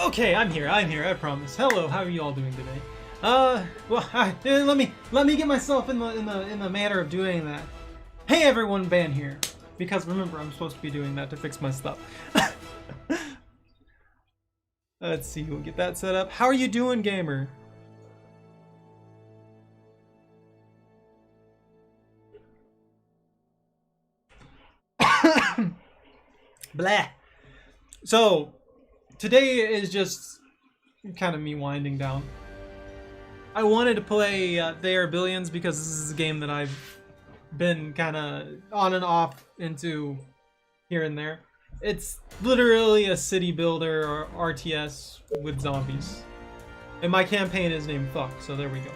Okay, I'm here, I promise. Hello, how are you all doing today? Well, let me get myself in the manner of doing that. Hey everyone, Ban here. Because remember, I'm supposed to be doing that to fix my stuff. Let's see, we'll get that set up. How are you doing, gamer? Blah. So, today is just kind of me winding down. I wanted to play They Are Billions because this is a game that I've been kind of on and off into here and there. It's literally a city builder or RTS with zombies. And my campaign is named Fuck, so there we go.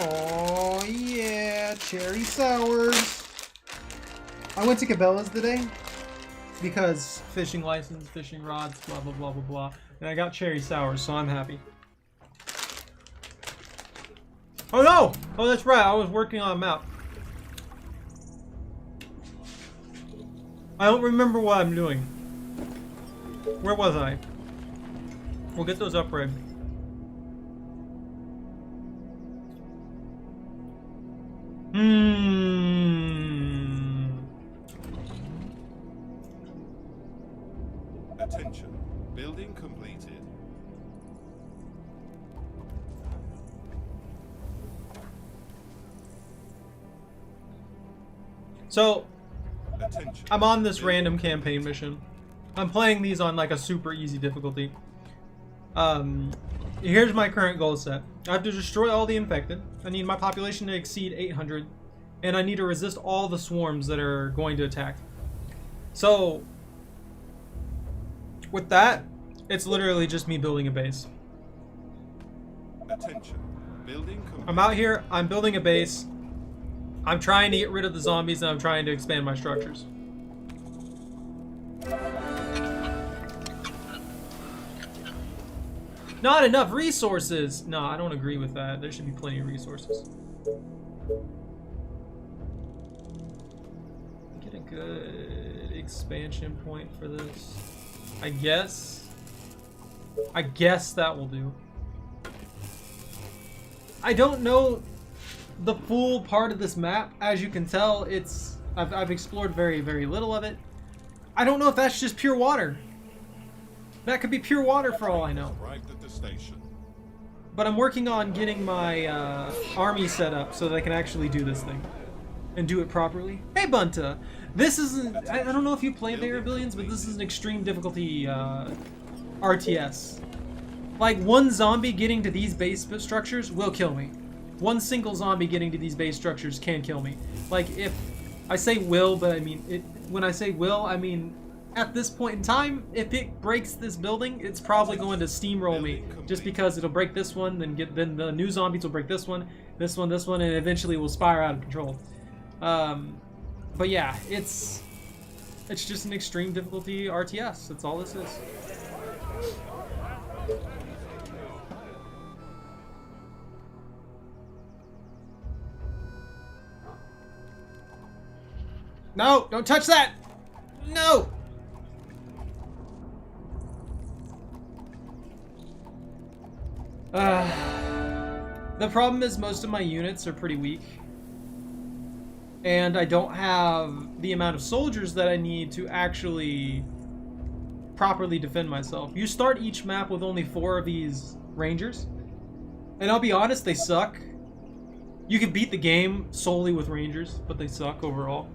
Oh yeah, cherry sours. I went to Cabela's today because fishing license, fishing rods, blah blah blah blah blah, and I got cherry sours, so I'm happy. Oh no! Oh, that's right. I was working on a map. I don't remember what I'm doing. Where was I? We'll get those upgrade. Attention. Building completed. So, Attention. I'm on this random campaign mission. I'm playing these on like a super easy difficulty. Here's my current goal set. I have to destroy all the infected. I need my population to exceed 800. And I need to resist all the swarms that are going to attack. So, with that, it's literally just me building a base. Attention. Building complete. I'm out here, I'm building a base. I'm trying to get rid of the zombies and I'm trying to expand my structures. Not enough resources! No, I don't agree with that. There should be plenty of resources. Get a good expansion point for this. I guess that will do. I don't know the full part of this map. As you can tell, I've explored very, very little of it. I don't know if that's just pure water. That could be pure water for all I know. Arrived at the station. But I'm working on getting my army set up so that I can actually do this thing. And do it properly. Hey Bunta! This isn't... I don't know if you play They Are Billions, but this is an extreme difficulty RTS. Like, one zombie getting to these base structures will kill me. One single zombie getting to these base structures can kill me. Like, if... I say will, but I mean... when I say will, I mean... At this point in time, if it breaks this building, it's probably going to steamroll me. Just because it'll break this one, then the new zombies will break this one, and eventually will spiral out of control. But yeah, it's just an extreme difficulty RTS. That's all this is. No, don't touch that! No! The problem is most of my units are pretty weak. And I don't have the amount of soldiers that I need to actually properly defend myself. You start each map with only 4 of these rangers. And I'll be honest, they suck. You can beat the game solely with rangers, but they suck overall.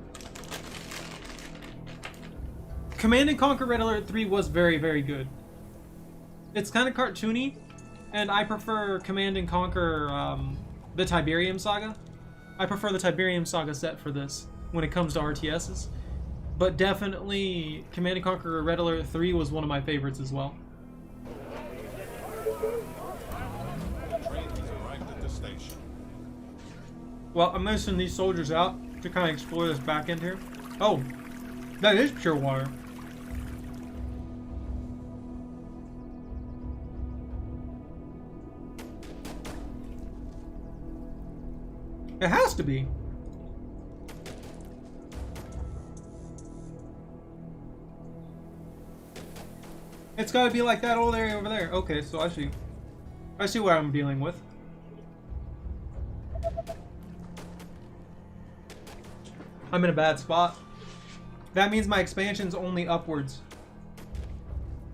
Command & Conquer Red Alert 3 was very, very good. It's kind of cartoony, and I prefer Command & Conquer the Tiberium Saga. I prefer the Tiberium Saga set for this when it comes to RTSs. But definitely Command & Conquer Red Alert 3 was one of my favorites as well. The train has arrived at the station. Well, I'm gonna send these soldiers out to kind of explore this back end here. Oh, that is pure water. It has to be. It's gotta be like that old area over there. Okay, so I see. I see what I'm dealing with. I'm in a bad spot. That means my expansion's only upwards.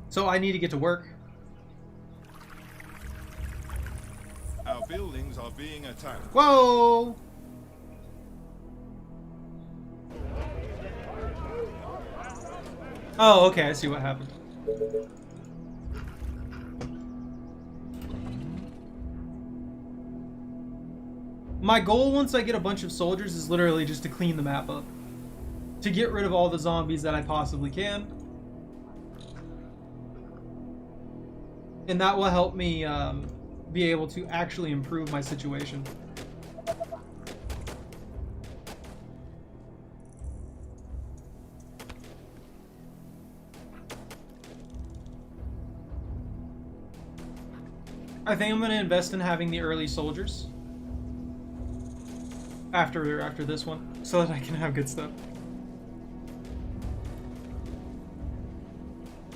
So I need to get to work. Our buildings are being attacked. Whoa! Oh, okay, I see what happened. My goal once I get a bunch of soldiers is literally just to clean the map up. To get rid of all the zombies that I possibly can. And that will help me be able to actually improve my situation. I think I'm going to invest in having the early soldiers. After this one, so that I can have good stuff.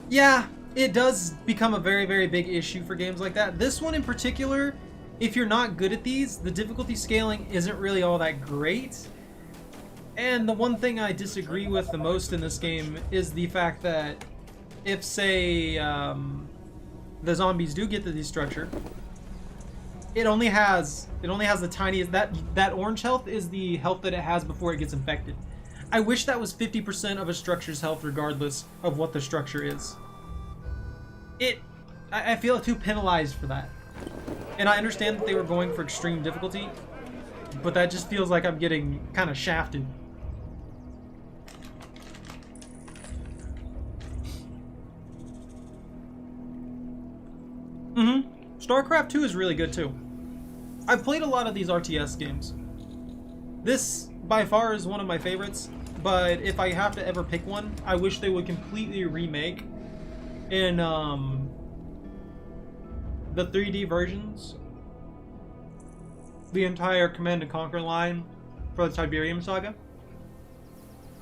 Yeah, it does become a very, very big issue for games like that. This one in particular, if you're not good at these, the difficulty scaling isn't really all that great. And the one thing I disagree with the most in this game is the fact that if, say, the zombies do get the destructure, it only has the tiniest, that orange health is the health that it has before it gets infected. I wish that was 50% of a structure's health regardless of what the structure is. I feel too penalized for that. And I understand that they were going for extreme difficulty, but that just feels like I'm getting kind of shafted. StarCraft 2 is really good too. I've played a lot of these RTS games. This, by far, is one of my favorites, but if I have to ever pick one, I wish they would completely remake in the 3D versions the entire Command & Conquer line for the Tiberium Saga.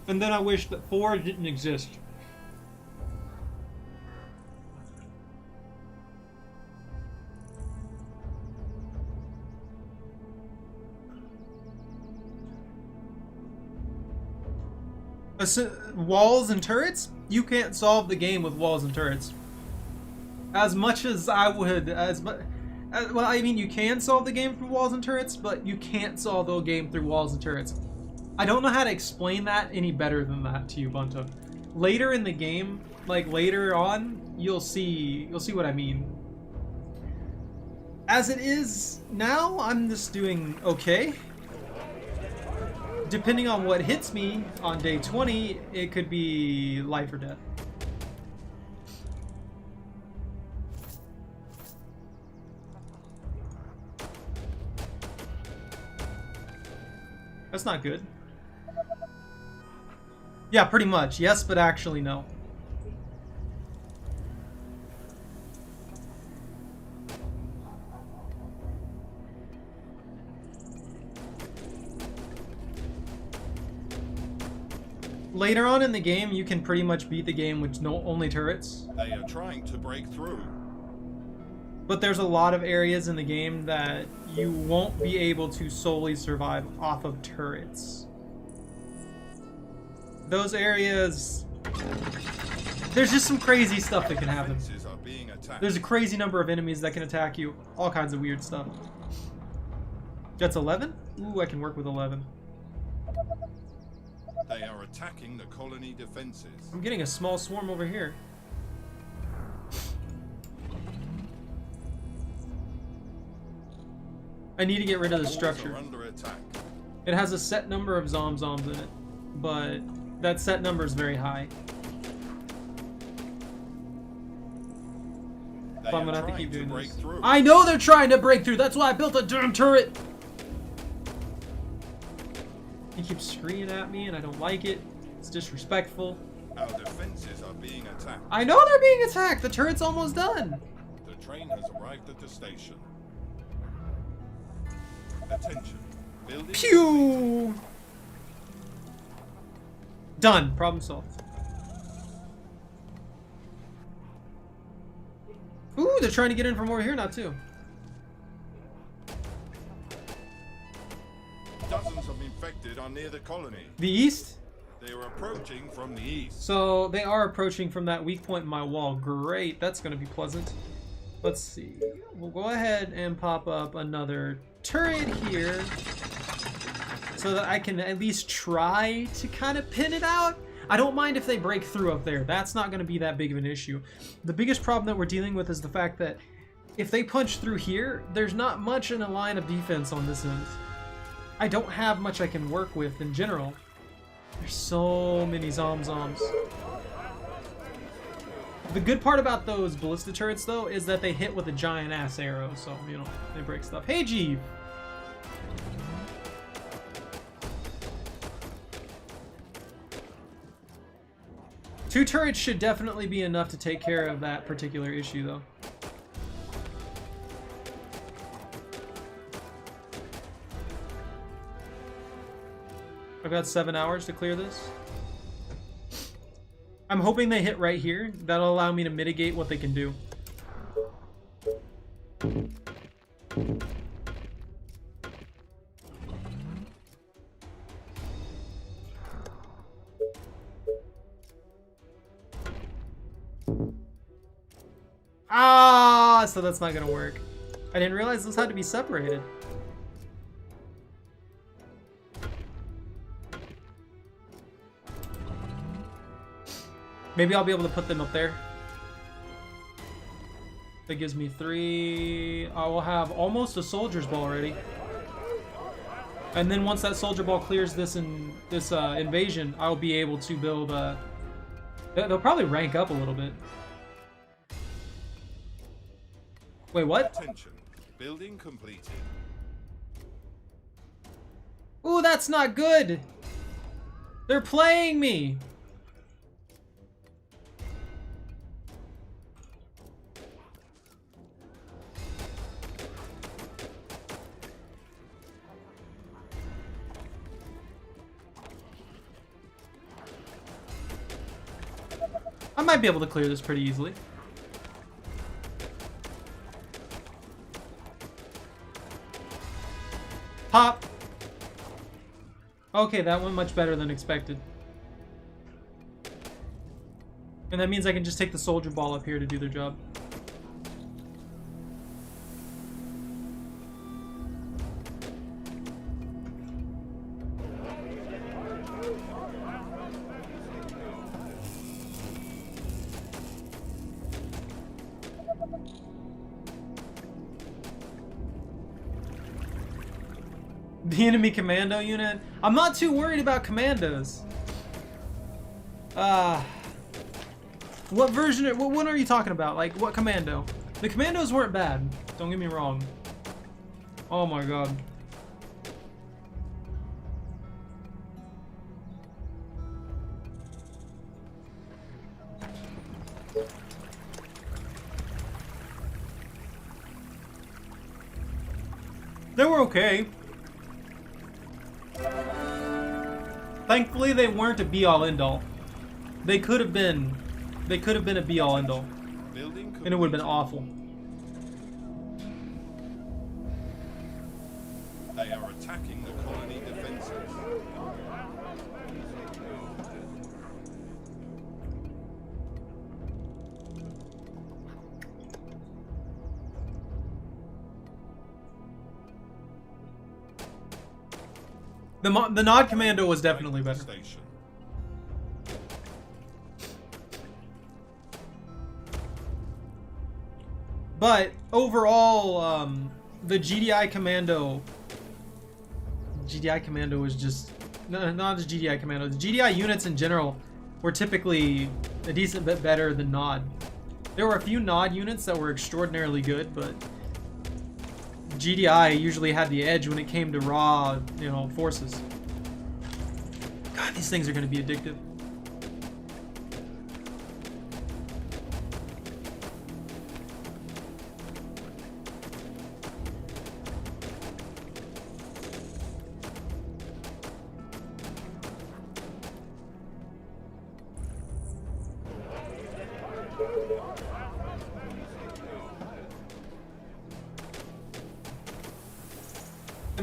And then I wish that 4 didn't exist. Walls and turrets? You can't solve the game with walls and turrets. As much as I would, well, I mean, you can solve the game through walls and turrets, but you can't solve the game through walls and turrets. I don't know how to explain that any better than that to you, Bunta. Later in the game, like later on, you'll see what I mean. As it is now, I'm just doing okay. Depending on what hits me on day 20, it could be life or death. That's not good. Yeah, pretty much. Yes, but actually no. Later on in the game, you can pretty much beat the game with only turrets. They are trying to break through. But there's a lot of areas in the game that you won't be able to solely survive off of turrets. Those areas... There's just some crazy stuff that can happen. There's a crazy number of enemies that can attack you. All kinds of weird stuff. That's 11? Ooh, I can work with 11. They are attacking the colony defenses. I'm getting a small swarm over here. I need to get rid of the structure. Under attack. It has a set number of zoms in it, but that set number is very high. So I'm gonna have to keep doing this. I know they're trying to break through. That's why I built a damn turret. He keeps screaming at me, and I don't like it. It's disrespectful. Our defenses are being attacked. I know they're being attacked. The turret's almost done. The train has arrived at the station. Attention. Building. Pew! Done. Problem solved. Ooh, they're trying to get in from over here now too. Dozens of infected are near the colony. The east? They are approaching from the east. So they are approaching from that weak point in my wall. Great, that's going to be pleasant. Let's see. We'll go ahead and pop up another turret here so that I can at least try to kind of pin it out. I don't mind if they break through up there. That's not going to be that big of an issue. The biggest problem that we're dealing with is the fact that if they punch through here, there's not much in a line of defense on this end. I don't have much I can work with in general. There's so many zombs. The good part about those ballista turrets, though, is that they hit with a giant-ass arrow, so, you know, they break stuff. Hey, Jeeve! Two turrets should definitely be enough to take care of that particular issue, though. I've got 7 hours to clear this. I'm hoping they hit right here. That'll allow me to mitigate what they can do. Ah, so that's not gonna work. I didn't realize those had to be separated. Maybe I'll be able to put them up there. That gives me 3. I will have almost a soldier's ball ready. And then once that soldier ball clears this invasion, I'll be able to build they'll probably rank up a little bit. Wait, what? Attention. Building completed. Ooh, that's not good. They're playing me. I might be able to clear this pretty easily. Pop! Okay, that went much better than expected. And that means I can just take the soldier ball up here to do their job. The enemy commando unit? I'm not too worried about commandos. What version, what one are you talking about? Like, what commando? The commandos weren't bad, don't get me wrong. Oh my god. They were okay. Thankfully, they weren't a be-all, end-all. They could have been a be-all, end-all, and it would have been awful. They are attacking the colony defenses. The Nod Commando was definitely better. Station. But overall, the GDI Commando was just not just GDI Commando. The GDI units in general were typically a decent bit better than Nod. There were a few Nod units that were extraordinarily good, but GDI usually had the edge when it came to raw, you know, forces. God, these things are going to be addictive.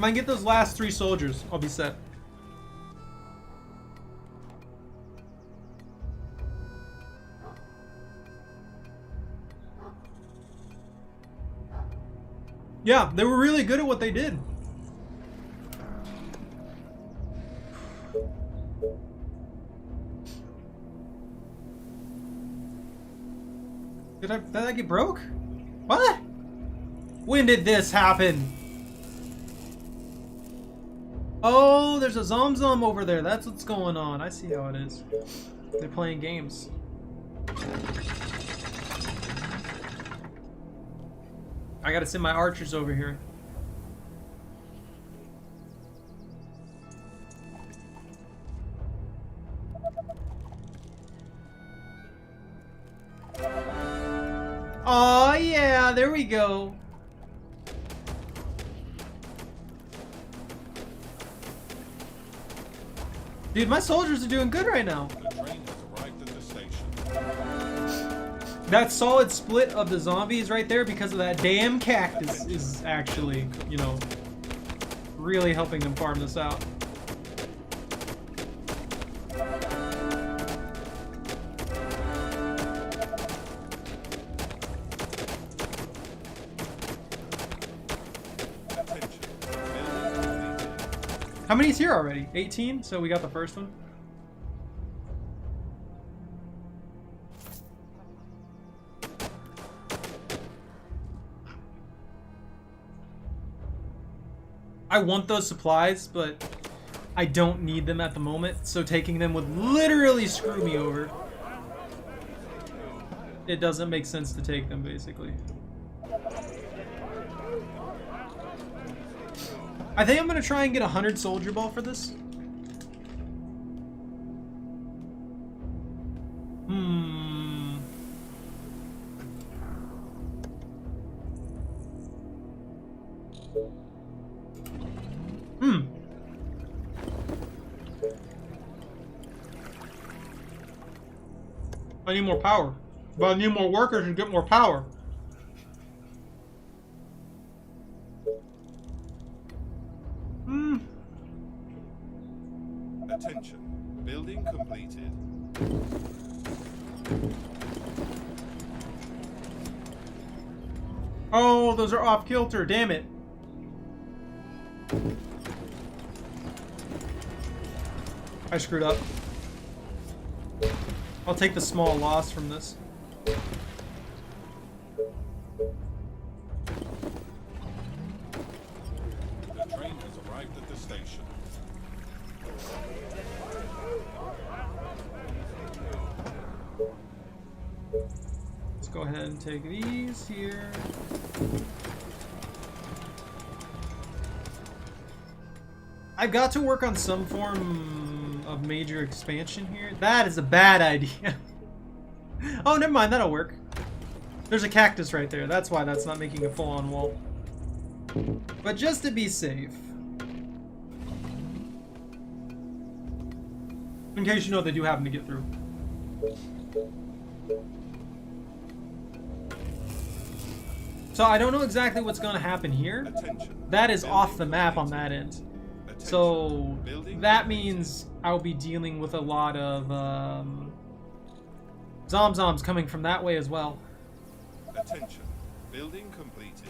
I can get those last 3 soldiers, I'll be set. Yeah, they were really good at what they did. Did I get broke? What? When did this happen? Oh, there's a Zom over there. That's what's going on. I see how it is. They're playing games. I gotta send my archers over here. Oh yeah, there we go. Dude, my soldiers are doing good right now. The train has arrived at the station. That solid split of the zombies right there because of that damn cactus is actually, you know, really helping them farm this out. How many's here already? 18? So we got the first one. I want those supplies, but I don't need them at the moment, so taking them would literally screw me over. It doesn't make sense to take them, basically. I think I'm gonna try and get 100 soldier ball for this. I need more power. But I need more workers to get more power. Attention. Building completed. Oh, those are off kilter, damn it. I screwed up. I'll take the small loss from this. The train has arrived at the station. Let's go ahead and take these here. I've got to work on some form of major expansion here. That is a bad idea. Oh, never mind, that'll work. There's a cactus right there. That's why that's not making a full-on wall. But just to be safe. In case you know they do happen to get through. So I don't know exactly what's going to happen here. Attention. That is off the map on that end. So that means I'll be dealing with a lot of Zomzoms coming from that way as well. Attention. Building completed.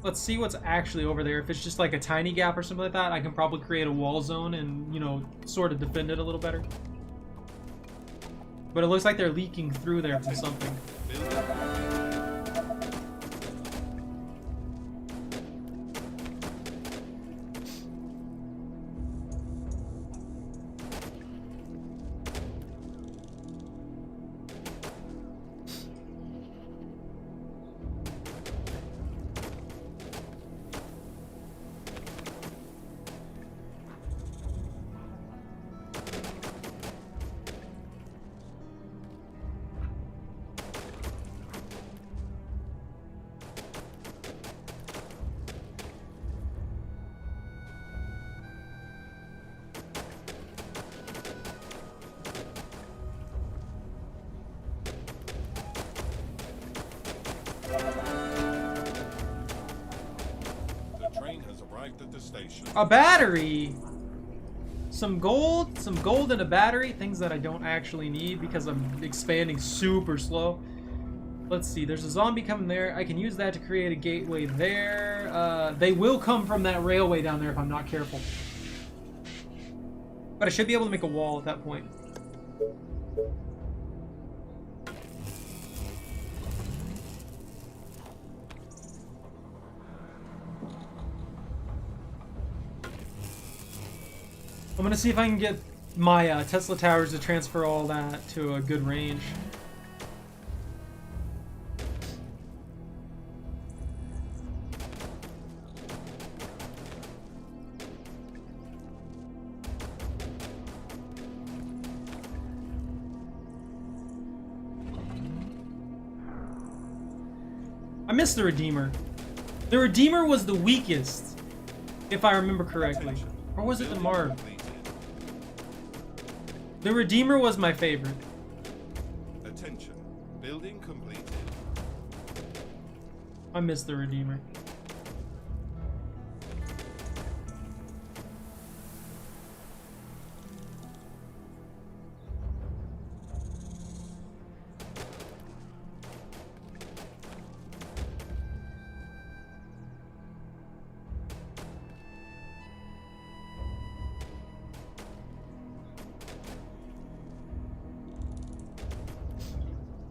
Let's see what's actually over there. If it's just like a tiny gap or something like that, I can probably create a wall zone and, you know, sort of defend it a little better. But it looks like they're leaking through there from something. Building completed. A battery! Some gold and a battery. Things that I don't actually need because I'm expanding super slow. Let's see, there's a zombie coming there. I can use that to create a gateway there. They will come from that railway down there if I'm not careful. But I should be able to make a wall at that point. I'm gonna see if I can get my Tesla towers to transfer all that to a good range. I miss the Redeemer. The Redeemer was the weakest, if I remember correctly. Or was it the Marv? The Redeemer was my favorite. Attention. Building completed. I miss the Redeemer.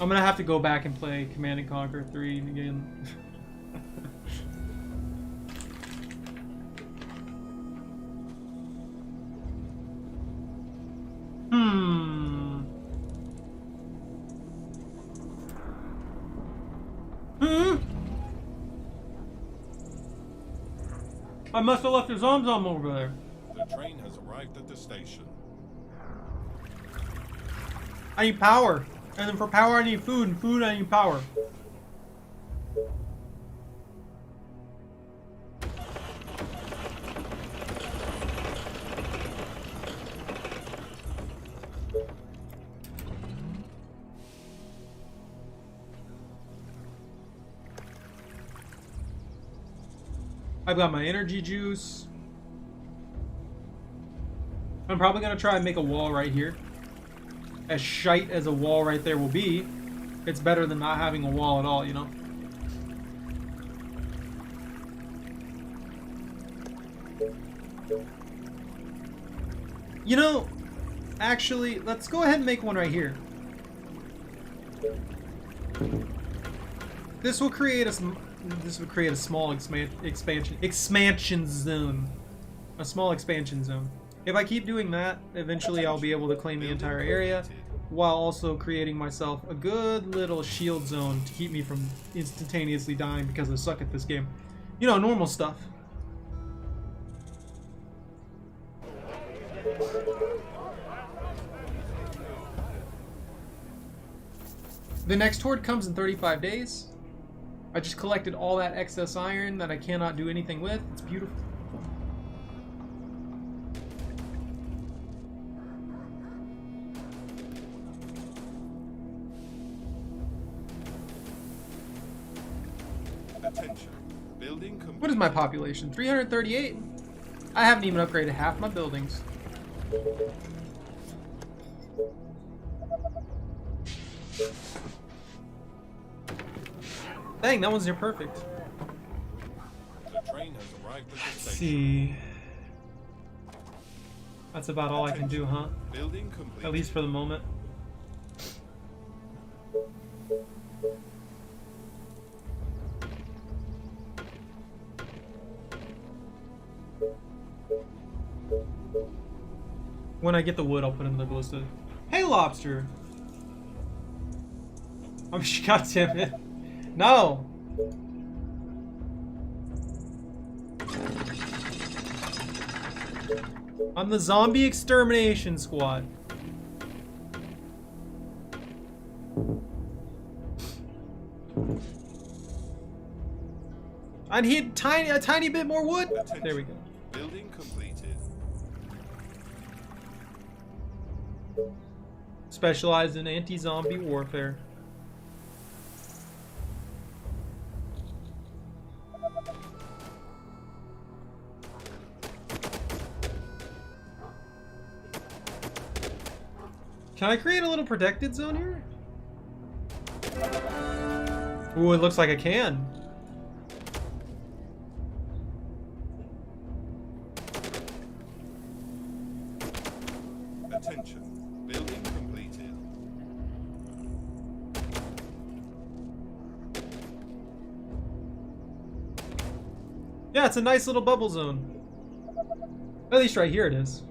I'm gonna have to go back and play Command and Conquer 3 again. I must have left the Zom over there. The train has arrived at the station. I need power. And then for power I need food, and food I need power. I've got my energy juice. I'm probably gonna try and make a wall right here. As shite as a wall right there will be, it's better than not having a wall at all, you know? You know, actually, let's go ahead and make one right here. This will create a small expansion zone. A small expansion zone. If I keep doing that, eventually I'll be able to claim the entire area while also creating myself a good little shield zone to keep me from instantaneously dying because I suck at this game. You know, normal stuff. The next horde comes in 35 days. I just collected all that excess iron that I cannot do anything with. It's beautiful. Attention. Building complete. What is my population? 338? I haven't even upgraded half my buildings. Dang, that one's near perfect. The train has arrived at the Let's station. see. That's about all I can do, huh? Building complete. At least for the moment. When I get the wood, I'll put in the ballista. Hey, lobster! I'm God damn it. No! I'm the zombie extermination squad. I need a tiny bit more wood. Attention. There we go. Building completed. Specialized in anti-zombie warfare. Can I create a little protected zone here? Ooh, it looks like I can. Attention. Building completed. Yeah, it's a nice little bubble zone. At least right here it is.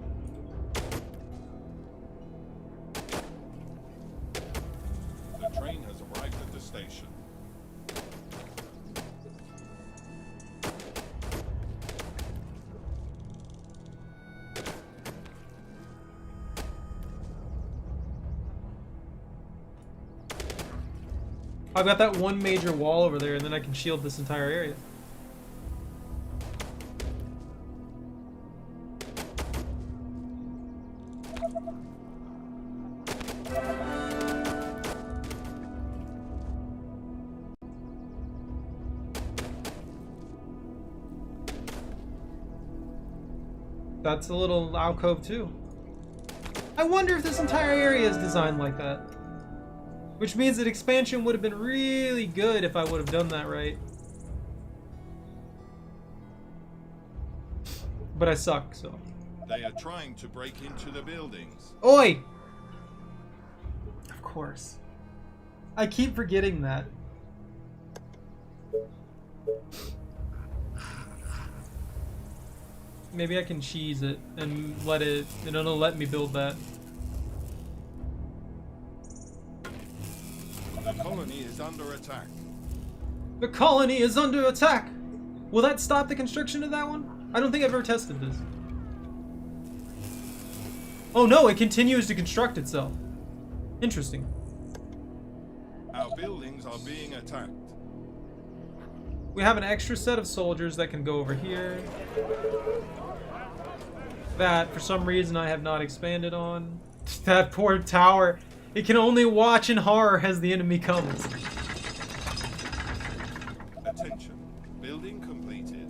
The train has arrived at the station. I've got that one major wall over there, and then I can shield this entire area. That's a little alcove too. I wonder if this entire area is designed like that. Which means that expansion would have been really good if I would have done that right. But I suck, so. They are trying to break into the buildings. Oi! Of course. I keep forgetting that. Maybe I can cheese it and let it, and it'll let me build that. The colony is under attack. The colony is under attack! Will that stop the construction of that one? I don't think I've ever tested this. Oh no, it continues to construct itself. Interesting. Our buildings are being attacked. We have an extra set of soldiers that can go over here. That, for some reason, I have not expanded on. That poor tower. It can only watch in horror as the enemy comes. Attention. Building completed.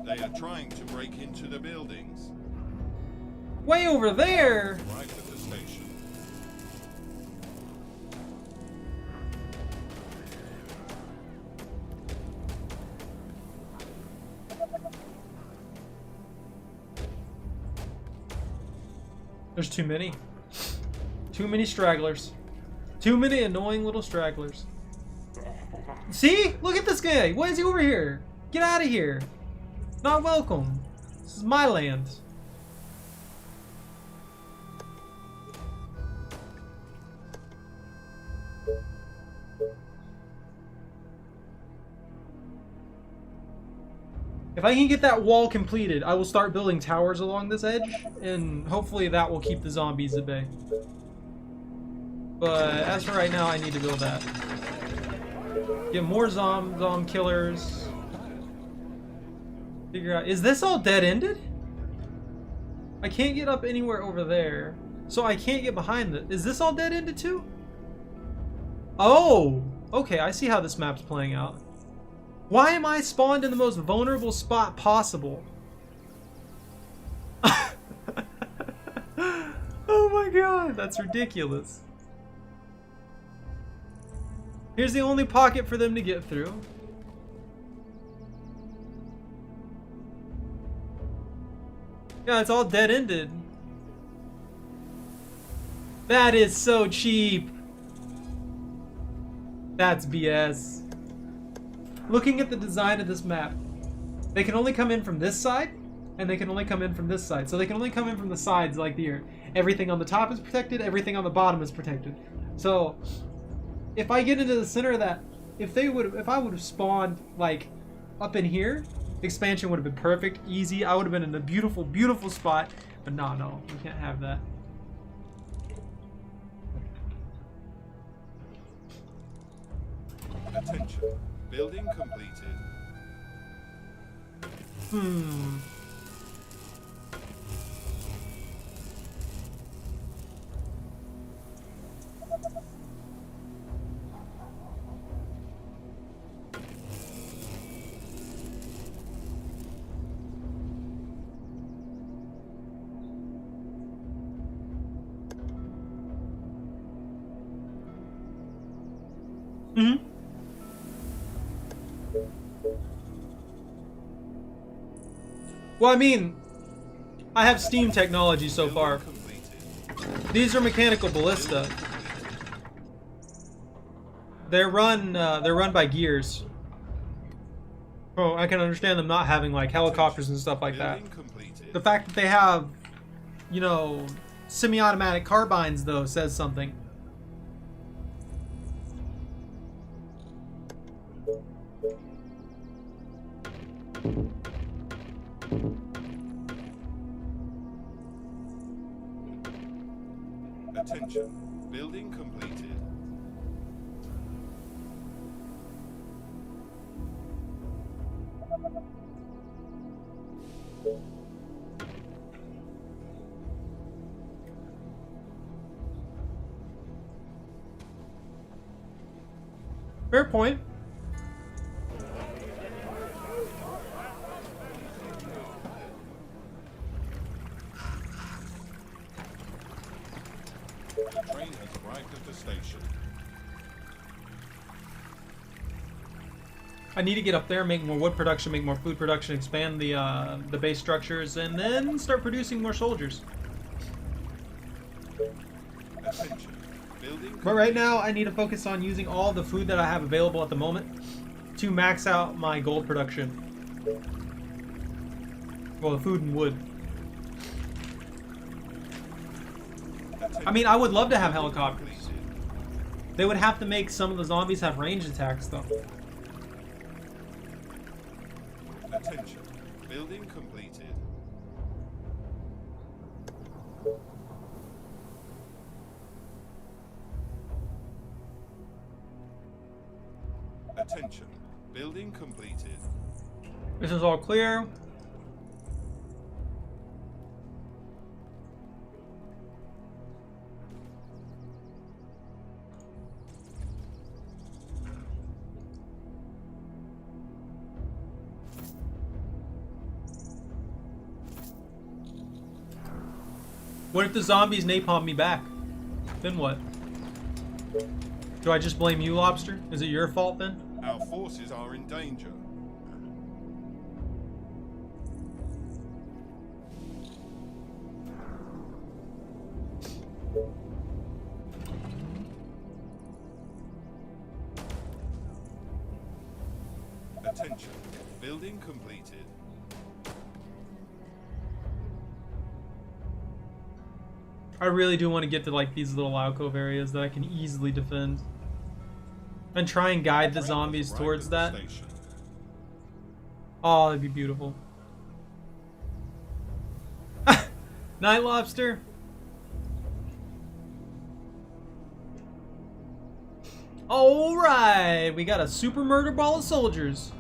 They are trying to break into the buildings. Way over there! Arrived at the station. There's too many. Too many stragglers. Too many annoying little stragglers. See? Look at this guy! Why is he over here? Get out of here! Not welcome. This is my land. If I can get that wall completed, I will start building towers along this edge, and hopefully that will keep the zombies at bay. But as for right now, I need to build that. Get more zom killers. Figure out, is this all dead-ended? I can't get up anywhere over there, so I can't get behind it. Is this all dead-ended too? Oh, okay, I see how this map's playing out. Why am I spawned in the most vulnerable spot possible? Oh my god, that's ridiculous. Here's the only pocket for them to get through. Yeah, it's all dead-ended. That is so cheap. That's BS. Looking at the design of this map, they can only come in from this side, and they can only come in from this side. So they can only come in from the sides like here. Everything on the top is protected, everything on the bottom is protected. So if I get into the center of that, if I would have spawned like up in here, expansion would have been perfect, easy. I would have been in a beautiful, beautiful spot. But no, we can't have that. Attention. Building completed. Mm-hmm. Well, I mean, I have steam technology so far. These are mechanical ballista. They're run by gears. Oh, I can understand them not having like helicopters and stuff like that. The fact that they have, you know, semi-automatic carbines though says something. Attention. Building completed. Fair point. The train has arrived at the station. I need to get up there, make more wood production, make more food production, expand the base structures, and then start producing more soldiers. Attention. Building But right now, I need to focus on using all the food that I have available at the moment to max out my gold production. Well, the food and wood. I mean, I would love to have helicopters. They would have to make some of the zombies have range attacks, though. Attention. Building completed. Attention. Building completed. This is all clear. What if the zombies napalm me back? Then what? Do I just blame you, Lobster? Is it your fault then? Our forces are in danger. Attention. Building completed. I really do want to get to like these little alcove areas that I can easily defend. And try and guide the zombies towards that. Oh, that'd be beautiful. Night, Lobster. Alright, we got a super murder ball of soldiers.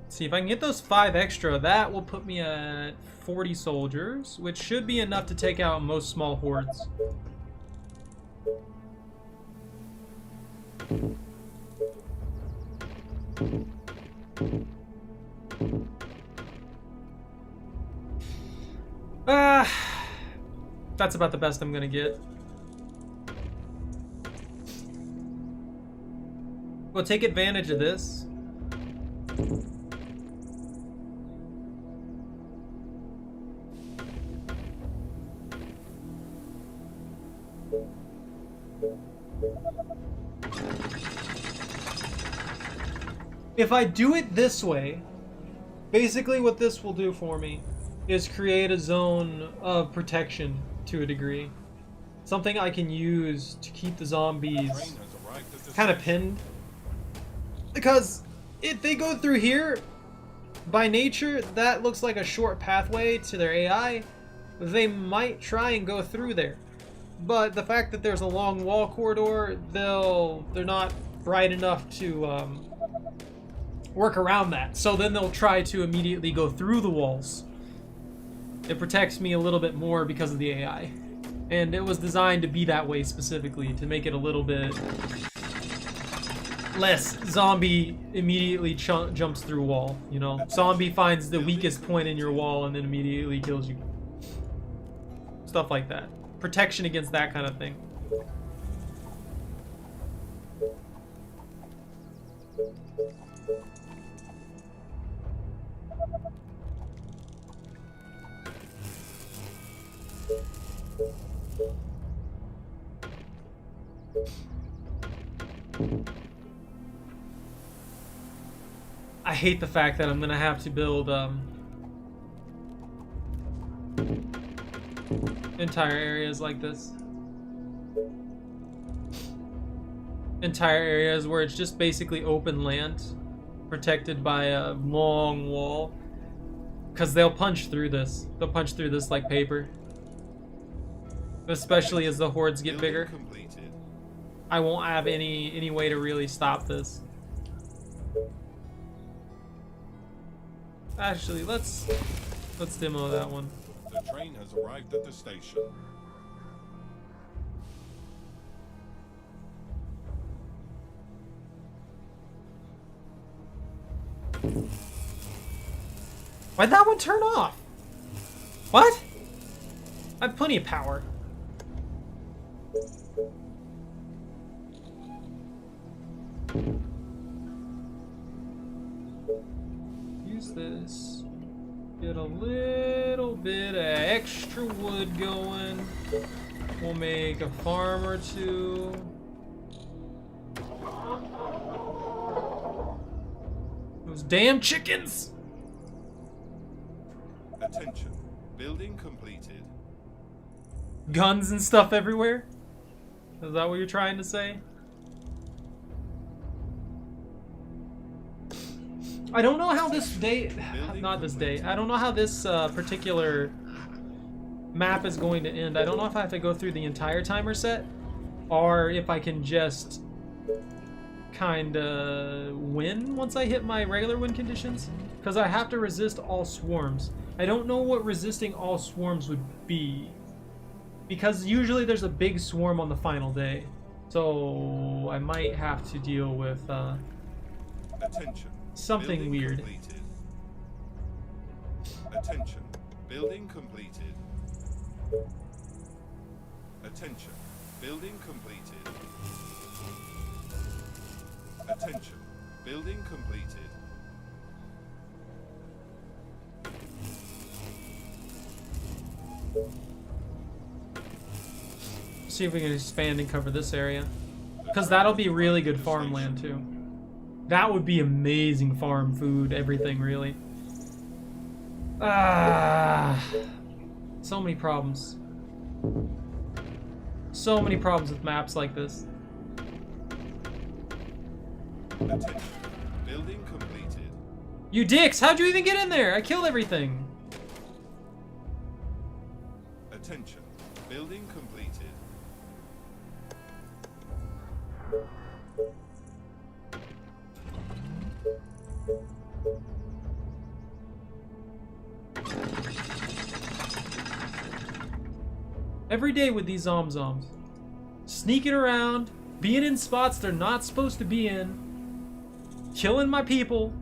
See if I can get those 5 extra. That will put me at 40 soldiers, which should be enough to take out most small hordes. That's about the best I'm gonna get. We'll take advantage of this. If I do it this way, basically what this will do for me is create a zone of protection to a degree. Something I can use to keep the zombies kind of pinned. Because if they go through here, by nature, that looks like a short pathway to their AI. They might try and go through there. But the fact that there's a long wall corridor, they're not bright enough to work around that. So then they'll try to immediately go through the walls. It protects me a little bit more because of the AI. And it was designed to be that way specifically, to make it a little bit less zombie immediately jumps through wall, you know? Zombie finds the weakest point in your wall and then immediately kills you. Stuff like that. Protection against that kind of thing. I hate the fact that I'm gonna have to build entire areas like this. Entire areas where it's just basically open land protected by a long wall. Because they'll punch through this. They'll punch through this like paper. Especially as the hordes get bigger. I won't have any way to really stop this. Actually, let's demo that one. The train has arrived at the station. Why'd that one turn off? What? I have plenty of power. Use this. Get a little bit of extra wood going. We'll make a farm or two. Those damn chickens! Attention. Building completed. Guns and stuff everywhere? Is that what you're trying to say? I don't know how this day, not this day, I don't know how this particular map is going to end. I don't know if I have to go through the entire timer set or if I can just kinda win once I hit my regular win conditions, because I have to resist all swarms. I don't know what resisting all swarms would be, because usually there's a big swarm on the final day, so I might have to deal with Attention. something Building weird. completed. Attention. Building completed. Attention. Building completed. Attention. Building completed. See if we can expand and cover this area, because that'll be really good farmland too. That would be amazing farm food, everything really. So many problems. So many problems with maps like this. Attention. Building completed. You dicks! How'd you even get in there? I killed everything. Attention. Building completed. Every day with these zoms. Sneaking around, being in spots they're not supposed to be in, killing my people.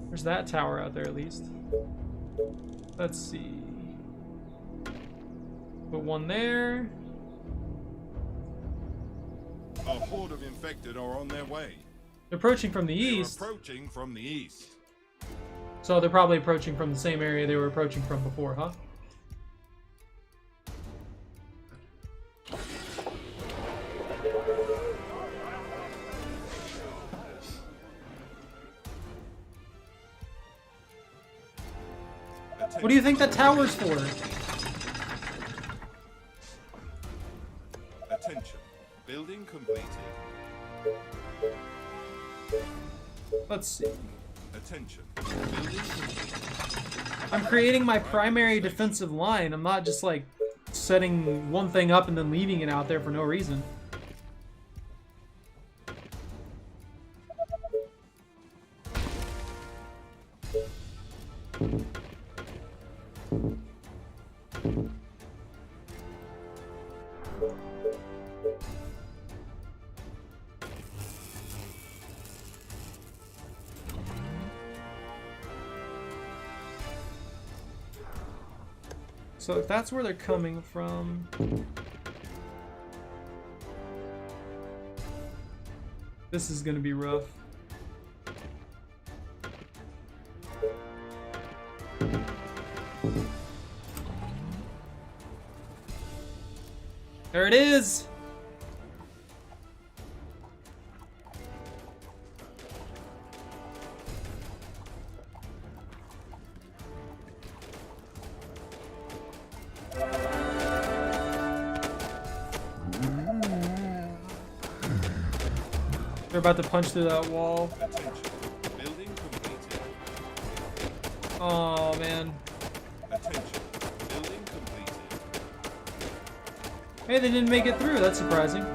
There's that tower out there at least. Let's see. Put one there. A horde of infected are on their way. They're approaching from the They're east. approaching from the east. So they're probably approaching from the same area they were approaching from before, huh? What do you think that tower's for? Attention. Building completed. Let's see. Attention. Building completed. I'm creating my primary defensive line. I'm not just like setting one thing up and then leaving it out there for no reason. So if that's where they're coming from, this is gonna be rough. There it is! They're about to punch through that wall. Attention. Building completed. Oh man. Attention. Building completed. Hey, they didn't make it through. That's surprising.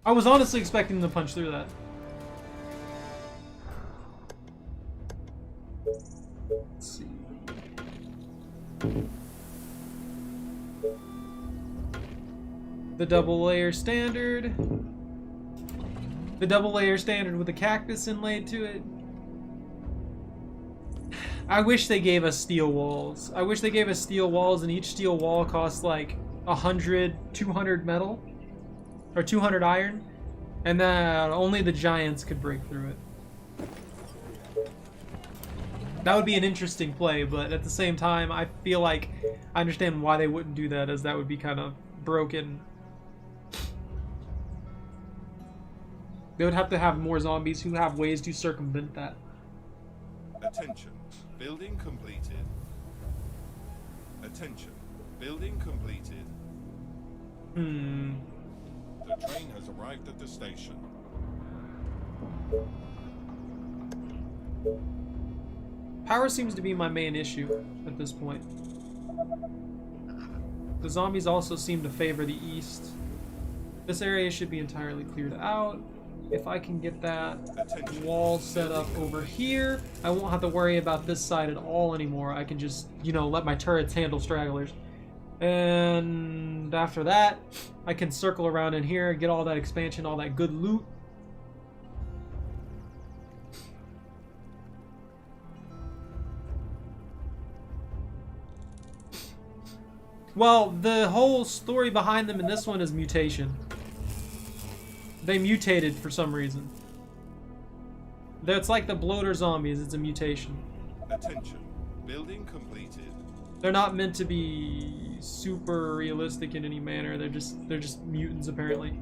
I was honestly expecting them to punch through that. Let's see. The double layer standard. The double layer standard with the cactus inlaid to it. I wish they gave us steel walls. I wish they gave us steel walls and each steel wall costs like 100, 200 metal. Or 200 iron. And then only the giants could break through it. That would be an interesting play, but at the same time, I feel like I understand why they wouldn't do that, as that would be kind of broken. They would have to have more zombies who have ways to circumvent that. Attention. Building completed. Attention. Building completed. The train has arrived at the station. Power seems to be my main issue at this point. The zombies also seem to favor the east. This area should be entirely cleared out. If I can get that wall set up over here, I won't have to worry about this side at all anymore. I can just, you know, let my turrets handle stragglers. And after that, I can circle around in here, get all that expansion, all that good loot. Well, the whole story behind them in this one is mutation. They mutated for some reason. It's like the bloater zombies, it's a mutation. Attention. Building completed. They're not meant to be super realistic in any manner. They're just mutants apparently.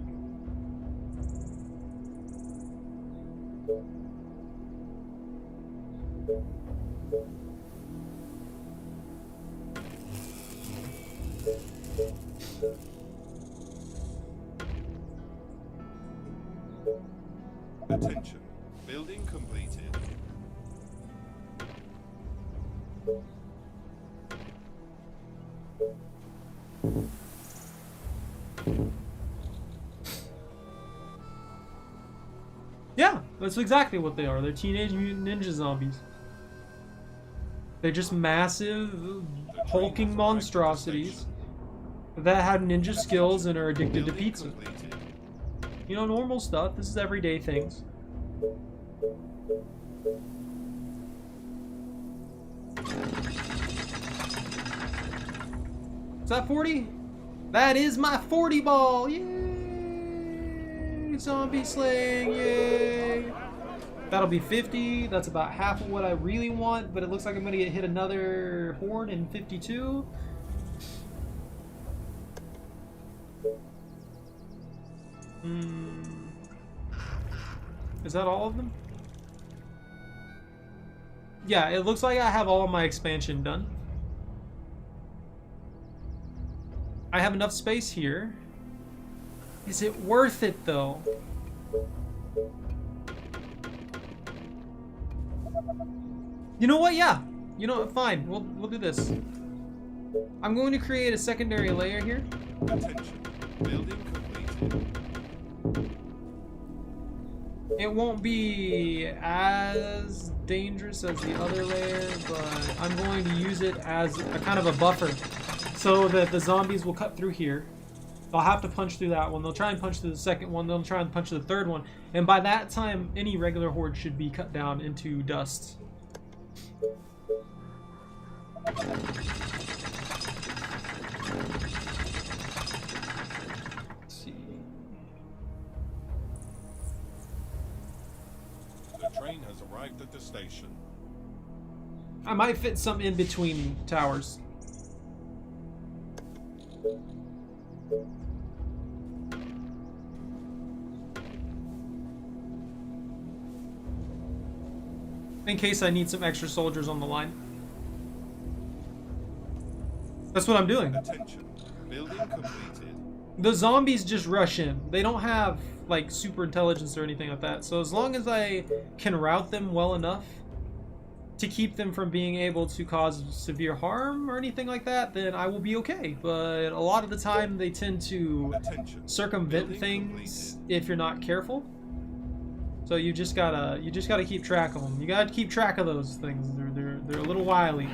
Attention. Building completed. Yeah, that's exactly what they are. They're Teenage Mutant Ninja Zombies. They're just massive, hulking monstrosities that have ninja skills and are addicted to pizza. You know, normal stuff. This is everyday things. Is that 40? That is my 40 ball! Yay! Zombie slaying! Yay! That'll be 50. That's about half of what I really want, but it looks like I'm gonna get hit another horde in 52. Is that all of them? Yeah, it looks like I have all of my expansion done. I have enough space here. Is it worth it though? You know what? Yeah. You know what? Fine. We'll do this. I'm going to create a secondary layer here. Attention. Building completed. It won't be as dangerous as the other layer, but I'm going to use it as a kind of a buffer so that the zombies will cut through here. They'll have to punch through that one. They'll try and punch through the second one. They'll try and punch through the third one. And by that time, any regular horde should be cut down into dust. The train has arrived at the station. I might fit some in between towers. In case I need some extra soldiers on the line. That's what I'm doing. Attention. Building completed. The zombies just rush in. They don't have like super intelligence or anything like that. So as long as I can route them well enough to keep them from being able to cause severe harm or anything like that, then I will be okay. But a lot of the time they tend to circumvent things if you're not careful. So you just gotta keep track of them. You gotta keep track of those things. They're a little wily.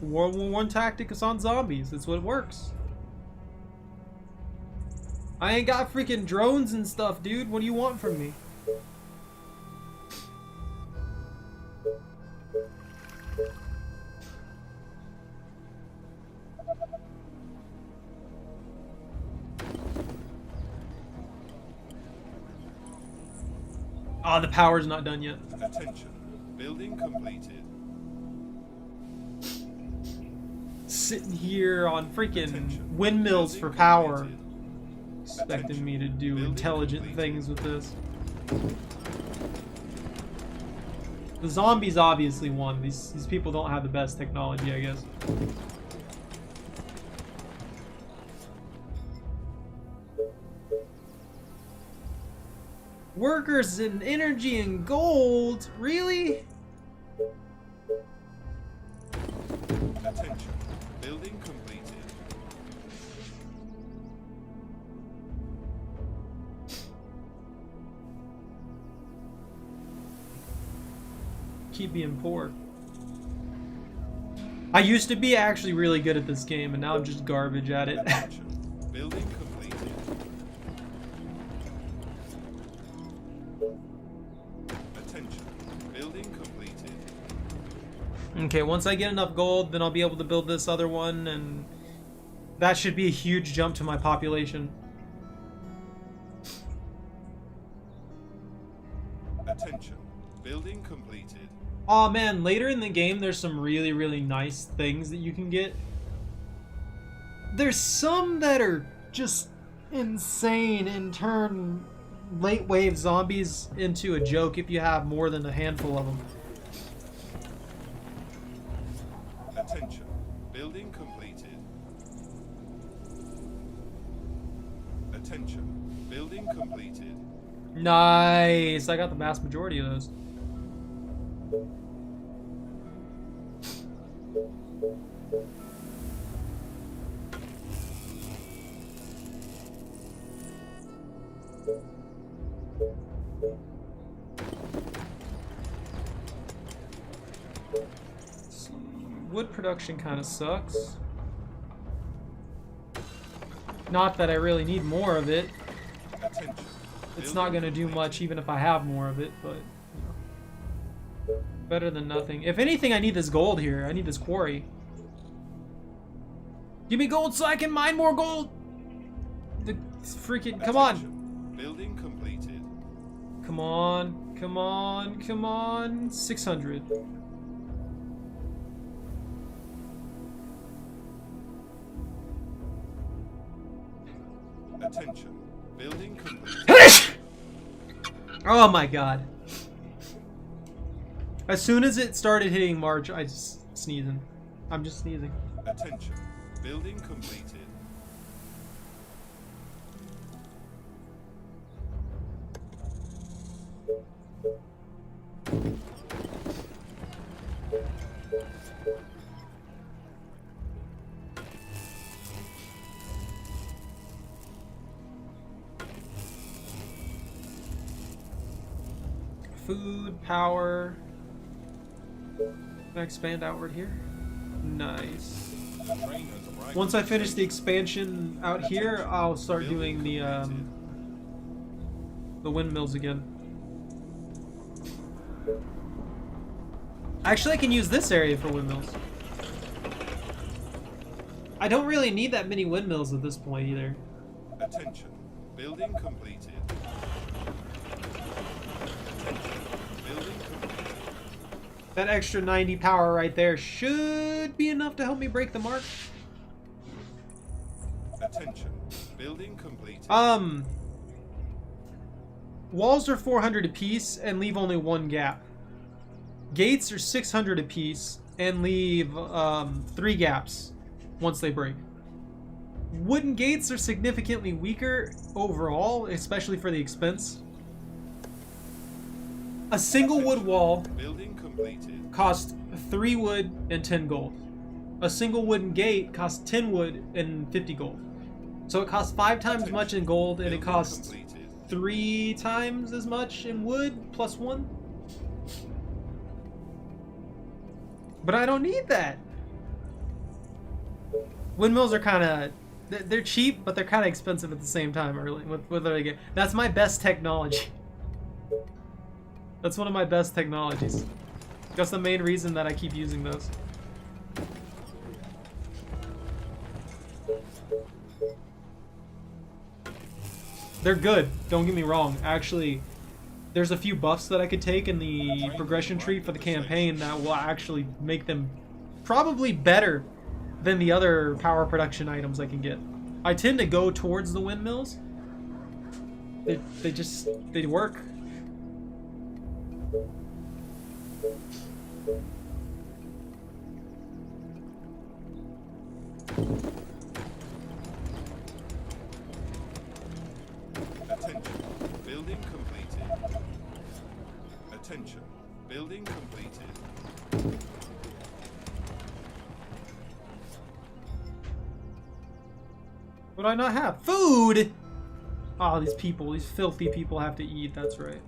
World War I tactic is on zombies. That's what works. I ain't got freaking drones and stuff, dude. What do you want from me? Oh, the power's not done yet. Attention. Building completed. Sitting here on freaking windmills for power, expecting me to do intelligent things with this. The zombies obviously won. These people don't have the best technology, I guess. Workers in energy and gold? Really? Attention. Building completed. Keep being poor. I used to be actually really good at this game, and now I'm just garbage at it. Attention. Building completed. Attention. Building completed. Okay, once I get enough gold, then I'll be able to build this other one, and that should be a huge jump to my population. Attention. Building completed. Aw man, later in the game there's some really, really nice things that you can get. There's some that are just insane and turn late wave zombies into a joke if you have more than a handful of them. Attention. Building completed. Attention. Building completed. Nice! I got the vast majority of those. Wood production kind of sucks. Not that I really need more of it. Attention. It's not going to do much even if I have more of it, but you know, better than nothing. If anything, I need this gold here. I need this quarry. Give me gold so I can mine more gold! The freaking... Come on! Building completed. Come on. Come on. Come on. 600. Attention. Building complete. Oh my god. As soon as it started hitting March, I just sneezing. I'm just sneezing. Attention. Building completed. Food, power. Can I expand outward here? Nice. The train has arrived. Once I finish the expansion out here, I'll start doing the windmills again. Actually, I can use this area for windmills. I don't really need that many windmills at this point either. Attention. Building completed. Attention. Building completed. That extra 90 power right there should be enough to help me break the mark. Attention. Building completed. Walls are 400 apiece and leave only one gap. Gates are 600 apiece and leave 3 gaps once they break. Wooden gates are significantly weaker overall, especially for the expense. A single wood wall Building completed. costs 3 wood and 10 gold. A single wooden gate costs 10 wood and 50 gold. So it costs 5 times as much in gold, and it Building costs completed. 3 times as much in wood plus 1. But I don't need that. Windmills are kind of, they're cheap, but they're kind of expensive at the same time. Early with what I get. That's my best technology. That's one of my best technologies. That's the main reason that I keep using those. They're good, don't get me wrong. Actually, there's a few buffs that I could take in the progression tree for the campaign that will actually make them probably better than the other power production items I can get. I tend to go towards the windmills. They work. Attention. Building completed. Attention. Building completed. What do I not have? Food! Oh, these people, these filthy people have to eat, that's right.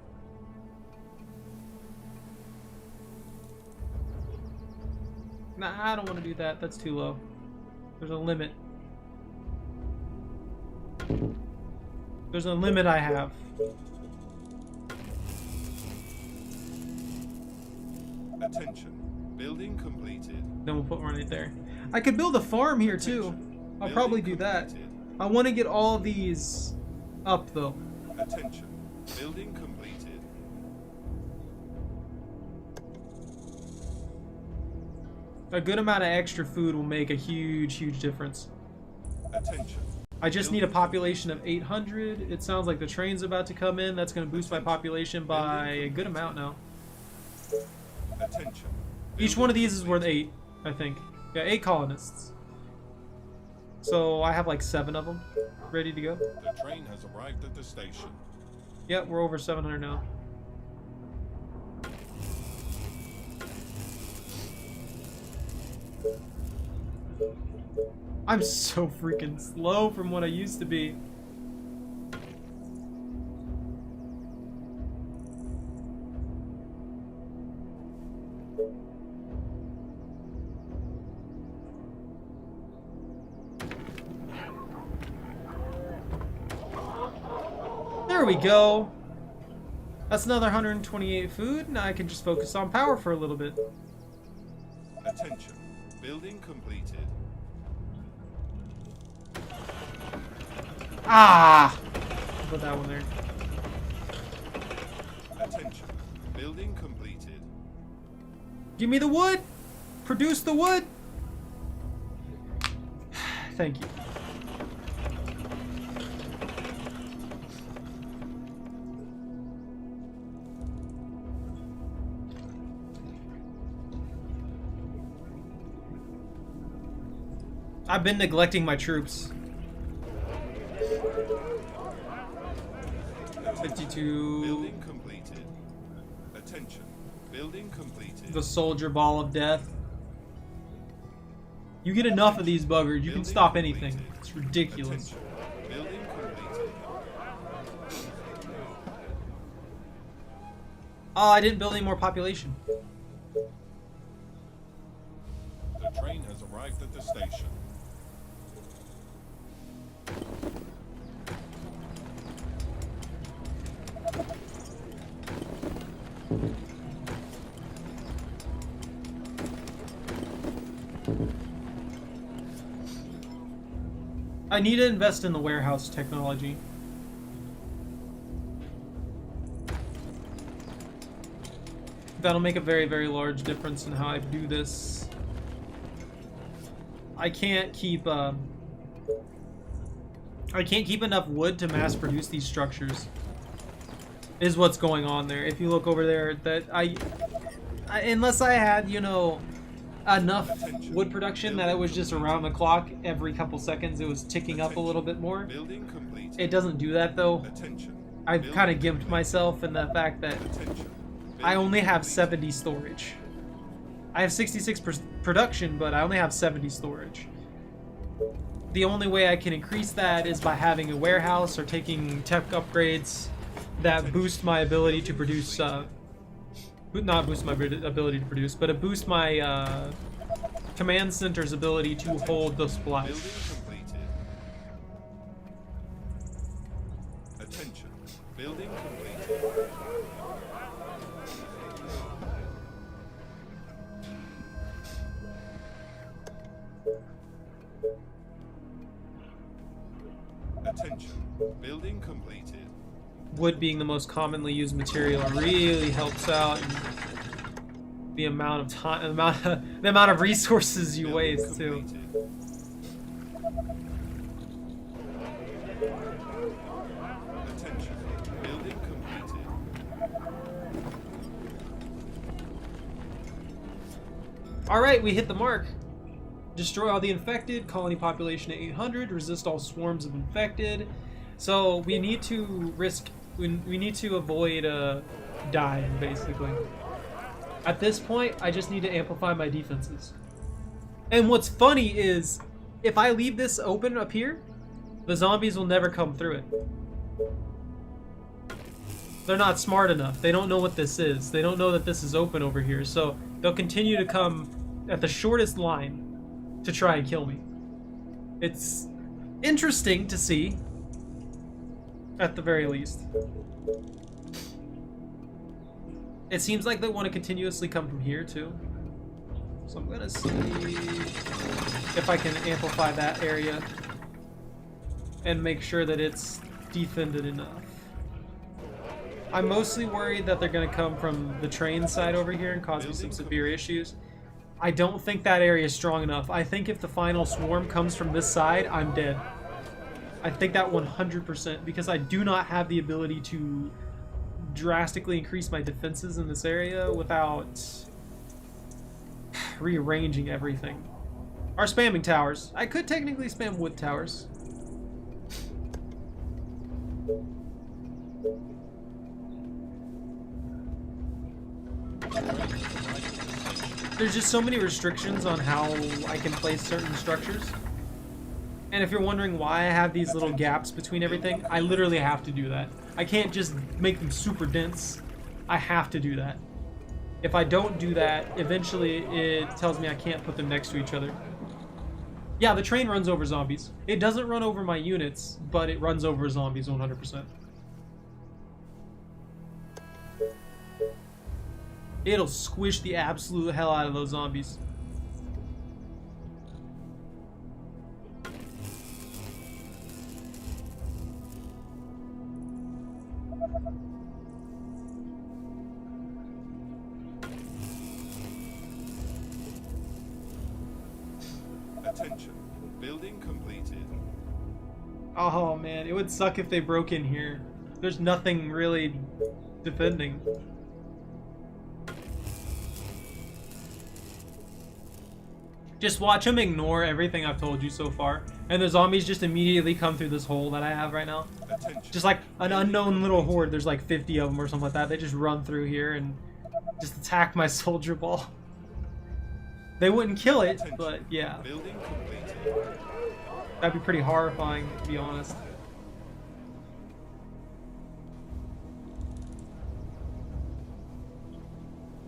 Nah, I don't want to do that. That's too low. There's a limit. There's a limit I have. Attention. Building completed. Then we'll put one right there. I could build a farm here too. I'll probably do that. I want to get all these up though. Attention. Building completed. A good amount of extra food will make a huge difference. Attention. I just need a population of 800. It sounds like the train's about to come in. That's going to boost my population by a good amount now. Attention. Each one of these is worth 8, I think. Yeah, 8 colonists. So I have like 7 of them ready to go. The train has arrived at the station. Yep, we're over 700 now. I'm so freaking slow from what I used to be. There we go. That's another 128 food. Now I can just focus on power for a little bit. Attention. Building completed. Ah! Put that one there. Attention. Building completed. Give me the wood! Produce the wood! Thank you. I've been neglecting my troops. 52. Building completed. Attention. Building completed. The soldier ball of death. You get enough of these buggers, you can Building stop anything. completed. It's ridiculous. Attention. Building completed. Oh, I didn't build any more population. The train has arrived at the station. I need to invest in the warehouse technology. That'll make a very, very large difference in how I do this. I can't keep enough wood to mass produce these structures. Is what's going on there. If you look over there, that I unless I had, you know, enough wood production that it was just around the clock every couple seconds, it was ticking up a little bit more. Building completed. It doesn't do that though. Attention. I've kind of gimped myself in the fact that Attention. I only have Building 70 storage. I have 66 production, but I only have 70 storage. The only way I can increase that is by having a warehouse or taking tech upgrades that boost my ability to produce, not boost my ability to produce, but it boosts my command center's ability to hold the supplies. Building completed. Attention. Building completed. Attention. Building completed. Wood being the most commonly used material really helps out in the amount of time, the amount of resources you Building waste too. completed. Attention. Building completed. All right, we hit the mark. Destroy all the infected. Colony population at 800. Resist all swarms of infected. So we need to risk. We need to avoid dying, basically. At this point, I just need to amplify my defenses. And what's funny is, if I leave this open up here, the zombies will never come through it. They're not smart enough. They don't know what this is. They don't know that this is open over here. So they'll continue to come at the shortest line to try and kill me. It's interesting to see, at the very least. It seems like they want to continuously come from here too. So I'm gonna see if I can amplify that area and make sure that it's defended enough. I'm mostly worried that they're gonna come from the train side over here and cause me some severe issues. I don't think that area is strong enough. I think if the final swarm comes from this side, I'm dead. I think that 100%, because I do not have the ability to drastically increase my defenses in this area without rearranging everything. Or spamming towers. I could technically spam wood towers. There's just so many restrictions on how I can place certain structures. And if you're wondering why I have these little gaps between everything, I literally have to do that. I can't just make them super dense. I have to do that. If I don't do that, eventually it tells me I can't put them next to each other. Yeah, the train runs over zombies. It doesn't run over my units, but it runs over zombies 100%. It'll squish the absolute hell out of those zombies. Attention. Building completed. Oh man, it would suck if they broke in here. There's nothing really defending. Just watch them ignore everything I've told you so far, and the zombies just immediately come through this hole that I have right now. Attention. Just like an unknown little horde, there's like 50 of them or something like that. They just run through here and just attack my soldier ball. They wouldn't kill it, but yeah. Building completed. That'd be pretty horrifying, to be honest.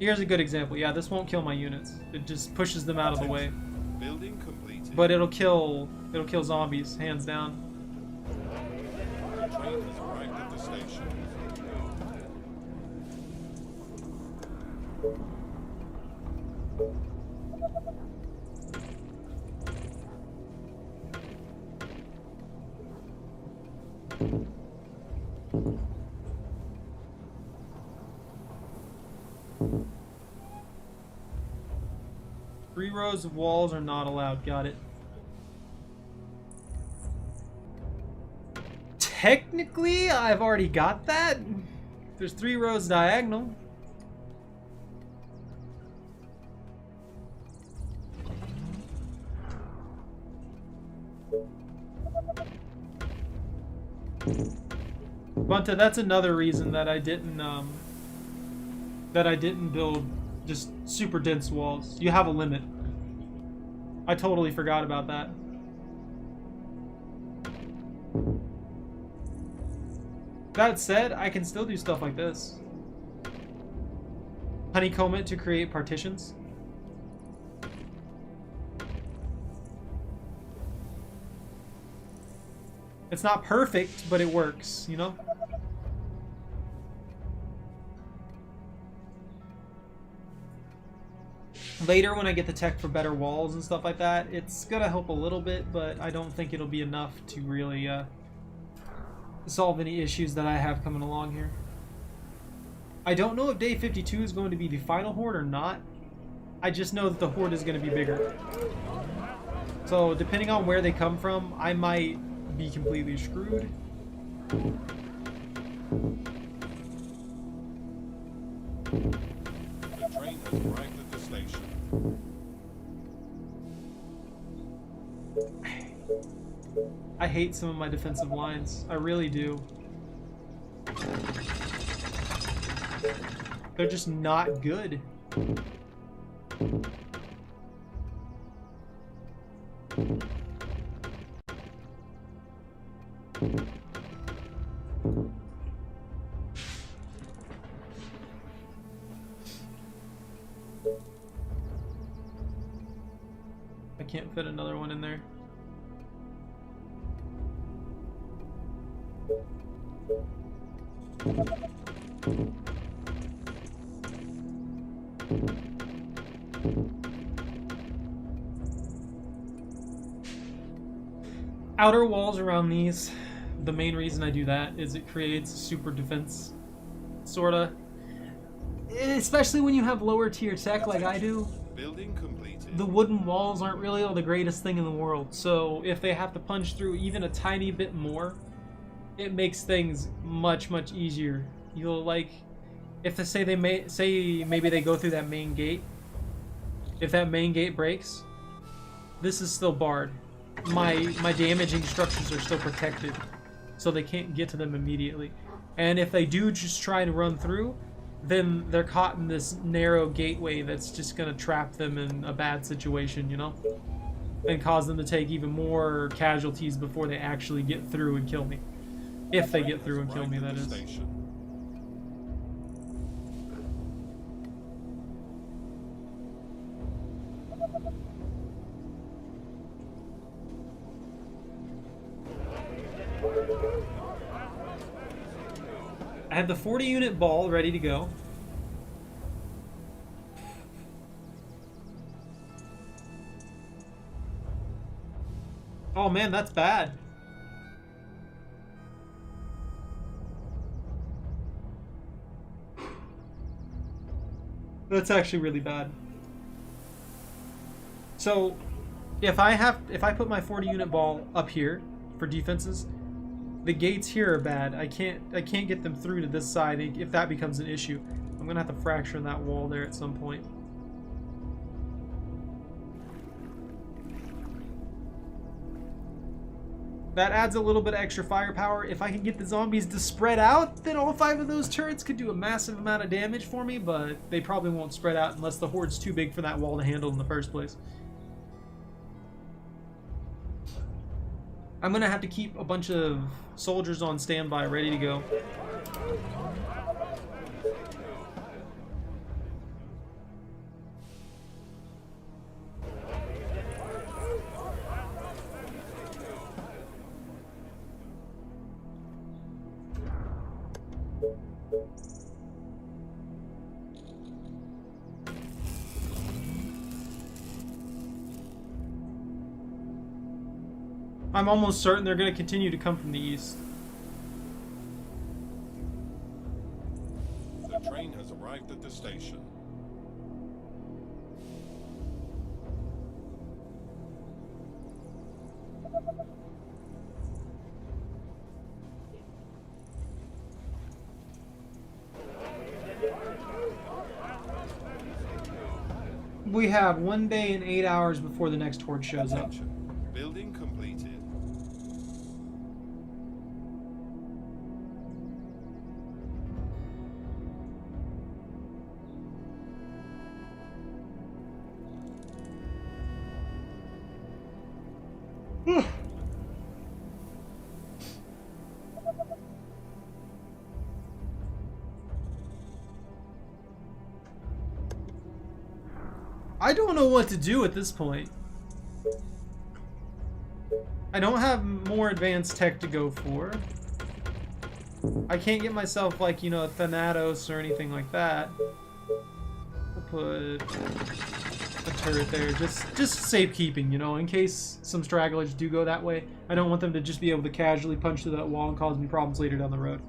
Here's a good example. Yeah, this won't kill my units. It just pushes them out of the way. Building completed. But it'll kill zombies, hands down. The train has arrived at the station. Three rows of walls are not allowed. Got it. Technically, I've already got that. There's 3 rows diagonal. Bunta, that's another reason that I didn't build just super dense walls. You have a limit. I totally forgot about that. That said, I can still do stuff like this. Honeycomb it to create partitions. It's not perfect, but it works, you know? Later, when I get the tech for better walls and stuff like that, it's gonna help a little bit, but I don't think it'll be enough to really solve any issues that I have coming along here. I don't know if day 52 is going to be the final horde or not. I just know that the horde is going to be bigger. So depending on where they come from, I might be completely screwed. The train has arrived at the station. I hate some of my defensive lines. I really do. They're just not good. I can't fit another one in there. Outer walls around these, the main reason I do that is it creates super defense, sorta. Especially when you have lower tier tech like I do. Building completed. The wooden walls aren't really the greatest thing in the world, so if they have to punch through even a tiny bit more, it makes things much easier. You'll like, if they say maybe they go through that main gate. If that main gate breaks, this is still barred. My damaging structures are still protected, so they can't get to them immediately. And if they do just try to run through, then they're caught in this narrow gateway that's just gonna trap them in a bad situation, you know? And cause them to take even more casualties before they actually get through and kill me. If they get through and kill me, that is. I have the 40 unit ball ready to go. Oh man, that's bad. That's actually really bad. So, if I put my 40 unit ball up here for defenses, the gates here are bad. I can't get them through to this side if that becomes an issue. I'm gonna have to fracture that wall there at some point. That adds a little bit of extra firepower. If I can get the zombies to spread out, then all 5 of those turrets could do a massive amount of damage for me, but they probably won't spread out unless the horde's too big for that wall to handle in the first place. I'm gonna have to keep a bunch of soldiers on standby, ready to go. I'm almost certain they're going to continue to come from the east. The train has arrived at the station. We have 1 day and 8 hours before the next horde shows up. Building completed. I don't know what to do at this point. I don't have more advanced tech to go for. I can't get myself like, you know, a Thanatos or anything like that. We'll put a turret there, just safekeeping, you know, in case some stragglers do go that way. I don't want them to just be able to casually punch through that wall and cause me problems later down the road.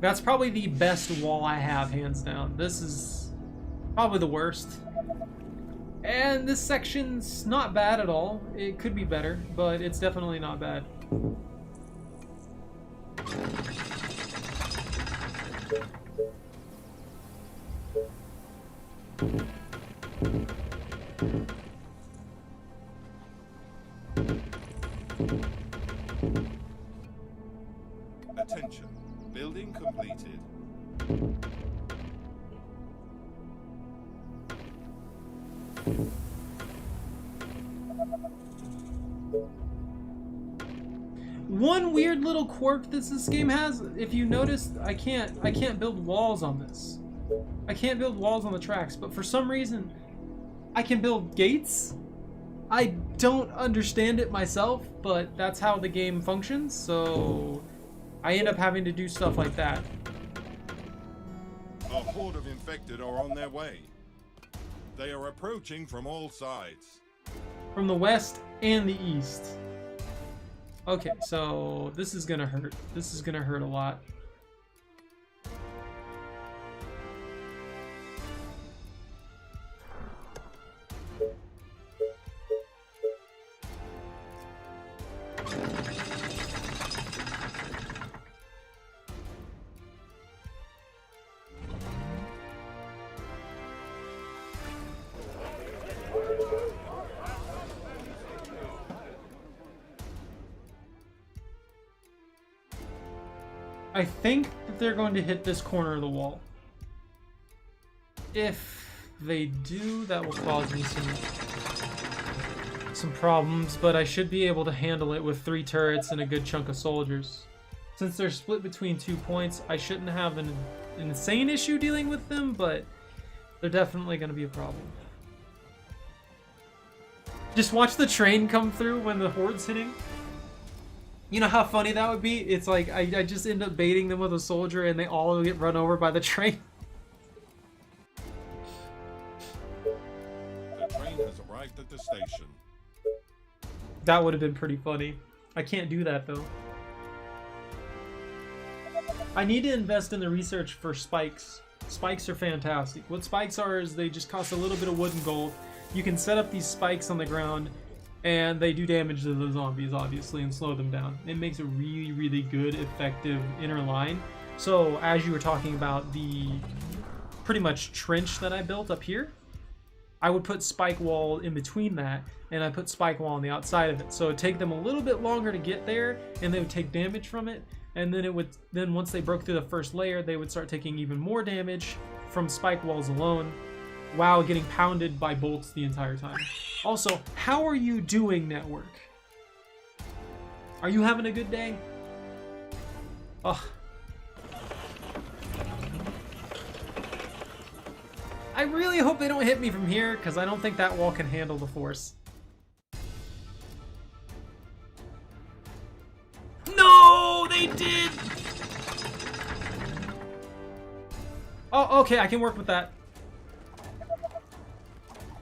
That's probably the best wall I have, hands down. This is probably the worst. And this section's not bad at all. It could be better, but it's definitely not bad. Attention. Building completed. One weird little quirk that this game has, if you notice, I can't build walls on this. I can't build walls on the tracks, but for some reason I can build gates. I don't understand it myself, but that's how the game functions, so I end up having to do stuff like that. A horde of infected are on their way. They are approaching from all sides. From the west and the east. Okay, so this is gonna hurt. This is gonna hurt a lot. I think that they're going to hit this corner of the wall. If they do, that will cause me some problems, but I should be able to handle it with 3 turrets and a good chunk of soldiers. Since they're split between 2 points, I shouldn't have an insane issue dealing with them, but they're definitely going to be a problem. Just watch the train come through when the horde's hitting. You know how funny that would be? It's like I just end up baiting them with a soldier and they all get run over by the train. The train has arrived at the station. That would have been pretty funny. I can't do that though. I need to invest in the research for spikes. Spikes are fantastic. What spikes are is they just cost a little bit of wood and gold. You can set up these spikes on the ground and they do damage to the zombies, obviously, and slow them down. It makes a really, really good, effective inner line. So, as you were talking about the pretty much trench that I built up here, I would put spike wall in between that, and I put spike wall on the outside of it. So it'd take them a little bit longer to get there, and they would take damage from it. And then once they broke through the first layer, they would start taking even more damage from spike walls alone, while getting pounded by bolts the entire time. Also, how are you doing, network? Are you having a good day? Ugh. I really hope they don't hit me from here, because I don't think that wall can handle the force. No, they did! Oh, okay, I can work with that.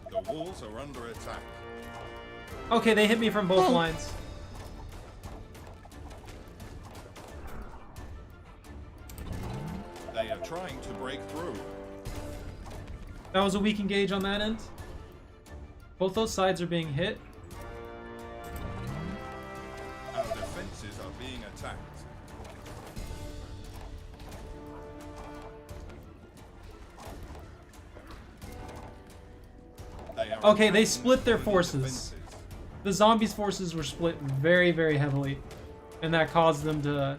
The walls are under attack. Okay, they hit me from both lines. They are trying to break through. That was a weak engage on that end. Both those sides are being hit. Our defenses are being attacked. Okay, they split their forces. The zombies' forces were split very, very heavily, and that caused them to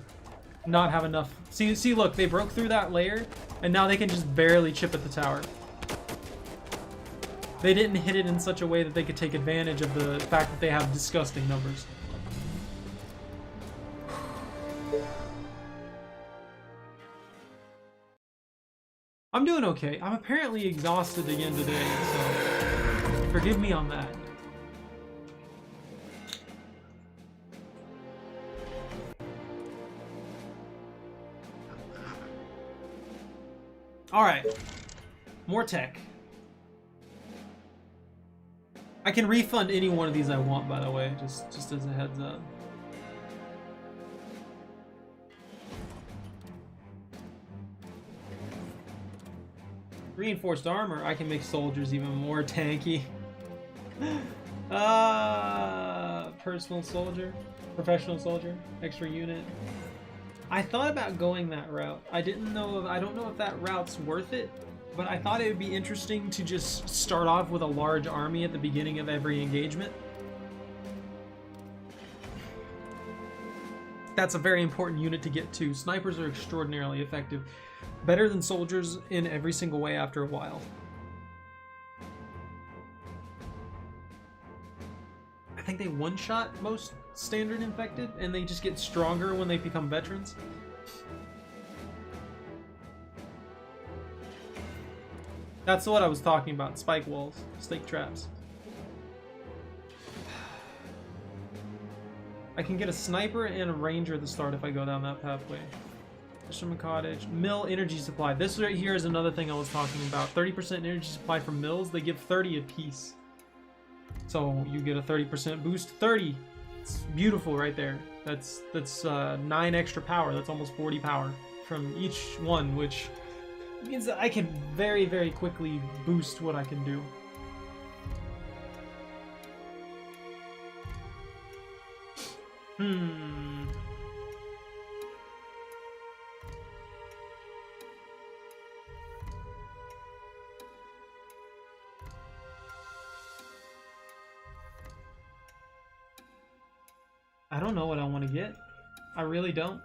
not have enough. See, look, they broke through that layer, and now they can just barely chip at the tower. They didn't hit it in such a way that they could take advantage of the fact that they have disgusting numbers. I'm doing okay. I'm apparently exhausted again today, so forgive me on that. Alright. More tech. I can refund any one of these I want, by the way, just as a heads up. Reinforced armor, I can make soldiers even more tanky. Personal soldier, professional soldier, extra unit. I thought about going that route. I don't know if that route's worth it, but I thought it would be interesting to just start off with a large army at the beginning of every engagement. That's a very important unit to get to. Snipers are extraordinarily effective. Better than soldiers in every single way after a while. I think they one-shot most standard infected, and they just get stronger when they become veterans. That's what I was talking about. Spike walls, stake traps. I can get a sniper and a ranger at the start if I go down that pathway. Fisherman cottage. Mill energy supply. This right here is another thing I was talking about. 30% energy supply from mills. They give 30 apiece. So you get a 30% boost. 30. It's beautiful right there. That's 9 extra power. That's almost 40 power from each one, which means that I can very, very quickly boost what I can do. I don't know what I want to get. I really don't.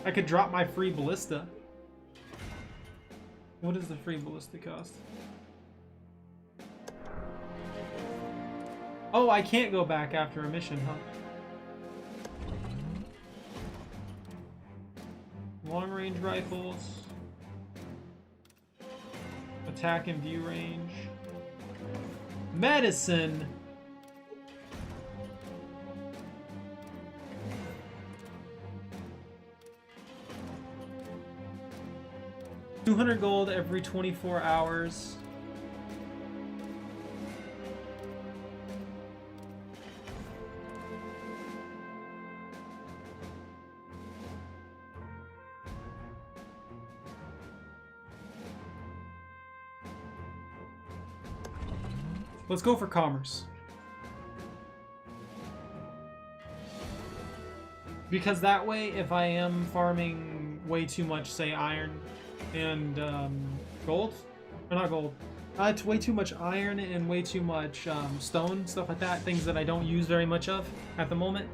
I could drop my free ballista. What does the free ballista cost? Oh, I can't go back after a mission, huh? Long-range rifles. Attack and view range. Medicine! $200 gold every 24 hours. Let's go for commerce. Because that way, if I am farming way too much, say, iron and gold, or not gold, it's way too much iron and way too much stone, stuff like that, things that I don't use very much of at the moment,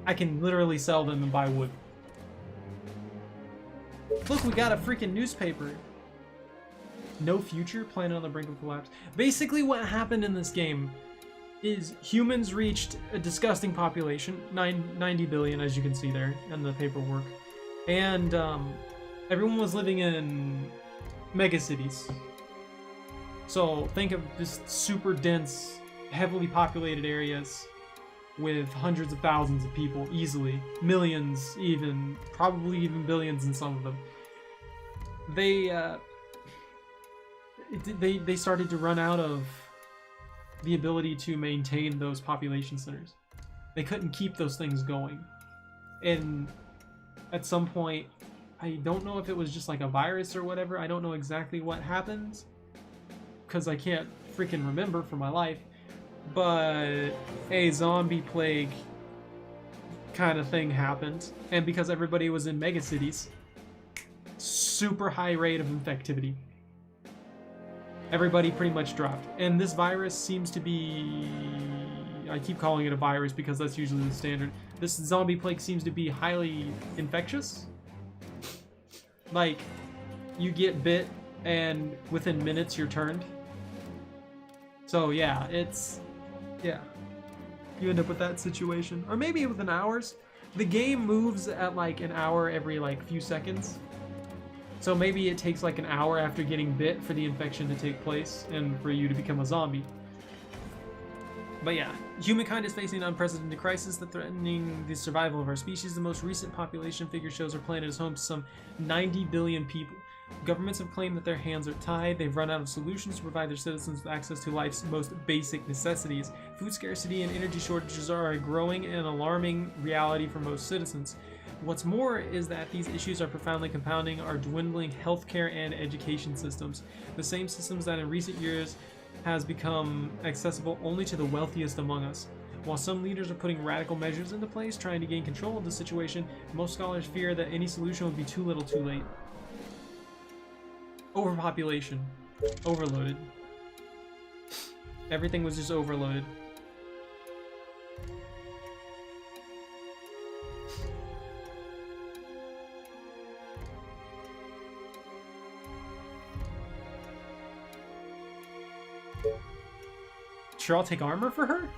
I can literally sell them and buy wood. Look, we got a freaking newspaper. No future, planet on the brink of collapse. Basically what happened in this game is humans reached a disgusting population, 90 billion, as you can see there in the paperwork. And everyone was living in megacities. So think of just super dense, heavily populated areas with hundreds of thousands of people easily, millions even, probably even billions in some of them. They started to run out of the ability to maintain those population centers. They couldn't keep those things going. And at some point, I don't know if it was just like a virus or whatever, I don't know exactly what happened, because I can't freaking remember for my life, but a zombie plague kind of thing happened, and because everybody was in megacities, super high rate of infectivity. Everybody pretty much dropped. And this virus seems to be... I keep calling it a virus because that's usually the standard. This zombie plague seems to be highly infectious. Like, you get bit and within minutes you're turned. So yeah, it's... yeah. You end up with that situation. Or maybe within hours. The game moves at like an hour every like few seconds. So maybe it takes like an hour after getting bit for the infection to take place and for you to become a zombie. But yeah, humankind is facing an unprecedented crisis that's threatening the survival of our species. The most recent population figure shows our planet is home to some 90 billion people. Governments have claimed that their hands are tied. They've run out of solutions to provide their citizens with access to life's most basic necessities. Food scarcity and energy shortages are a growing and alarming reality for most citizens. What's more is that these issues are profoundly compounding our dwindling healthcare and education systems. The same systems that in recent years has become accessible only to the wealthiest among us. While some leaders are putting radical measures into place trying to gain control of the situation, most scholars fear that any solution would be too little too late. Overpopulation. Overloaded. Everything was just overloaded. Sure, I'll take armor for her?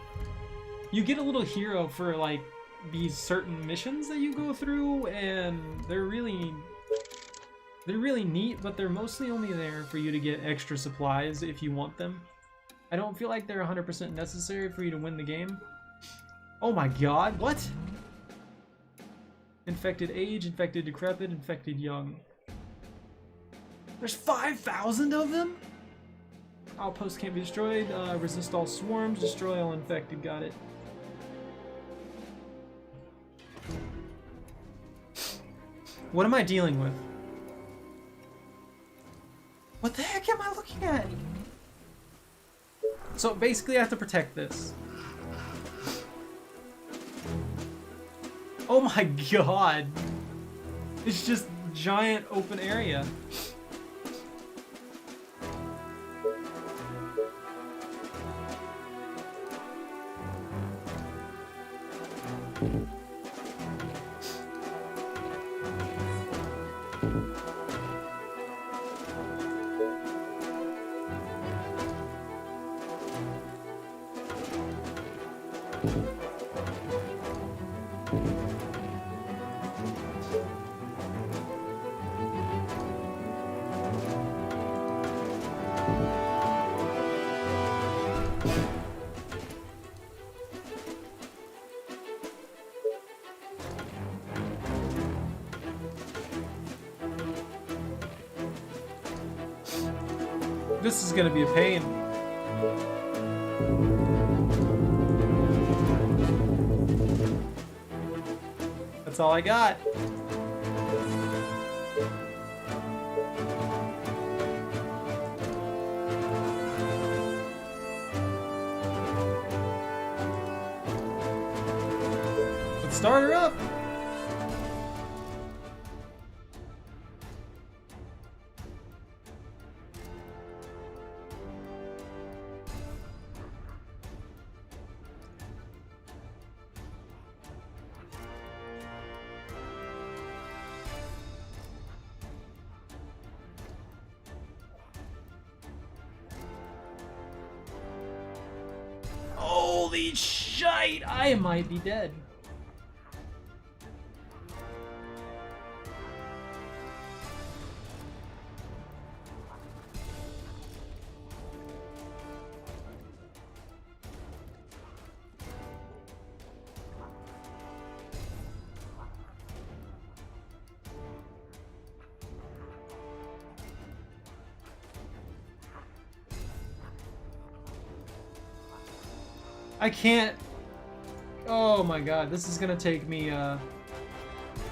You get a little hero for like these certain missions that you go through, and they're really neat, but they're mostly only there for you to get extra supplies if you want them. I don't feel like they're 100% necessary for you to win the game. Oh my god, what? Infected age, infected decrepit, infected young. There's 5,000 of them? Outposts can't be destroyed. Resist all swarms. Destroy all infected. Got it. What am I dealing with? What the heck am I looking at? So basically I have to protect this. Oh my god. It's just giant open area. This is gonna be a pain. That's all I got. start her up. Holy shite! I might be dead. I can't. Oh my god, this is gonna take me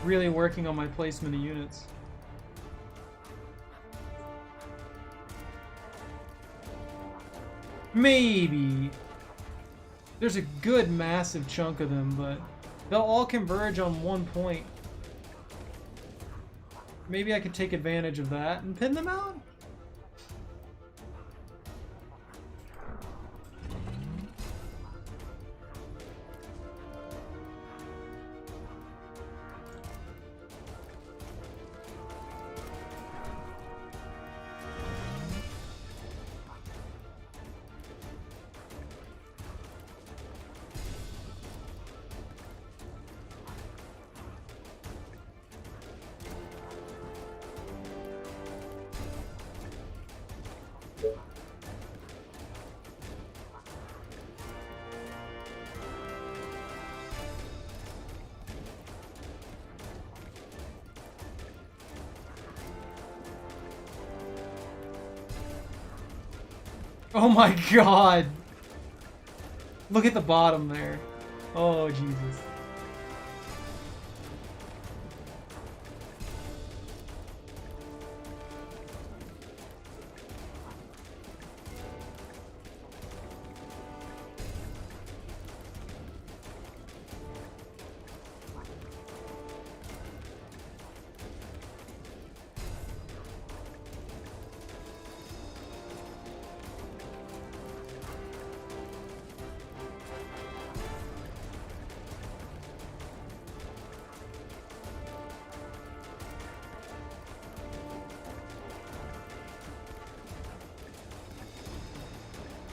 really working on my placement of units. Maybe. There's a good massive chunk of them, but they'll all converge on one point. Maybe I could take advantage of that and pin them out? Oh my god! Look at the bottom there. Oh, Jesus.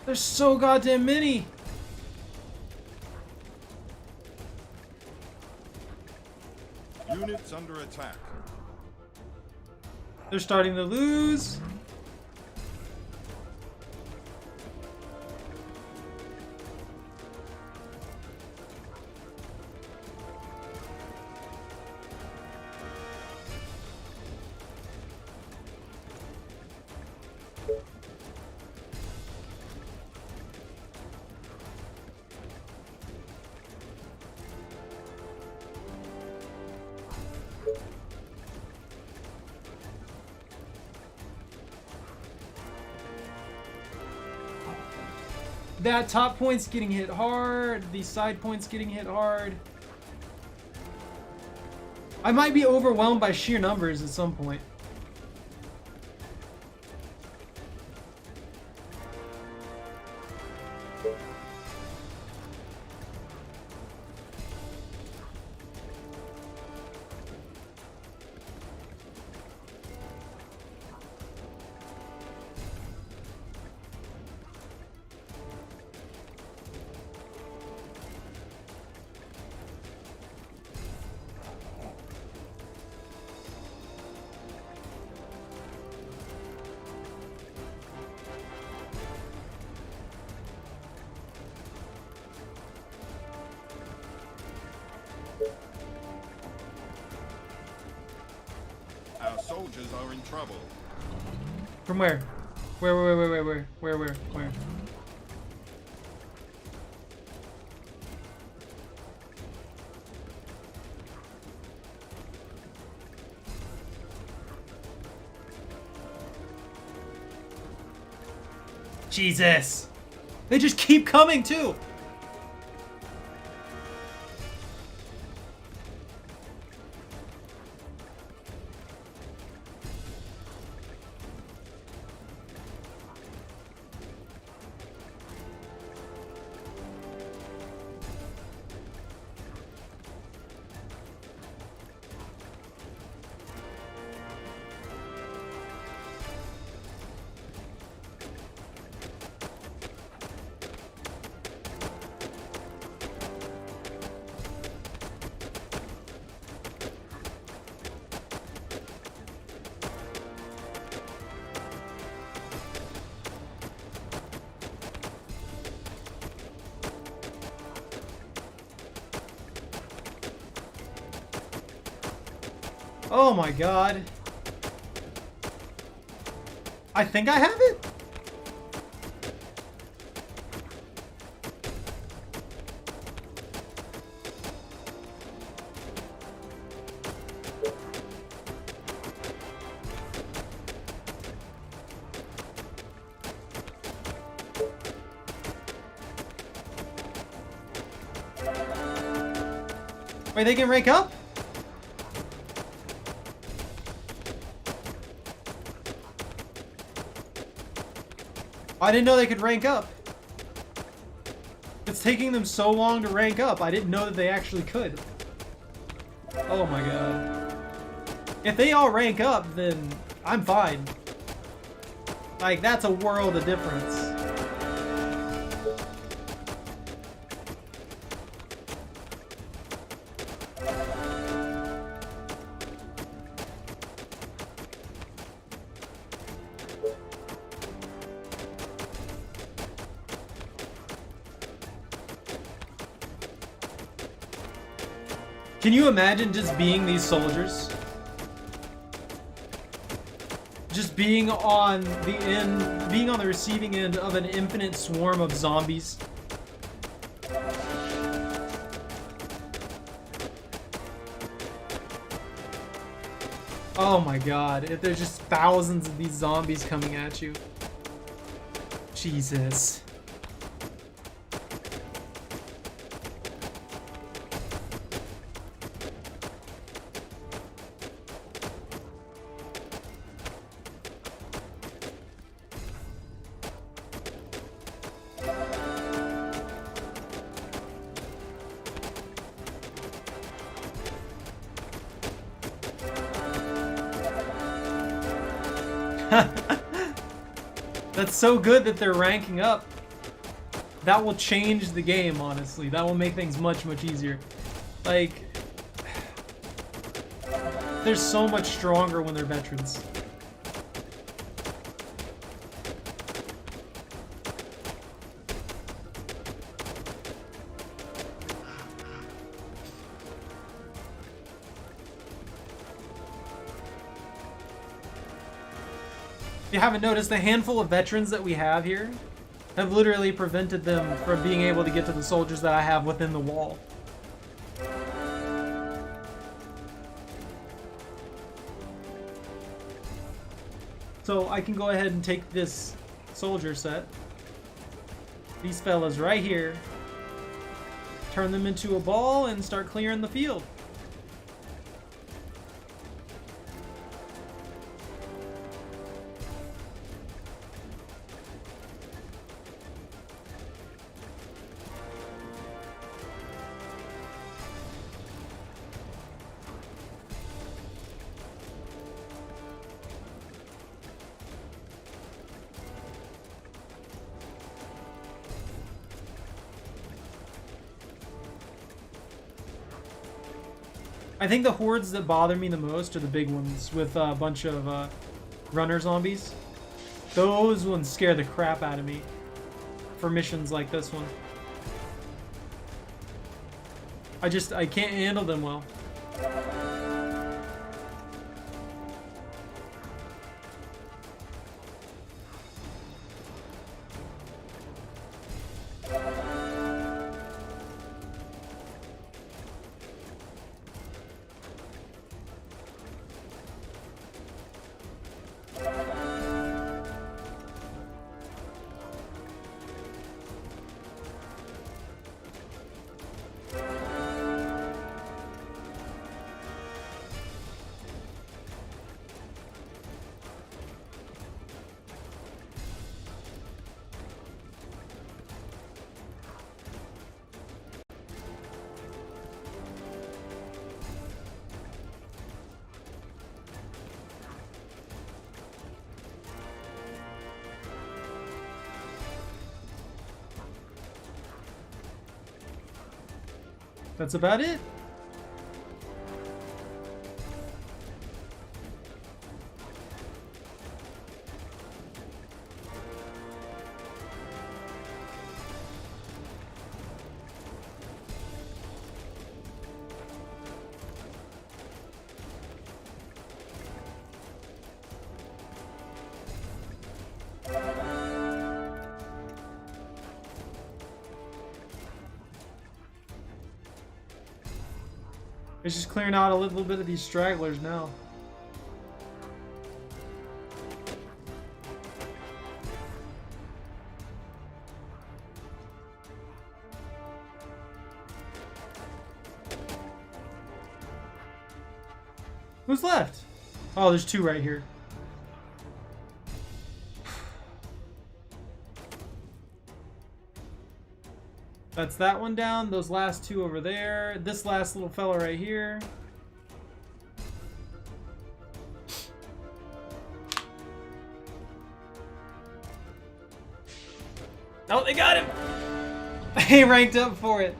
There's so goddamn many! Units under attack. They're starting to lose. That top point's getting hit hard. These side points getting hit hard. I might be overwhelmed by sheer numbers at some point. Our soldiers are in trouble. From where? Where? Jesus! They just keep coming too! Oh my god. I think I have it? Wait, they can rank up? I didn't know they could rank up. It's taking them so long to rank up. I didn't know that they actually could. Oh my god. If they all rank up, then I'm fine. Like, that's a world of difference. Can you imagine just being these soldiers? Just being on the receiving end of an infinite swarm of zombies. Oh my god, if there's just thousands of these zombies coming at you. Jesus. That's so good that they're ranking up. That will change the game, honestly. That will make things much, much easier. Like, they're so much stronger when they're veterans. If you haven't noticed, the handful of veterans that we have here have literally prevented them from being able to get to the soldiers that I have within the wall. So I can go ahead and take this soldier set, these fellas right here, turn them into a ball and start clearing the field. I think the hordes that bother me the most are the big ones with a bunch of runner zombies. Those ones scare the crap out of me for missions like this one. I can't handle them well. That's about it. It's just clearing out a little bit of these stragglers now. Who's left? Oh, there's 2 right here. That's that one down. Those last 2 over there. This last little fella right here. Oh, they got him! He ranked up for it.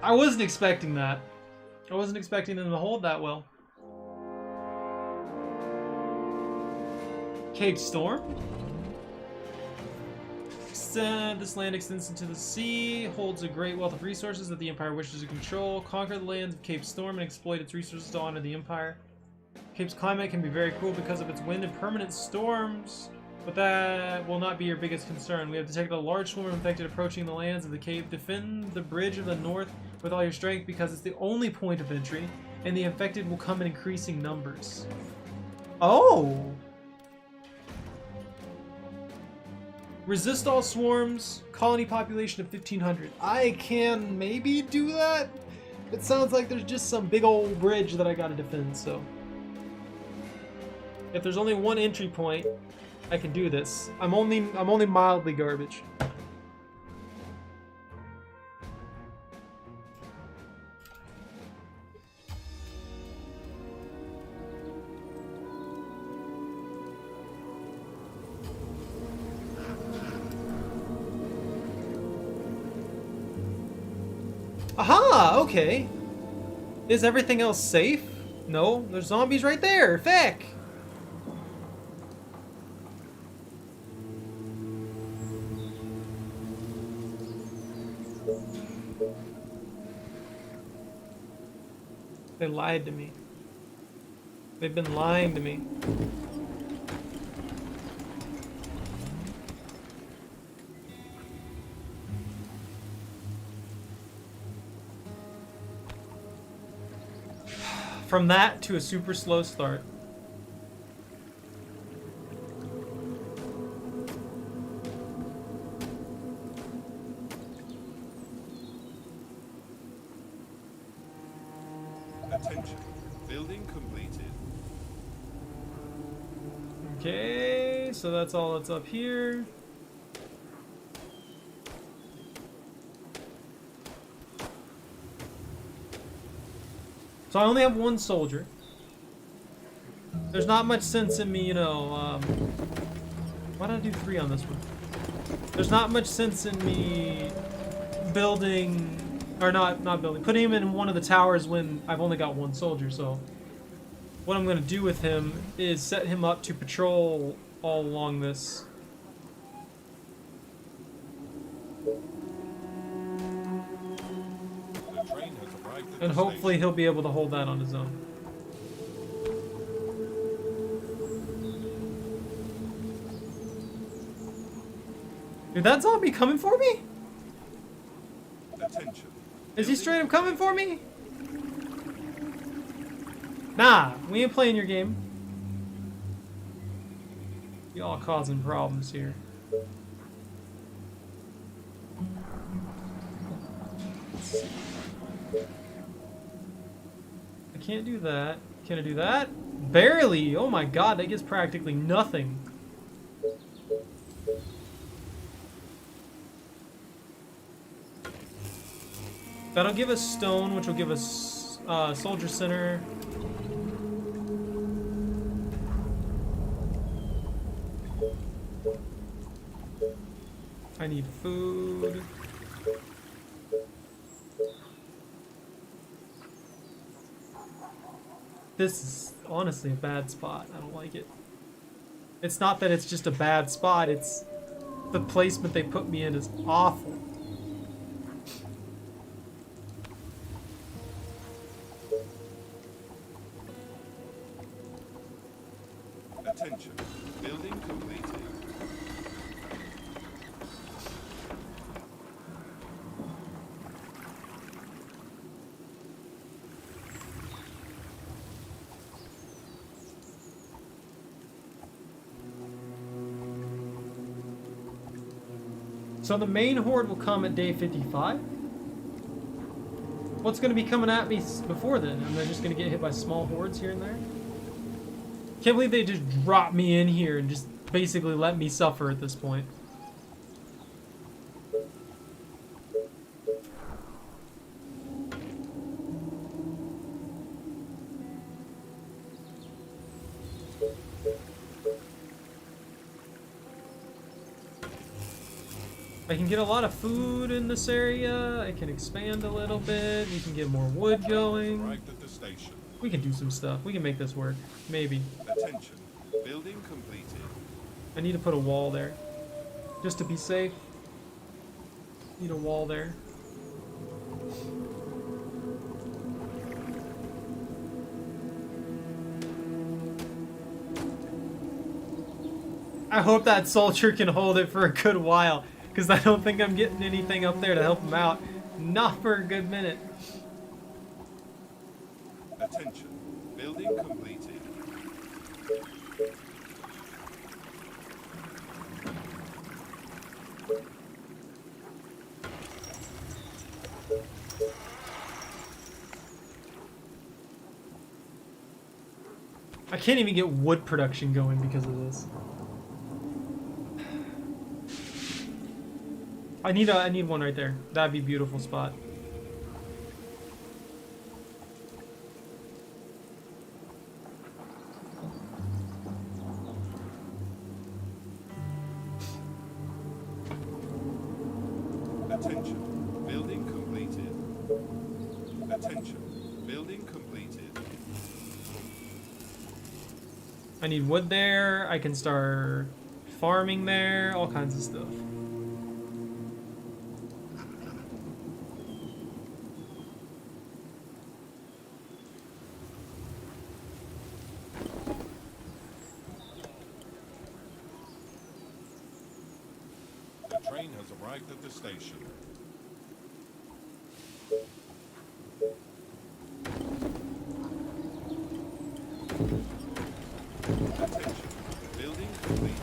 I wasn't expecting that. I wasn't expecting them to hold that well. Cape Storm? This land extends into the sea, holds a great wealth of resources that the Empire wishes to control. Conquer the lands of Cape Storm and exploit its resources to honor the Empire. Cape's climate can be very cool because of its wind and permanent storms, but that will not be your biggest concern. We have detected a large swarm of infected approaching the lands of the Cape. Defend the bridge of the north with all your strength because it's the only point of entry, and the infected will come in increasing numbers. Oh! Resist all swarms, colony population of 1,500. I can maybe do that? It sounds like there's just some big old bridge that I gotta defend, so. If there's only one entry point, I can do this. I'm only mildly garbage. Aha! Okay. Is everything else safe? No, there's zombies right there. Feck! They lied to me. They've been lying to me. From that to a super slow start. Attention. Building completed. Okay, so that's all that's up here. So I only have 1 soldier. There's not much sense in me, you know, why did I do 3 on this one? There's not much sense in me building, or not building, putting him in one of the towers when I've only got 1 soldier, so what I'm gonna do with him is set him up to patrol all along this. And hopefully he'll be able to hold that on his own. Dude, that zombie coming for me? Attention. Is he straight up coming for me? Nah, we ain't playing your game. Y'all causing problems here. I can't do that. Can I do that? Barely! Oh my god, that gets practically nothing. That'll give us stone, which will give us soldier center. I need food. This is honestly a bad spot. I don't like it. It's not that it's just a bad spot, it's the placement they put me in is awful. Attention. Building completed. So the main horde will come at day 55. What's going to be coming at me before then? Am I just going to get hit by small hordes here and there? Can't believe they just dropped me in here and just basically let me suffer at this point. I can get a lot of food in this area. I can expand a little bit. We can get more wood going. Arrived at the station. We can do some stuff. We can make this work. Maybe. Attention. Building completed. I need to put a wall there. Just to be safe. Need a wall there. I hope that soldier can hold it for a good while, because I don't think I'm getting anything up there to help him out. Not for a good minute. Attention. Building completed. I can't even get wood production going because of this. I need one right there. That'd be a beautiful spot. Attention. Building completed. Attention. Building completed. I need wood there. I can start farming there. All kinds of stuff. The train has arrived at the station. Attention. Building completed.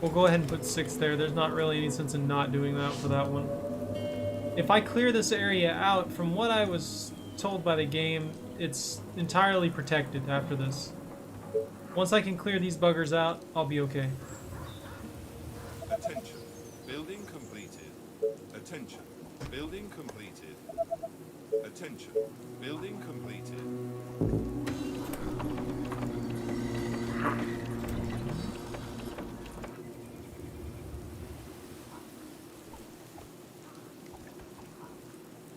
We'll go ahead and put 6 there. There's not really any sense in not doing that for that one. If I clear this area out, from what I was told by the game, it's entirely protected after this. Once I can clear these buggers out, I'll be okay. Attention. Building completed. Attention. Building completed. Attention. Building completed.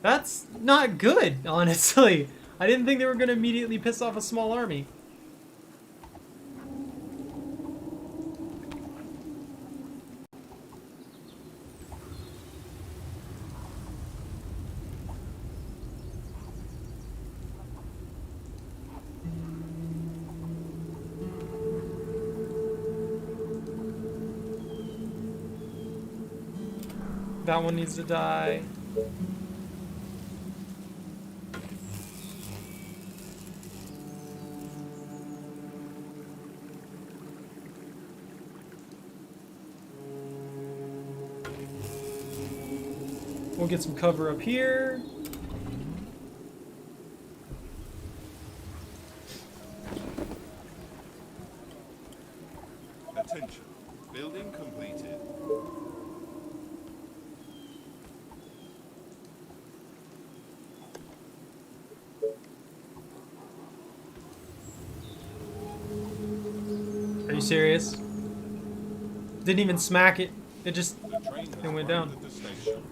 That's not good, honestly. I didn't think they were going to immediately piss off a small army. That one needs to die. We'll get some cover up here. Attention. Building completed. Are you serious? Didn't even smack it. It just The train has went arrived down. at the station.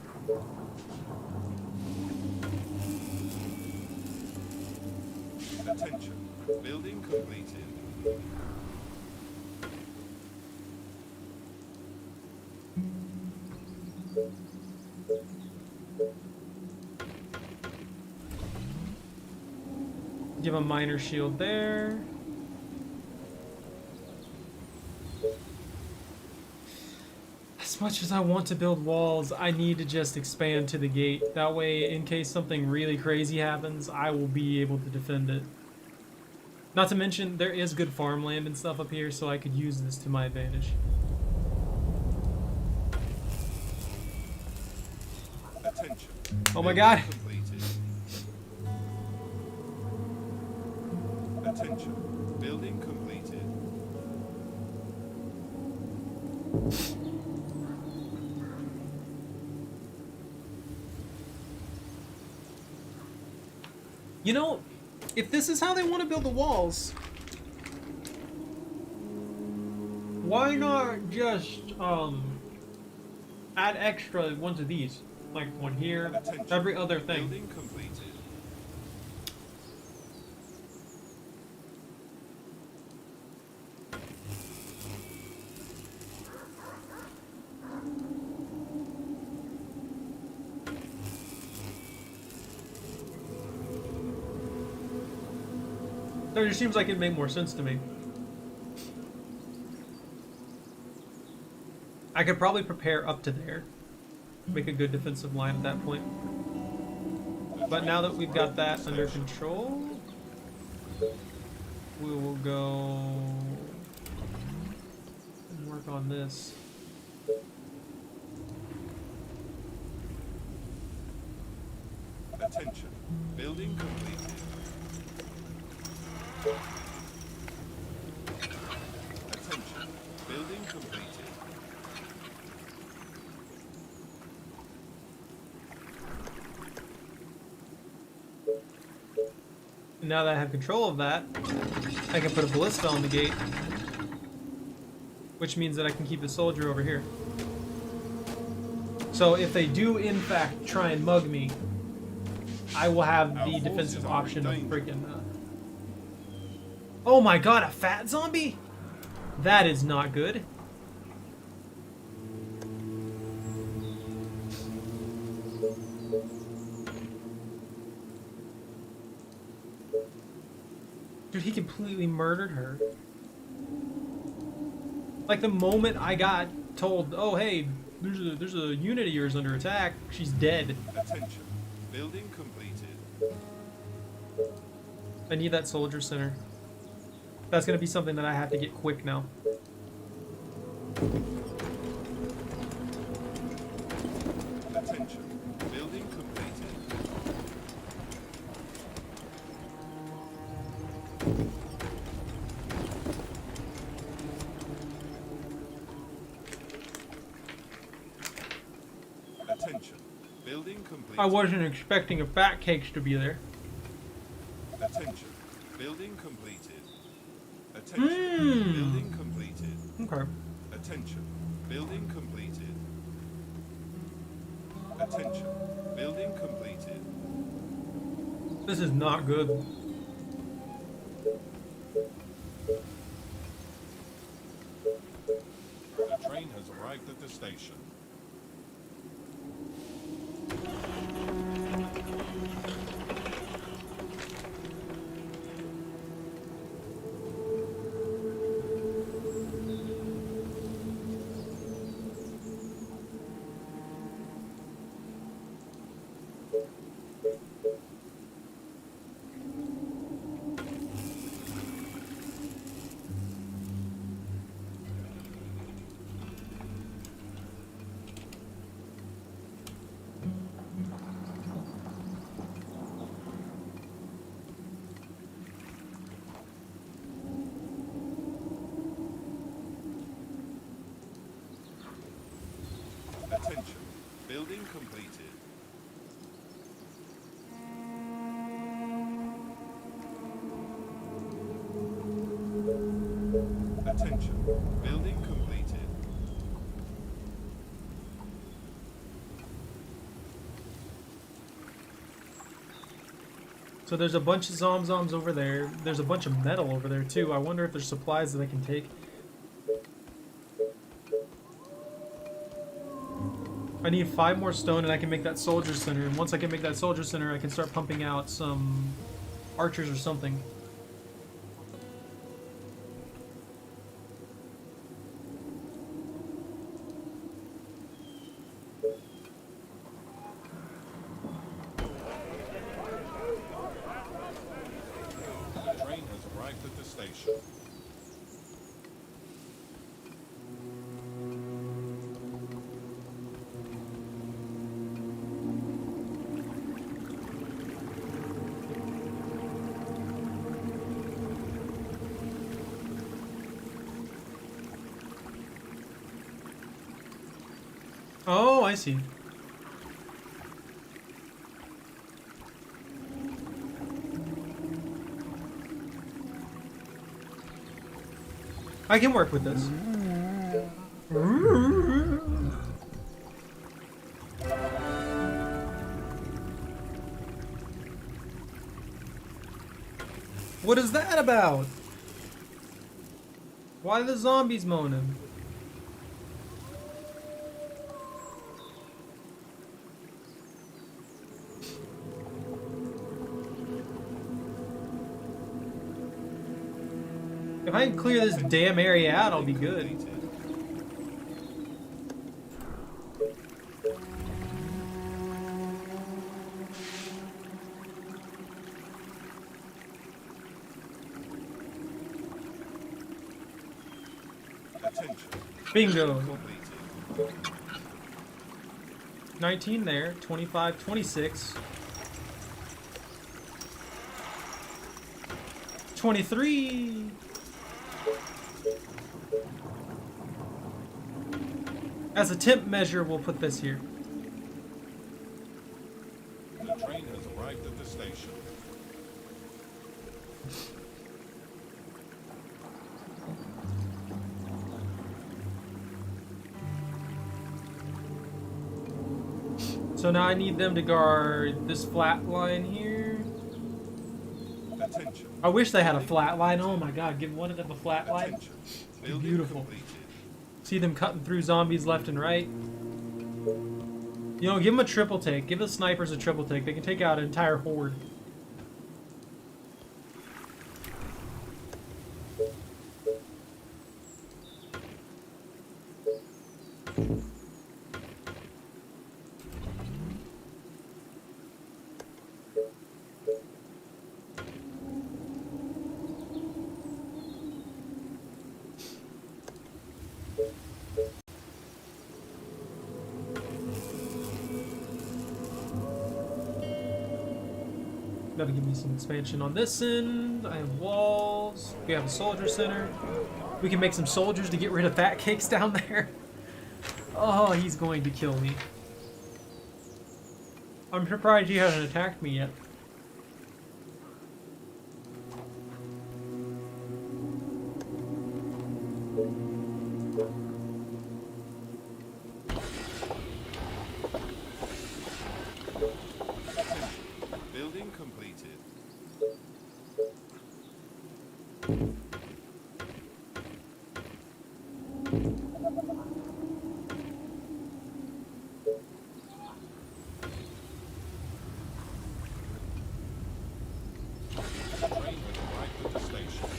Attention. Building completed. give a minor shield there. As much as I want to build walls, I need to just expand to the gate. That way, in case something really crazy happens, I will be able to defend it. Not to mention, there is good farmland and stuff up here, so I could use this to my advantage. Oh my god. Completed. Attention. Building completed. You know, if this is how they want to build the walls, why not just add extra ones of these, like one here, Attention. every other thing. Building completed. That just seems like it'd make more sense to me. I could probably prepare up to there, make a good defensive line at that point. But now that we've got that under control, we will go and work on this. Attention. Building completed. Attention. Building completed. And now that I have control of that, I can put a ballista on the gate, which means that I can keep the soldier over here. So if they do in fact try and mug me, I will have the defensive option of freaking oh my god, a fat zombie? That is not good. Dude, he completely murdered her. Like the moment I got told, oh hey, there's a unit of yours under attack, she's dead. Attention. Building completed. I need that soldier center. That's gonna be something that I have to get quick now. Attention. Building completed. Attention. Building completed. I wasn't expecting a fat cakes to be there. Attention. Building completed. Attention. Building completed. Okay. Attention. Building completed. Attention. Building completed. This is not good. The train has arrived at the station. Attention. Building completed. Attention. Building completed. So there's a bunch of zomzoms over there. There's a bunch of metal over there too. I wonder if there's supplies that I can take. I need 5 more stone and I can make that soldier center. And once I can make that soldier center, I can start pumping out some archers or something. The train has arrived at the station. Oh, I see. I can work with this. What is that about? Why are the zombies moaning? If I can clear this damn area out, I'll be good. Attention. Bingo. 19 there, 25, 26. 23. As a temp measure, we'll put this here. The train has arrived at the station. So now I need them to guard this flat line here. Attention. I wish they had a flat line. Oh my god, give one of them a flat line. Attention. Be Building beautiful. completed. See them cutting through zombies left and right. You know, give them a triple take. Give the snipers a triple take. They can take out an entire horde. That'll give me some expansion on this end. I have walls. We have a soldier center. We can make some soldiers to get rid of fat cakes down there. Oh, he's going to kill me. I'm surprised he hasn't attacked me yet. Building completed. The train has arrived at the station.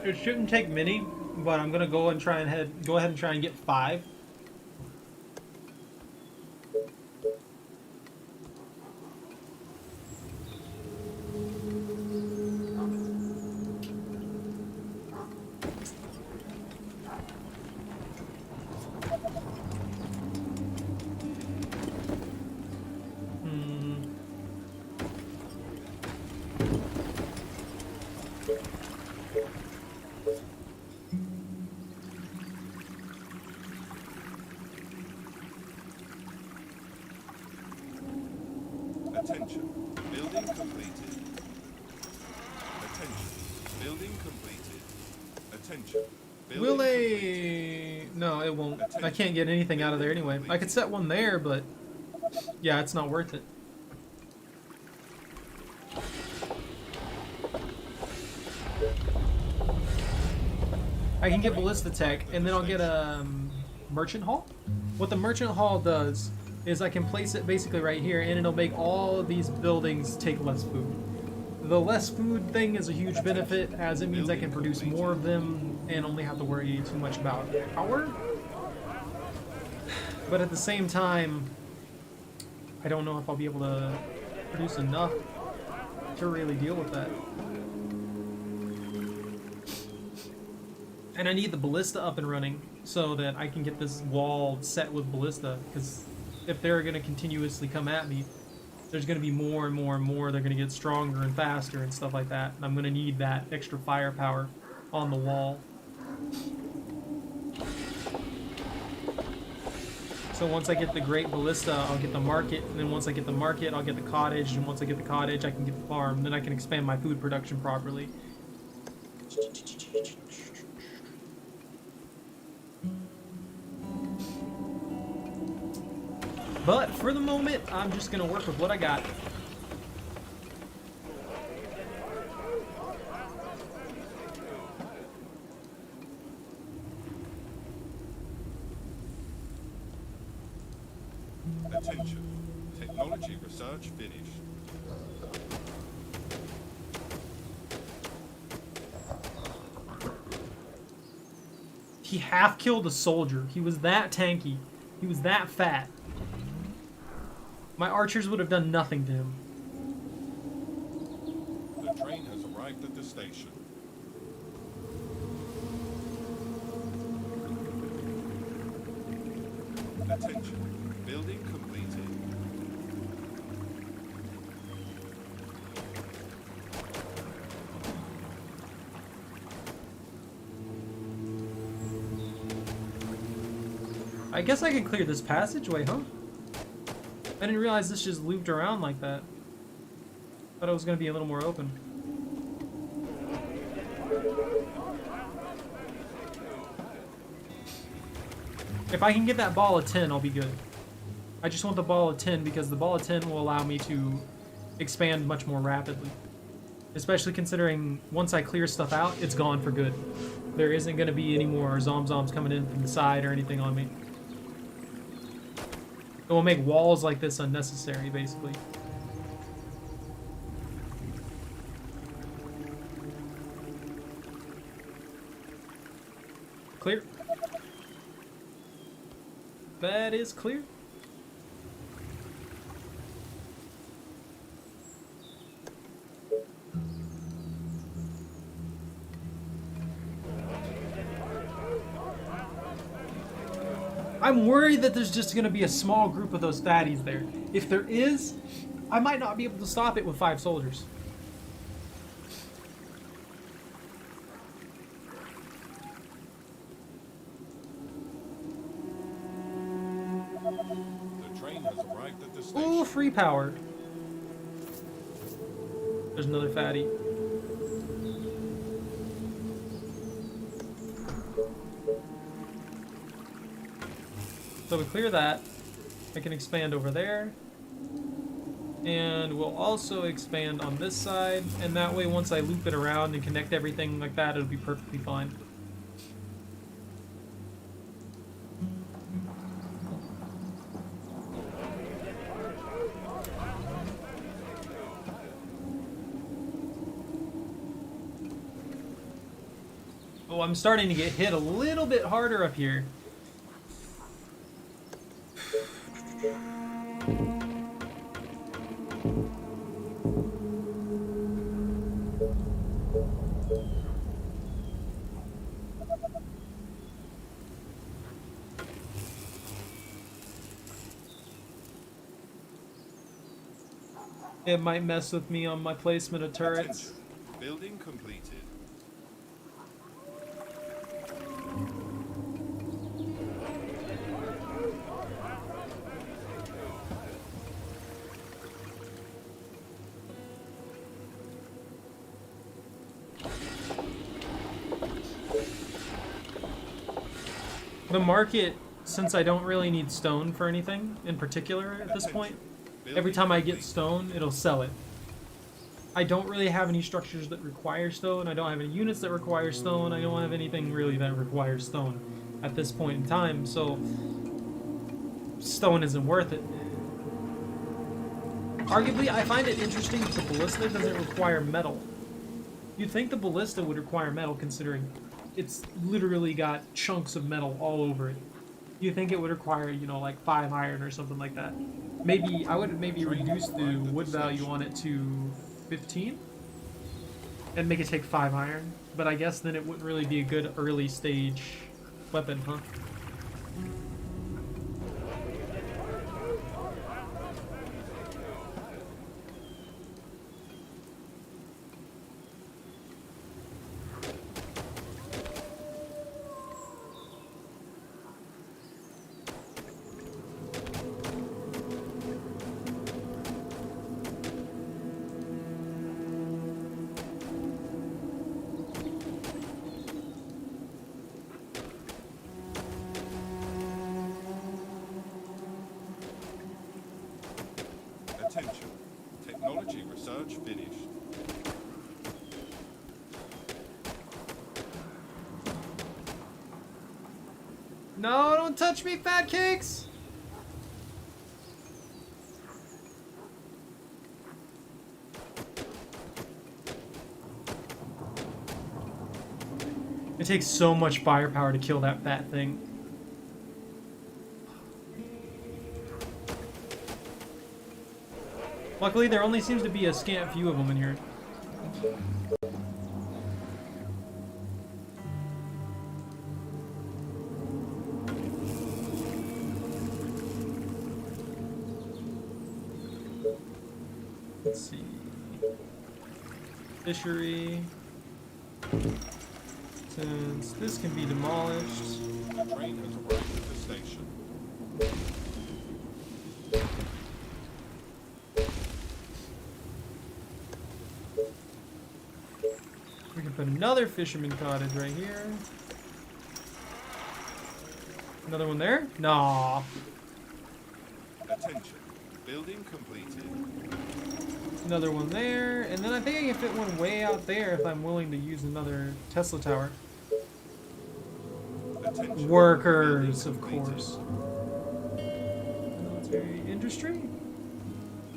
It shouldn't take many, but I'm gonna go and try and go ahead and try and get 5. Attention. Building completed. Attention. Building completed. Attention. Building Will completed. they? No, it won't. I can't get anything out of there anyway. I could set one there, but yeah, it's not worth it. I can get ballista tech, and then I'll get a merchant hall. What the merchant hall does is I can place it basically right here, and it'll make all of these buildings take less food. The less food thing is a huge benefit, as it means I can produce more of them and only have to worry too much about power. But at the same time, I don't know if I'll be able to produce enough to really deal with that. And I need the ballista up and running so that I can get this wall set with ballista, because if they're going to continuously come at me, there's going to be more and more and more. They're going to get stronger and faster and stuff like that. And I'm going to need that extra firepower on the wall. So once I get the great ballista, I'll get the market. And then once I get the market, I'll get the cottage. And once I get the cottage, I can get the farm. Then I can expand my food production properly. But for the moment, I'm just going to work with what I got. Attention. Technology research finished. He half killed a soldier. He was that tanky. He was that fat. My archers would have done nothing to him. The train has arrived at the station. Attention. Building completed. I guess I could clear this passageway, huh? I didn't realize this just looped around like that. Thought it was going to be a little more open. If I can get that ball of 10, I'll be good. I just want the ball of 10 because the ball of 10 will allow me to expand much more rapidly. Especially considering once I clear stuff out, it's gone for good. There isn't going to be any more zomzoms coming in from the side or anything on me. It will make walls like this unnecessary, basically. Clear. That is clear. I'm worried that there's just going to be a small group of those fatties there. If there is, I might not be able to stop it with 5 soldiers. The train has arrived at the station. Ooh, free power. There's another fatty. So we clear that. I can expand over there. And we'll also expand on this side. And that way, once I loop it around and connect everything like that, it'll be perfectly fine. Oh, I'm starting to get hit a little bit harder up here. It might mess with me on my placement of turrets. Attention. Building completed. The market, since I don't really need stone for anything in particular at this point, every time I get stone, it'll sell it. I don't really have any structures that require stone. I don't have any units that require stone. I don't have anything really that requires stone at this point in time, so stone isn't worth it. Arguably, I find it interesting that the ballista doesn't require metal. You'd think the ballista would require metal, considering it's literally got chunks of metal all over it. You think it would require, you know, like 5 iron or something like that. Maybe, I would maybe reduce the wood value on it to 15? And make it take 5 iron. But I guess then it wouldn't really be a good early stage weapon, huh? Attention. Technology research finished. No, don't touch me, fat cakes! It takes so much firepower to kill that fat thing. Luckily, there only seems to be a scant few of them in here. Let's see. Fishery. Since this can be demolished. The train has arrived at the station. We can put another fisherman cottage right here. Another one there? Nah. Attention. Building completed. Another one there. And then I think I can fit one way out there if I'm willing to use another Tesla tower. Attention. Workers, of Building course. Military industry?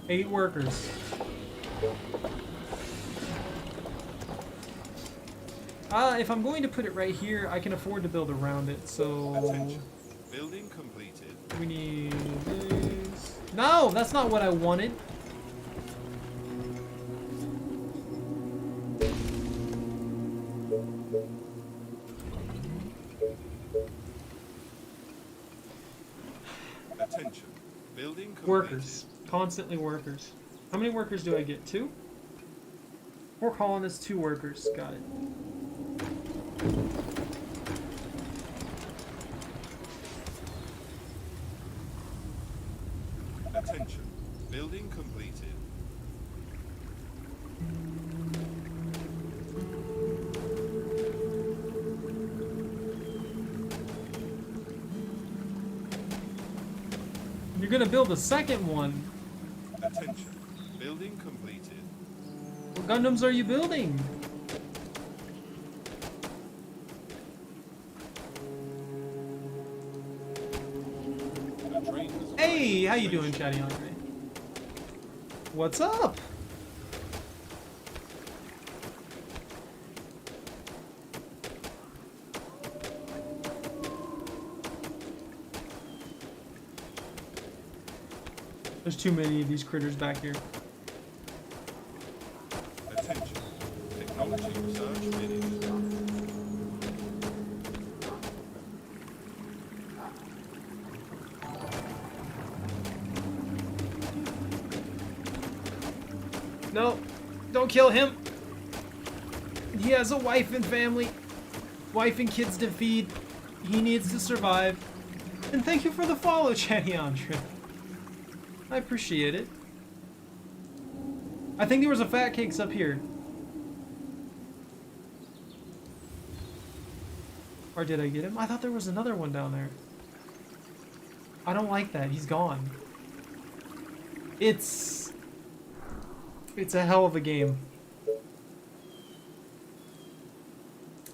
8 workers. If I'm going to put it right here, I can afford to build around it, so... Attention. Building completed. We need this. No, that's not what I wanted. Attention. Building completed. Workers. Constantly workers. How many workers do I get? 2? 4 colonists, 2 workers. Got it. Attention. Building completed. You're gonna build a second one. Attention. Building completed. What Gundams are you building? The train has arrived Hey, at how the you doing, station. Chatty Andre? What's up? There's too many of these critters back here. Attention. Technology research finished. No, don't kill him. He has a wife and family. Wife and kids to feed. He needs to survive. And thank you for the follow, Chatty Andre. I appreciate it. I think there was a fat cakes up here. Or did I get him? I thought there was another one down there. I don't like that. He's gone. It's a hell of a game.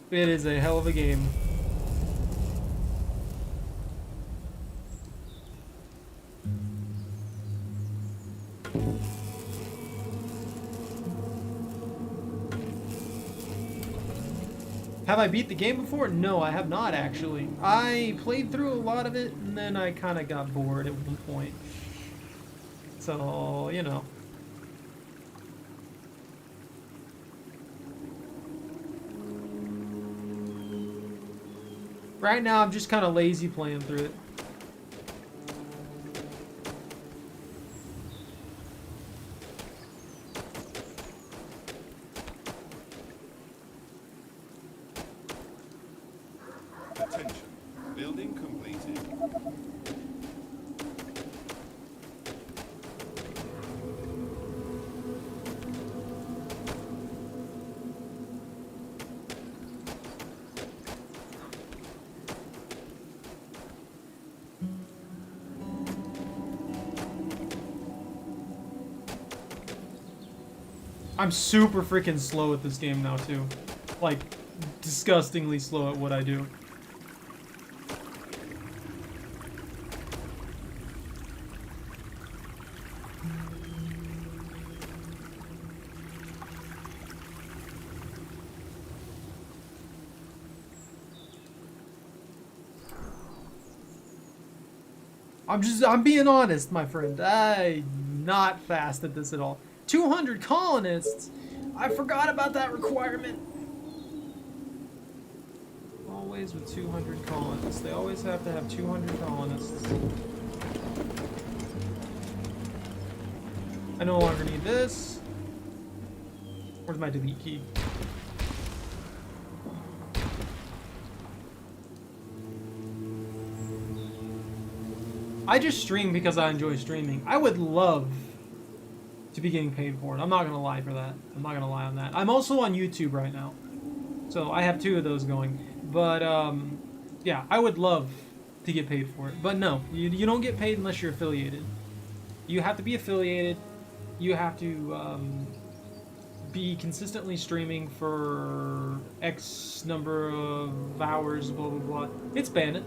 It is a hell of a game. Have I beat the game before? No, I have not actually. I played through a lot of it and then I kind of got bored at one point. So, you know. Right now I'm just kind of lazy playing through it. Attention. Building completed. I'm super freaking slow at this game now too. Like, disgustingly slow at what I do. I'm being honest, my friend. I'm not fast at this at all. 200 colonists? I forgot about that requirement. Always with 200 colonists. They always have to have 200 colonists. I no longer need this. Where's my delete key? I just stream because I enjoy streaming. I would love to be getting paid for it. I'm not gonna lie for that. I'm not gonna lie on that. I'm also on YouTube right now, so I have 2 of those going. But yeah, I would love to get paid for it. But no, you don't get paid unless you're affiliated. You have to be affiliated. You have to be consistently streaming for X number of hours. Blah blah blah. It's Bandit.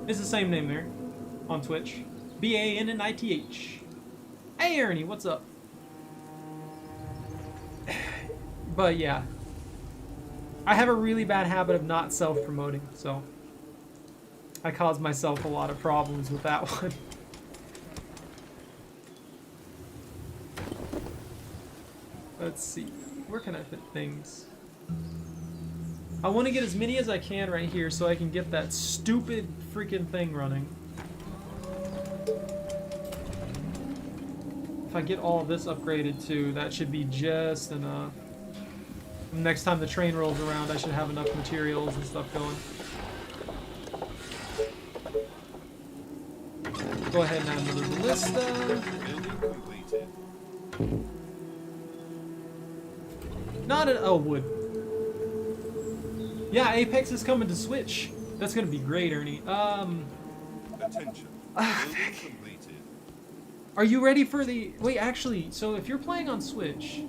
It's the same name there on Twitch. BANNITH. Hey Ernie, what's up? But yeah, I have a really bad habit of not self-promoting, so I caused myself a lot of problems with that one. Let's see, where can I fit things? I want to get as many as I can right here so I can get that stupid freaking thing running. If I get all of this upgraded too, that should be just enough. Next time the train rolls around, I should have enough materials and stuff going. Go ahead and add another ballista. Not an... oh, wood. Yeah, Apex is coming to Switch. That's gonna be great, Ernie. Attention. Are you ready for the... wait, actually, so if you're playing on Switch...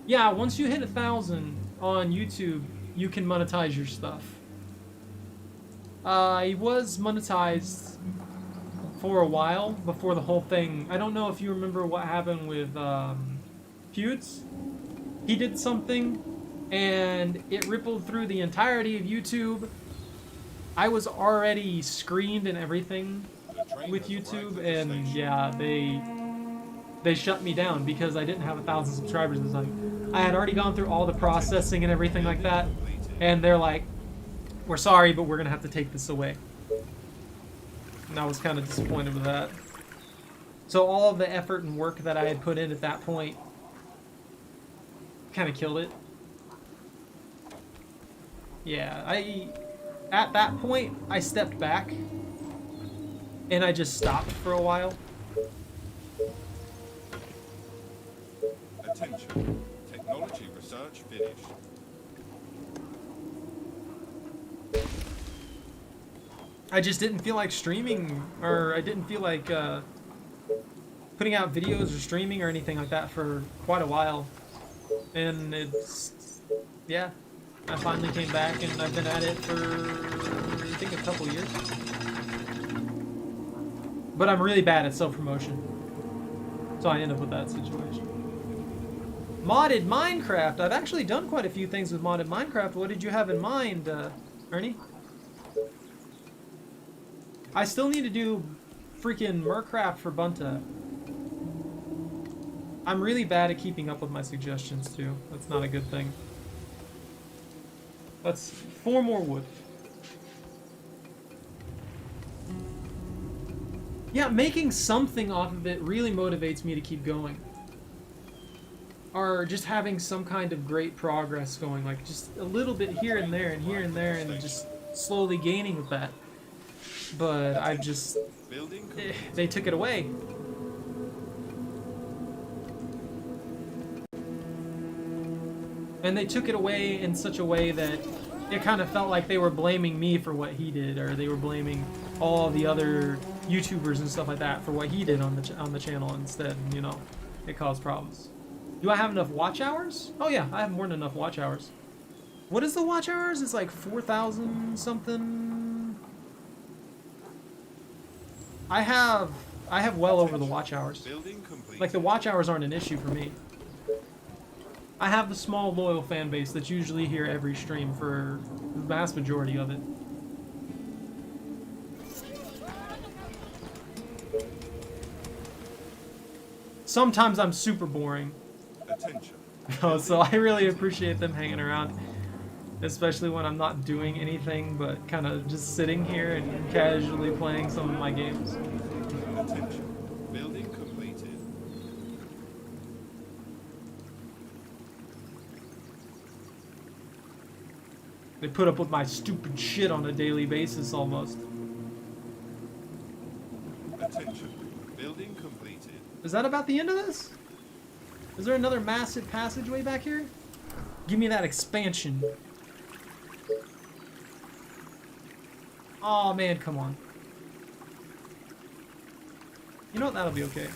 yeah, once you hit 1,000 on YouTube, you can monetize your stuff. I was monetized for a while before the whole thing... I don't know if you remember what happened with Pewds. He did something, and it rippled through the entirety of YouTube. I was already screened and everything with YouTube, and yeah, they shut me down because I didn't have 1,000 subscribers at the time. I had already gone through all the processing and everything like that, and they're like, we're sorry, but we're gonna have to take this away. And I was kind of disappointed with that. So all of the effort and work that I had put in at that point kind of killed it. Yeah, at that point, I stepped back and I just stopped for a while. Attention. Technology research finished. I just didn't feel like streaming, or I didn't feel like putting out videos or streaming or anything like that for quite a while. And it's, yeah, I finally came back and I've been at it for, I think, a couple years. But I'm really bad at self-promotion, so I end up with that situation. Modded Minecraft. I've actually done quite a few things with modded Minecraft. What did you have in mind, Ernie? I still need to do freaking Mercraft for Bunta. I'm really bad at keeping up with my suggestions, too. That's not a good thing. That's 4 more wood. Yeah, making something off of it really motivates me to keep going. Or just having some kind of great progress going, like just a little bit here and there and here and there, and just slowly gaining with that. But I've just... they took it away. And they took it away in such a way that it kind of felt like they were blaming me for what he did, or they were blaming all the other YouTubers and stuff like that for what he did on the channel instead. You know, it caused problems. Do I have enough watch hours? Oh yeah, I have more than enough watch hours. What is the watch hours? It's like 4,000 something. I have well over the watch hours. Like the watch hours aren't an issue for me. I have the small loyal fan base that's usually here every stream for the vast majority of it. Sometimes I'm super boring. Attention. So I really appreciate them hanging around. Especially when I'm not doing anything but kind of just sitting here and casually playing some of my games. Attention. Building completed. They put up with my stupid shit on a daily basis almost. Attention. Building completed. Is that about the end of this? Is there another massive passageway back here? Give me that expansion. Oh man, come on. You know what? That'll be okay.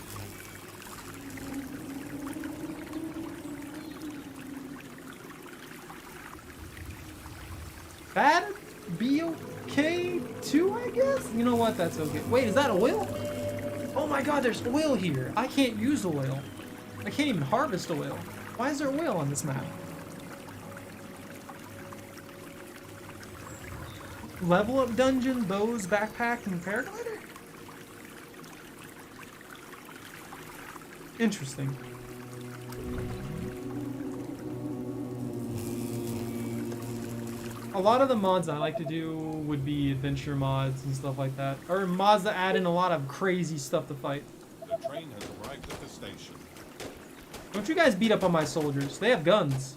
That'd be okay too, I guess? You know what? That's okay. Wait, is that oil? Oh my god, there's oil here. I can't use oil. I can't even harvest oil. Why is there oil on this map? Level up dungeon, bows, backpack, and paraglider? Interesting. A lot of the mods I like to do would be adventure mods and stuff like that. Or mods that add in a lot of crazy stuff to fight. The train has arrived at the station. Don't you guys beat up on my soldiers. They have guns.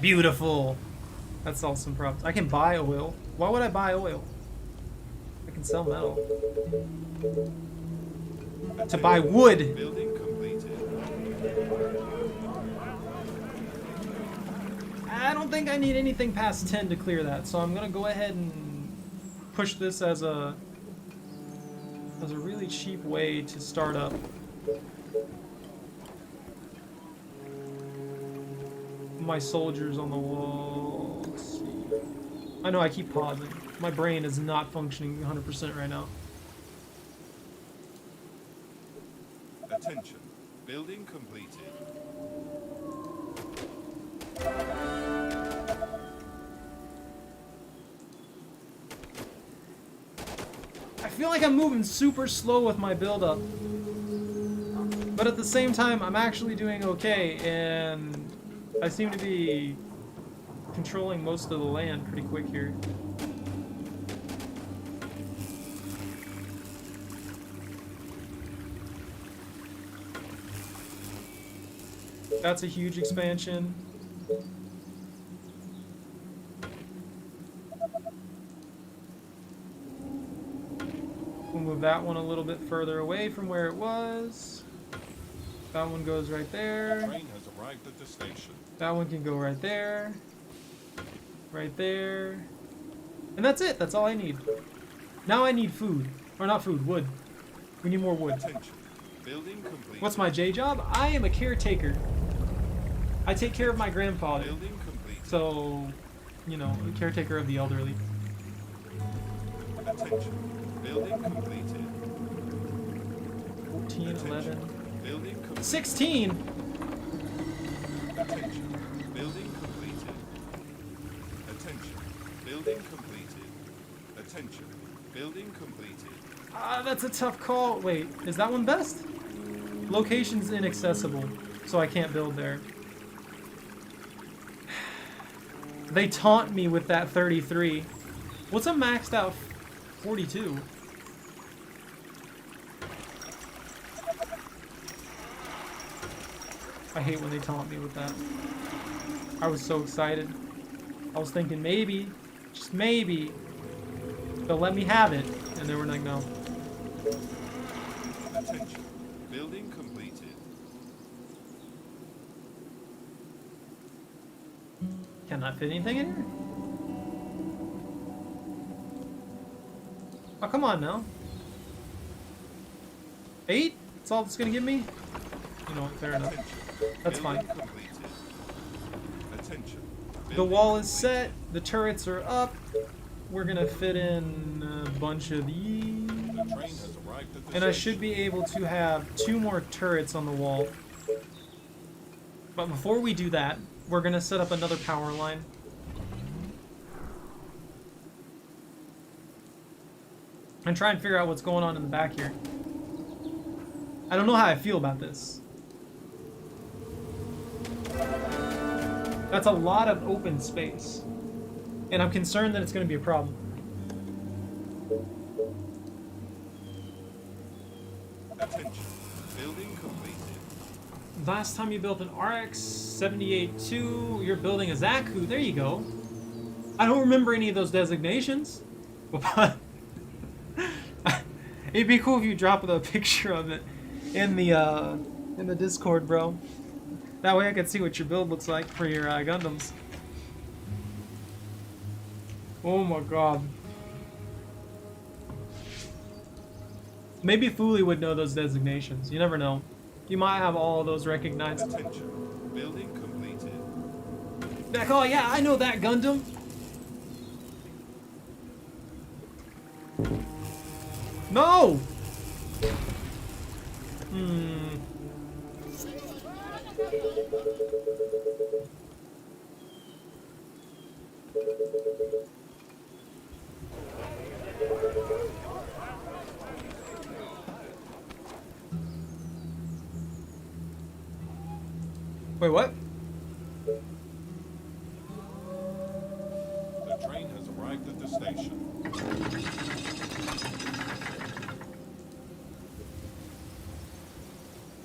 Beautiful. That's awesome props. I can buy oil. Why would I buy oil? I can sell metal. To buy wood. Building completed. I don't think I need anything past 10 to clear that, so I'm gonna go ahead and push this as a really cheap way to start up. My soldiers on the wall. Let's see. I know I keep pausing. My brain is not functioning 100% right now. Attention. Building completed. I feel like I'm moving super slow with my build-up. But at the same time, I'm actually doing okay, and I seem to be controlling most of the land pretty quick here. That's a huge expansion. We'll move that one a little bit further away from where it was. That one goes right The there. train has arrived at the station. That one can go right there. Right there. And that's it. That's all I need. Now I need food. Or not food, wood. We need more wood. Attention. Building complete. What's my J job? I am a caretaker. I take care of my grandfather. Building complete. So, you know, a caretaker of the elderly. Attention. Building completed. 14, Attention. 11, Building completed. 16. Attention. Building completed. Attention. Building completed. Attention. Building completed. Ah, that's a tough call. Wait, is that one best? Location's inaccessible, so I can't build there. They taunt me with that 33. What's a maxed out 42? I hate when they taunt me with that. I was so excited. I was thinking maybe, just maybe, they'll let me have it. And they were like, no. Attention. Building completed. Can I fit anything in here? Oh, come on now. 8? That's all it's gonna give me? You know what, fair enough. Attention. That's Building fine. completed. Attention. The Building wall is completed. set, the turrets are up. We're gonna fit in a bunch of these. The train has arrived at the And I station. should be able to have 2 more turrets on the wall. But before we do that, we're gonna set up another power line. And try and figure out what's going on in the back here. I don't know how I feel about this. That's a lot of open space. And I'm concerned that it's going to be a problem. Attention. Building completed. Last time you built an RX-78-2, you're building a Zaku. There you go. I don't remember any of those designations. But it'd be cool if you drop a picture of it in the Discord, bro. That way I can see what your build looks like for your Gundams. Oh my god. Maybe Fooly would know those designations. You never know. You might have all of those recognized. Attention. Building completed. Like, oh yeah, I know that Gundam. No! Wait, what? The train has arrived at the station.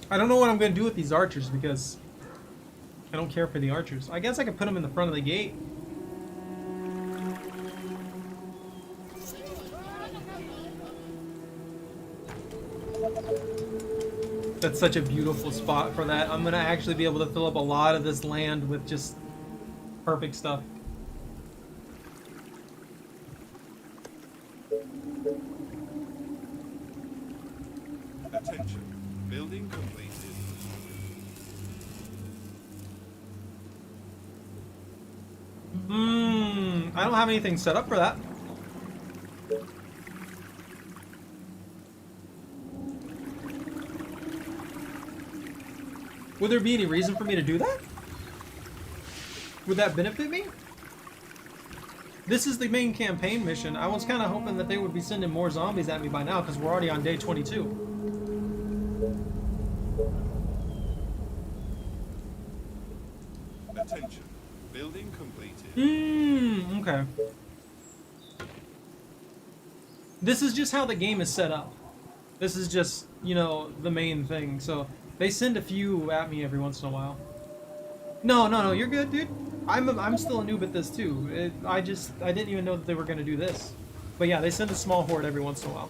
I don't know what I'm going to do with these archers because I don't care for the archers. I guess I could put them in the front of the gate. That's such a beautiful spot for that. I'm going to actually be able to fill up a lot of this land with just perfect stuff. Attention. Building completed. I don't have anything set up for that. Would there be any reason for me to do that? Would that benefit me? This is the main campaign mission. I was kind of hoping that they would be sending more zombies at me by now because we're already on day 22. Attention. Building completed. Okay. This is just how the game is set up. This is just, you know, the main thing. So they send a few at me every once in a while. No, you're good, dude. I'm still a noob at this too. I didn't even know that they were gonna do this. But yeah, they send a small horde every once in a while.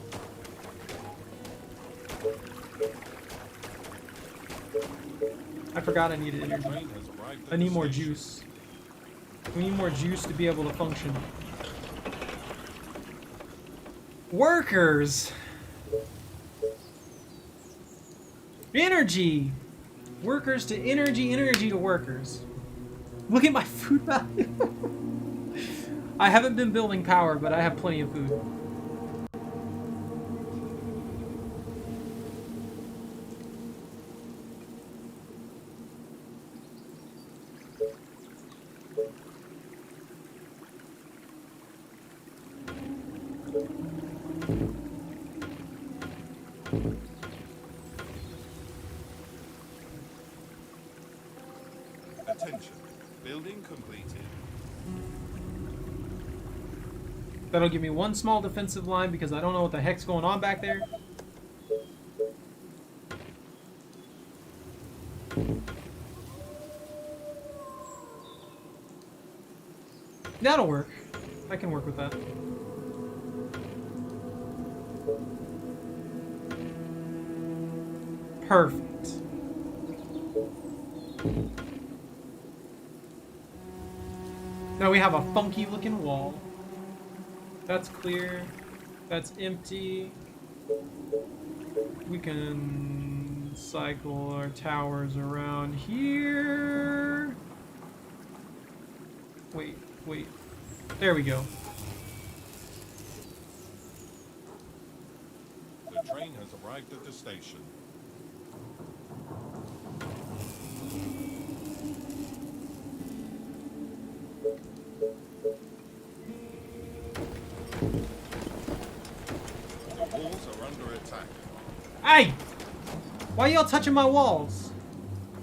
I forgot I needed The energy. train has arrived at I need the more station. juice. We need more juice to be able to function. Workers! Energy! Workers to energy, energy to workers. Look at my food value. I haven't been building power, but I have plenty of food. Attention. Building completed. That'll give me one small defensive line because I don't know what the heck's going on back there. That'll work. I can work with that. Perfect. Now we have a funky looking wall. That's clear. That's empty. We can cycle our towers around here. Wait. There we go. The train has arrived at the station. The walls are under attack. Hey! Why y'all touching my walls?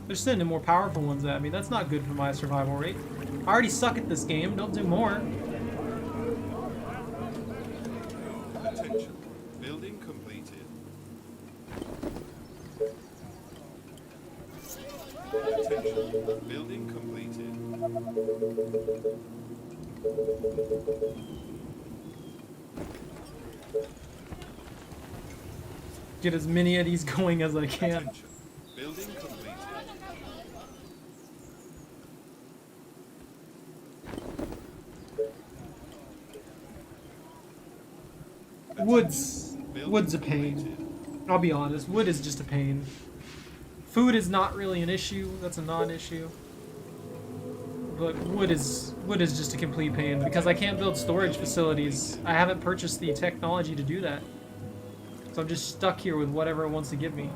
They're sending more powerful ones at me. That's not good for my survival rate. I already suck at this game. Don't do more. Attention. Building completed. Attention. Building completed. Get as many of these going as I can. Attention. Building completed. Wood's a pain. I'll be honest, wood is just a pain. Food is not really an issue, that's a non-issue. But wood is just a complete pain because I can't build storage facilities. I haven't purchased the technology to do that. So I'm just stuck here with whatever it wants to give me.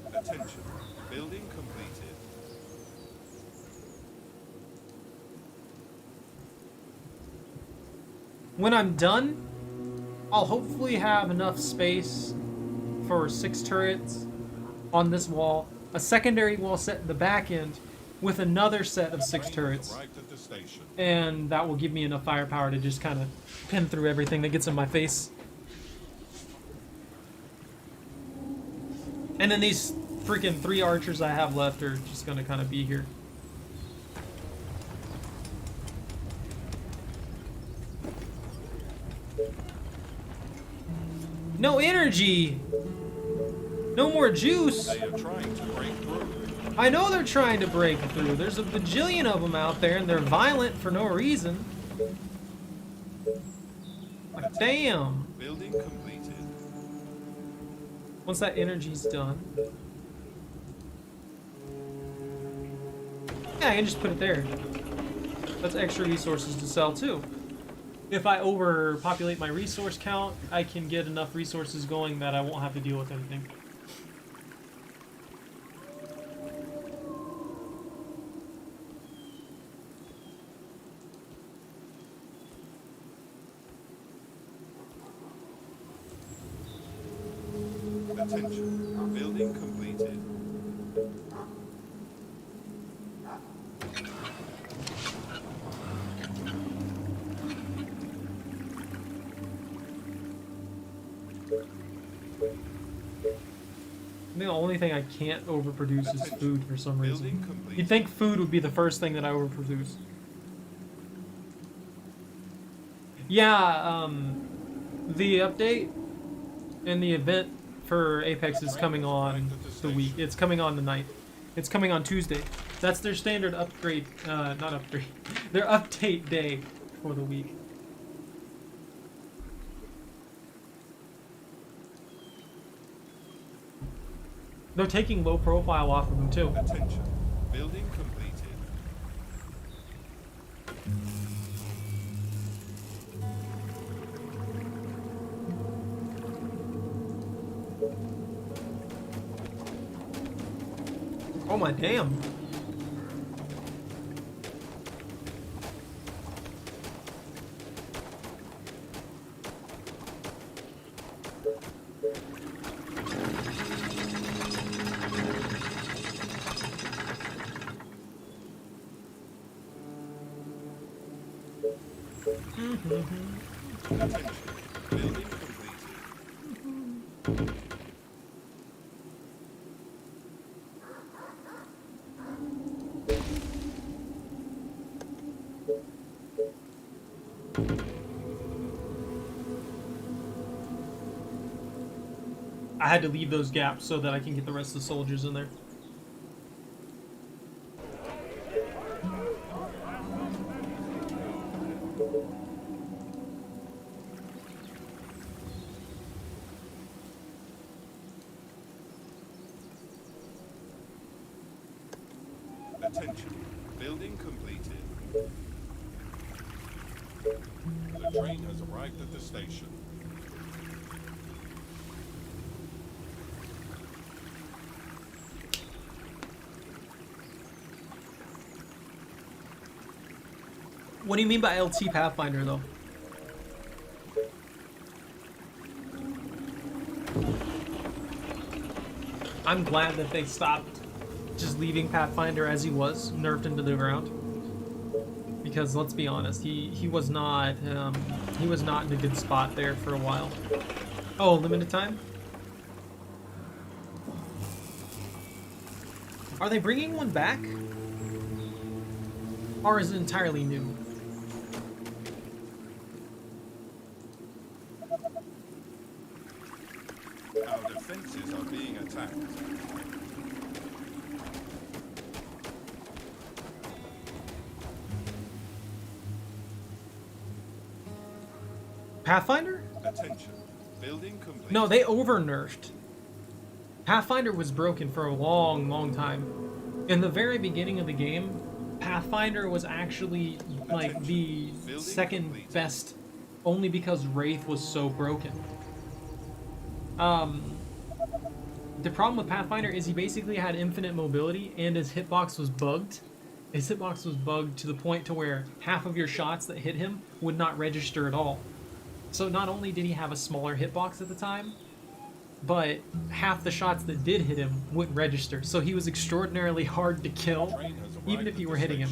Attention. Building completed. When I'm done, I'll hopefully have enough space for 6 turrets on this wall, a secondary wall set in the back end with another set of 6 turrets, Arrived at the station. and that will give me enough firepower to just kind of pin through everything that gets in my face. And then these freaking 3 archers I have left are just gonna kind of be here. No energy! No more juice! They are trying to break through. I know they're trying to break through. There's a bajillion of them out there and they're violent for no reason. Like, damn! Building completed. Once that energy's done. Yeah, I can just put it there. That's extra resources to sell too. If I overpopulate my resource count, I can get enough resources going that I won't have to deal with anything. Attention. Building completed. I think the only thing I can't overproduce is food for some Building reason. complete. You'd think food would be the first thing that I overproduce. Yeah, the update and the event for Apex is coming on the week. It's coming on the night. It's coming on Tuesday. That's their standard upgrade, not upgrade, their update day for the week. They're taking low profile off of them too. Attention. Building completed. Oh my damn. Attention. Building completed. I had to leave those gaps so that I can get the rest of the soldiers in there. Attention. Building completed. The train has arrived at the station. What do you mean by LT Pathfinder, though? I'm glad that they stopped just leaving Pathfinder as he was, nerfed into the ground. Because let's be honest, he was not in a good spot there for a while. Oh, limited time? Are they bringing one back? Or is it entirely new? Our defenses are being attacked. Pathfinder? Attention. Building complete. No, they over-nerfed. Pathfinder was broken for a long, long time. In the very beginning of the game, Pathfinder was actually like the second best, only because Wraith was so broken. The problem with Pathfinder is he basically had infinite mobility and his hitbox was bugged. His hitbox was bugged to the point to where half of your shots that hit him would not register at all. So not only did he have a smaller hitbox at the time, but half the shots that did hit him wouldn't register. So he was extraordinarily hard to kill, even if you were hitting him.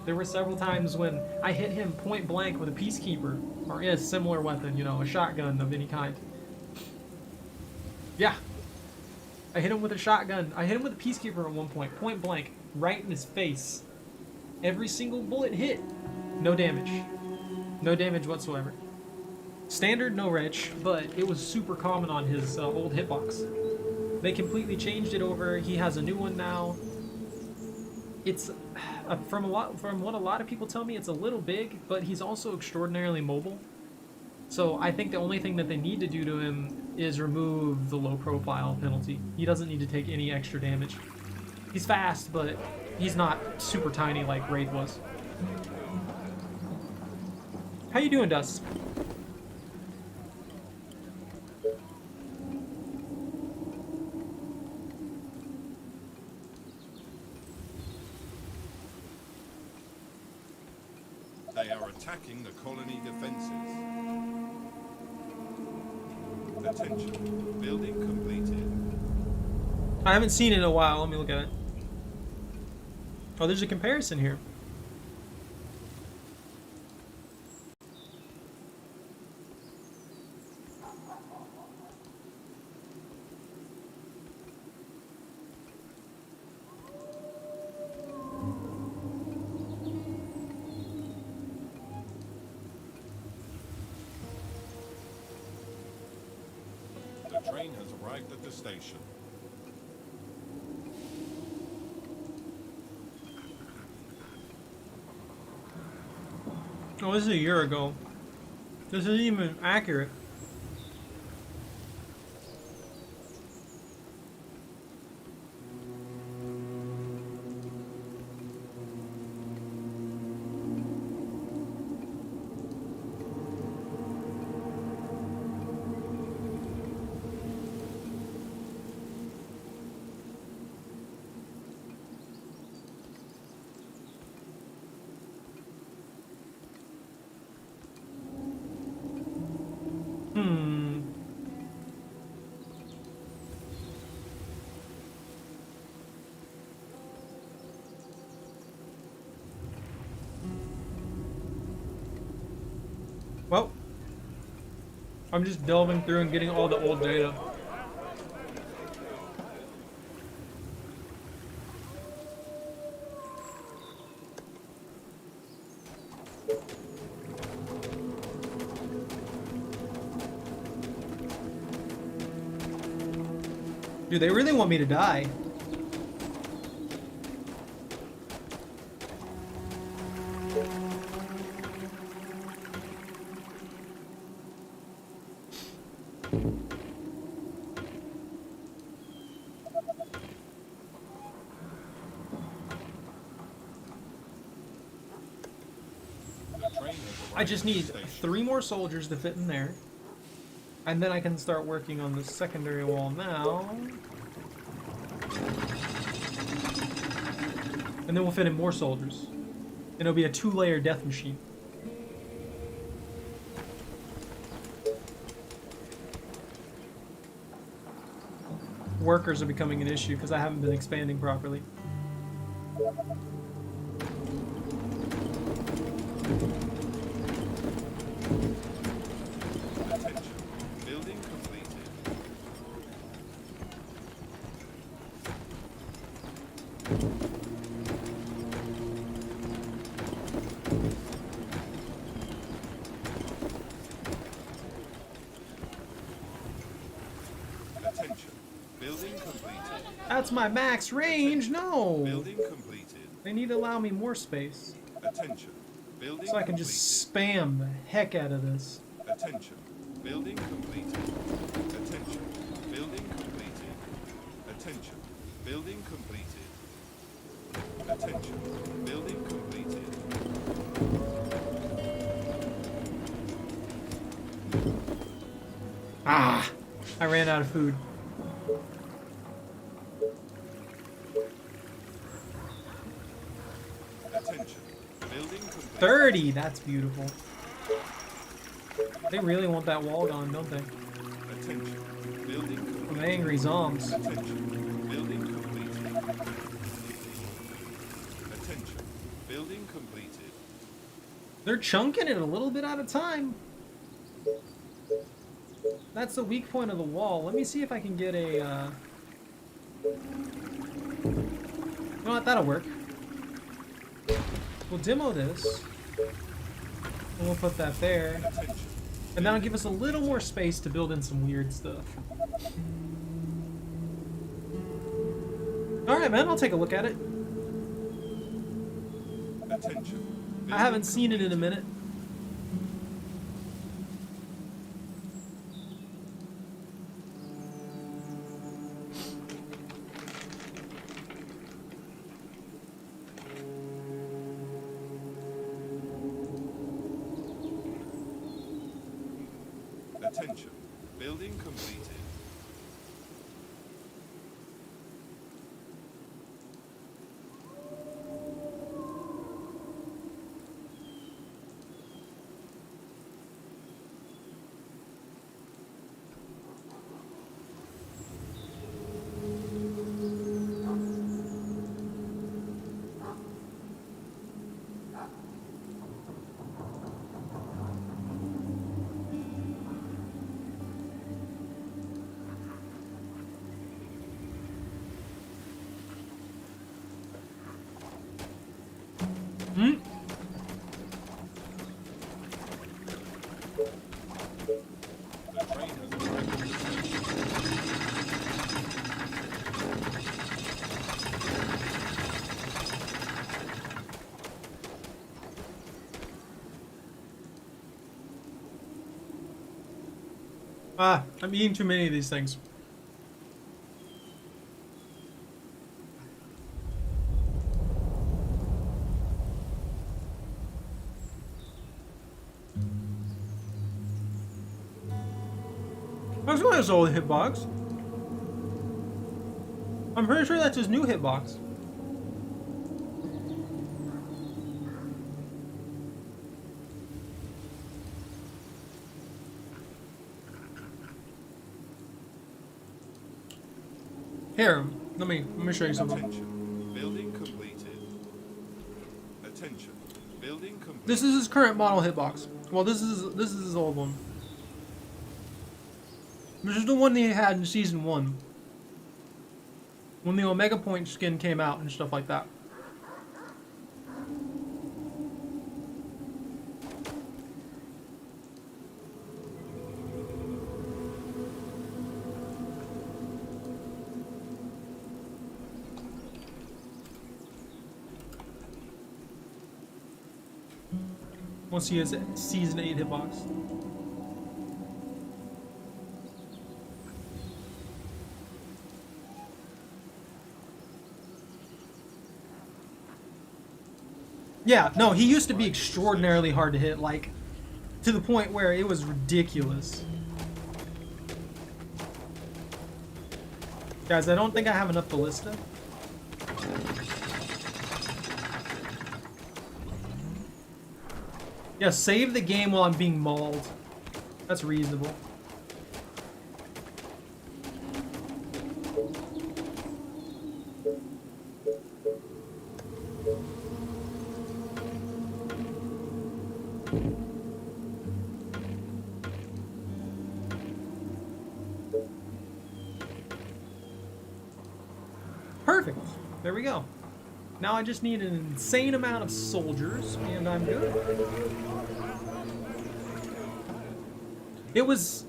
There were several times when I hit him point blank with a Peacekeeper, or a similar weapon, you know, a shotgun of any kind. Yeah. I hit him with a shotgun. I hit him with a Peacekeeper at one point blank, right in his face. Every single bullet hit. No damage. No damage whatsoever. Standard, no reg, but it was super common on his old hitbox. They completely changed it over. He has a new one now. It's from what a lot of people tell me, it's a little big, but he's also extraordinarily mobile. So I think the only thing that they need to do to him is remove the low profile penalty. He doesn't need to take any extra damage. He's fast, but he's not super tiny like Wraith was. How you doing, Dust? They are attacking the colony defenses. Attention. Building completed. I haven't seen it in a while. Let me look at it. Oh, there's a comparison here. The train has arrived at the station. Oh, this is a year ago. This isn't even accurate. Well, I'm just delving through and getting all the old data. Dude, they really want me to die. The train has I arrived just at the need station. 3 more soldiers to fit in there. And then I can start working on the secondary wall now. And then we'll fit in more soldiers. And it'll be a 2-layer death machine. Workers are becoming an issue because I haven't been expanding properly. Attention. Building completed. Attention. Building completed. That's my max range! No! Building completed. They need to allow me more space. Attention. Building So I can just spam the heck out of this. Attention. Building completed. Attention. Building completed. Attention. Building completed. Attention. Building completed. Ah! I ran out of food. Attention. Building completed. 30! That's beautiful. They really want that wall gone, don't they? Attention. Building From completed. angry zombs. Attention. Building completed. Attention. Building completed. They're chunking it a little bit at a time. That's the weak point of the wall. Let me see if I can get a, You know what? That'll work. We'll demo this. And we'll put that there. Attention. And that'll give us a little more space to build in some weird stuff. Alright, man. I'll take a look at it. Attention. I haven't seen it in a minute. Attention. Building completed. Hmm? The train has arrived at the station. Ah, I'm eating too many of these things. That's not his old hitbox. I'm pretty sure that's his new hitbox. Here, let me show you something. Attention. Building completed. Attention. Building complete. This is his current model hitbox. Well, this is his old one. This is the one that he had in season 1. When the Omega Point skin came out and stuff like that. Once he has season 8 hitbox. Yeah, no, he used to be extraordinarily hard to hit, like, to the point where it was ridiculous. Guys, I don't think I have enough ballista. Yeah, save the game while I'm being mauled. That's reasonable. Perfect. There we go. Now I just need an insane amount of soldiers, and I'm good. It was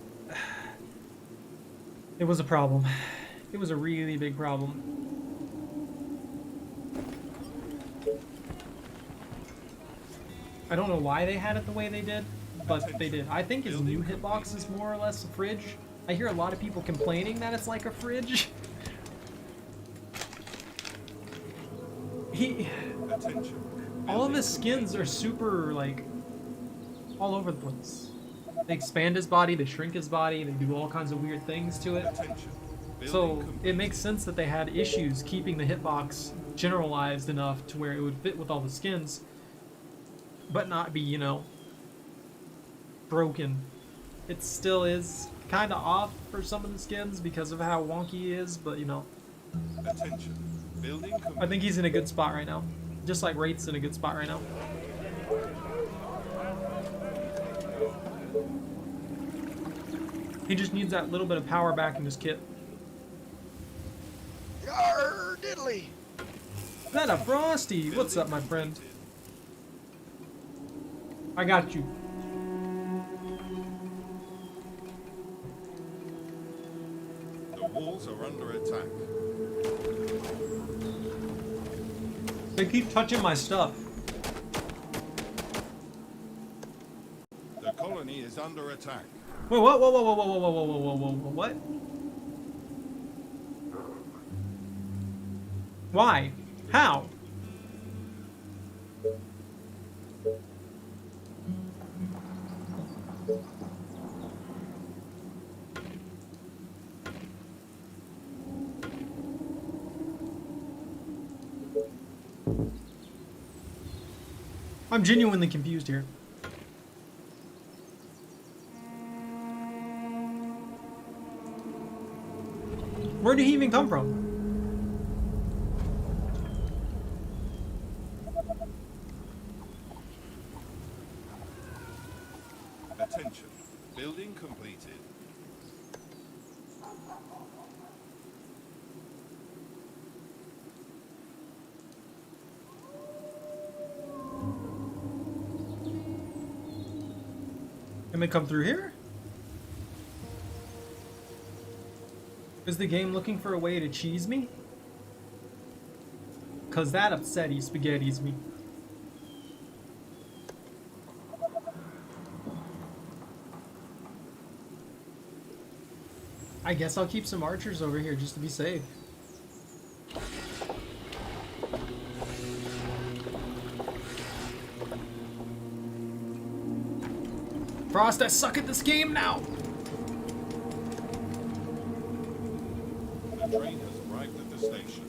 a problem. It was a really big problem. I don't know why they had it the way they did, but they did. I think his new hitbox is more or less a fridge. I hear a lot of people complaining that it's like a fridge. All of his skins are super, like, all over the place. They expand his body, they shrink his body, they do all kinds of weird things to it. So it makes sense that they had issues keeping the hitbox generalized enough to where it would fit with all the skins, but not be, you know, broken. It still is kind of off for some of the skins because of how wonky he is, but, you know. I think he's in a good spot right now. Just like Wraith's in a good spot right now. He just needs that little bit of power back in his kit. Yarr, diddly! Is that a Frosty? What's up, my friend? I got you. The walls are under attack. They keep touching my stuff. The colony is under attack. Wait, what? Whoa, whoa, whoa, whoa, whoa, whoa, whoa, whoa, whoa, whoa, what? Why? How? I'm genuinely confused here. Where did he even come from? Attention. Building completed. Can they come through here? Is the game looking for a way to cheese me? Cause that upsetty spaghetti's me. I guess I'll keep some archers over here just to be safe. Frost, I suck at this game now! The train has arrived at the station.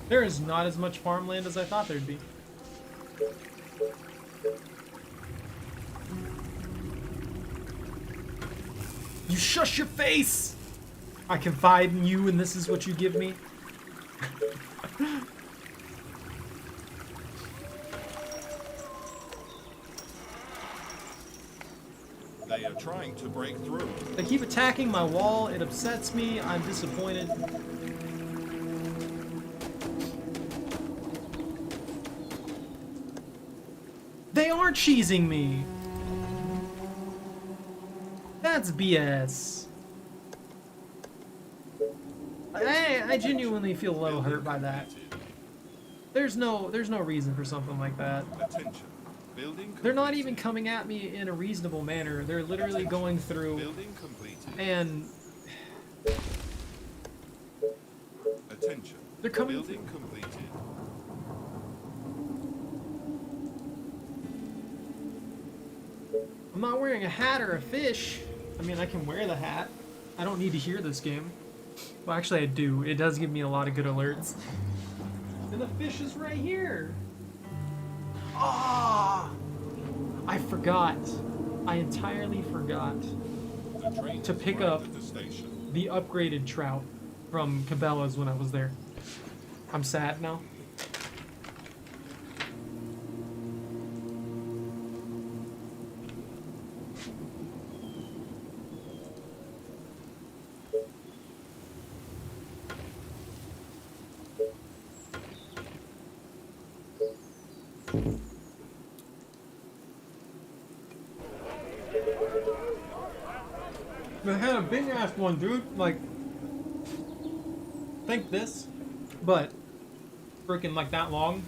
There is not as much farmland as I thought there'd be. You shush your face! I confide in you and this is what you give me. They are trying to break through. They keep attacking my wall. It upsets me. I'm disappointed. They are cheesing me. That's BS. I genuinely feel a little hurt by that. There's no reason for something like that. Attention. Building They're not even coming at me in a reasonable manner. They're literally going through Building completed. and Attention. they're coming. Building completed. I'm not wearing a hat or a fish. I mean, I can wear the hat. I don't need to hear this game. Well, actually, I do. It does give me a lot of good alerts. And the fish is right here. Ah! I forgot. I entirely forgot The train to has pick arrived up at the station. the upgraded trout from Cabela's when I was there. I'm sad now. They had a big ass one, dude. Like, think this, but freaking like that long.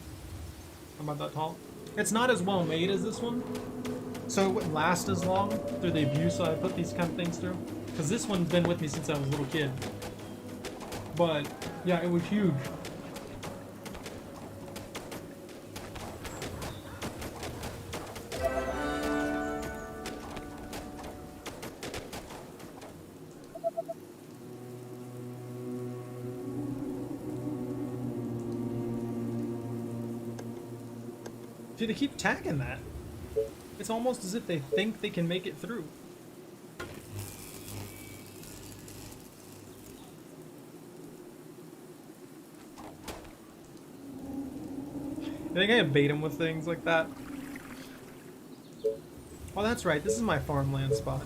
About that tall. It's not as well made as this one, so it wouldn't last as long through the abuse I put these kind of things through. Because this one's been with me since I was a little kid. But yeah, it was huge. Dude, they keep attacking that. It's almost as if they think they can make it through. I think I bait them with things like that. Oh, that's right. This is my farmland spot.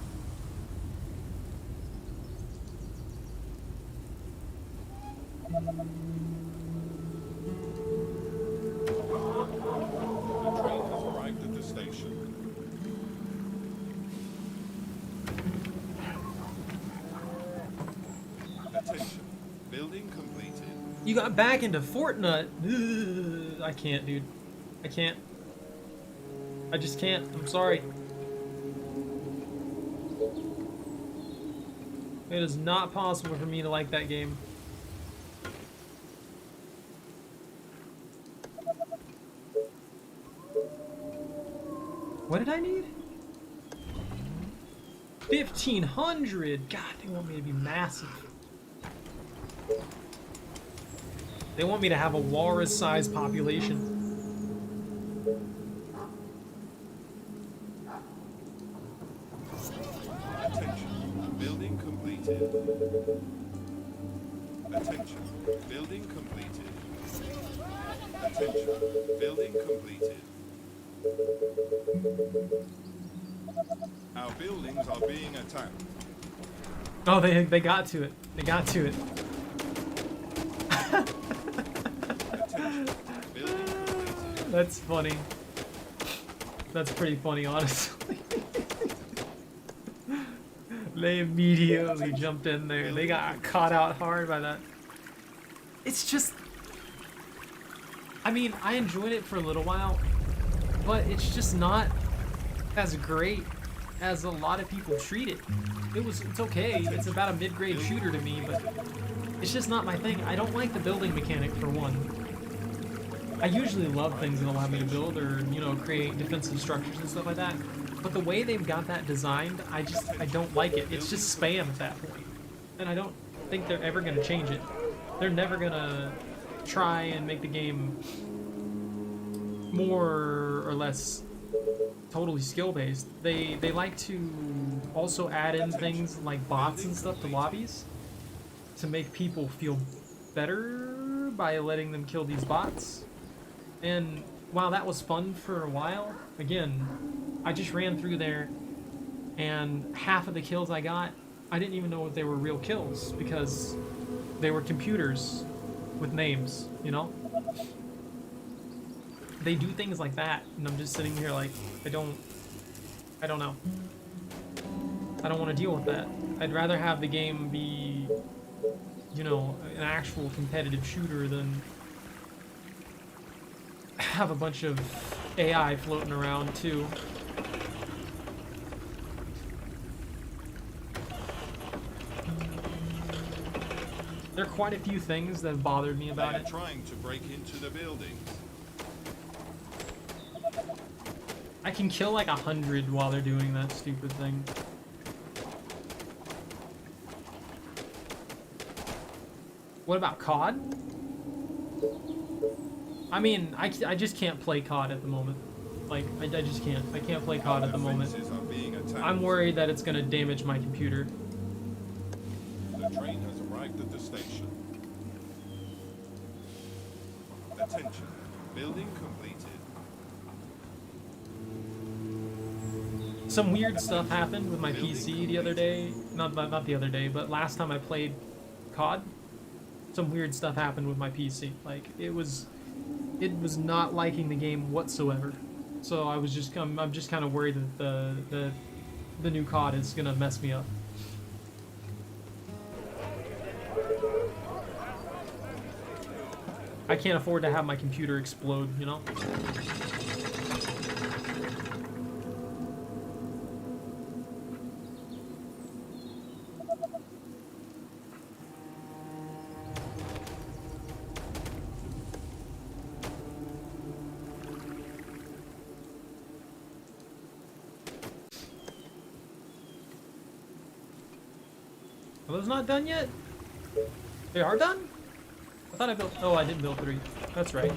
The train has arrived at the station. Attention. Building completed. You got back into Fortnite. Ugh, I can't, dude. I can't. I just can't. I'm sorry. It is not possible for me to like that game. What did I need? 1,500! God, they want me to be massive. They want me to have a walrus-sized population. Attention. Building completed. Attention. Building completed. Attention. Building completed. Our buildings are being attacked. Oh, they got to it. They got to it. Attention. Building completed. That's funny. That's pretty funny, honestly. They immediately jumped in there. They got caught out hard by that. It's just... I mean, I enjoyed it for a little while, but it's just not as great as a lot of people treat it. It's okay. It's about a mid-grade shooter to me, but it's just not my thing. I don't like the building mechanic, for one. I usually love things that allow me to build or, you know, create defensive structures and stuff like that. But the way they've got that designed, I don't like it. It's just spam at that point. And I don't think they're ever going to change it. They're never going to try and make the game more or less totally skill based. They like to also add in things like bots and stuff to lobbies to make people feel better by letting them kill these bots. And while that was fun for a while, again, I just ran through there and half of the kills I got, I didn't even know if they were real kills because they were computers with names, you know? They do things like that, and I'm just sitting here like, I don't know. I don't want to deal with that. I'd rather have the game be, you know, an actual competitive shooter than have a bunch of AI floating around too. There are quite a few things that have bothered me about it. They are trying to break into the buildings. I can kill like 100 while they're doing that stupid thing. What about COD? I mean, I just can't play COD at the moment. Like, I just can't. I can't play COD at the moment. I'm worried that it's gonna damage my computer. The train has arrived at the station. Attention. Building completed. Some weird stuff happened with my PC the other day. Not the other day, but last time I played COD, some weird stuff happened with my PC. Like, it was not liking the game whatsoever. So I'm just kind of worried that the new COD is gonna mess me up. I can't afford to have my computer explode, you know? Are those not done yet? They are done? I thought I built... Oh, I didn't build 3. That's right.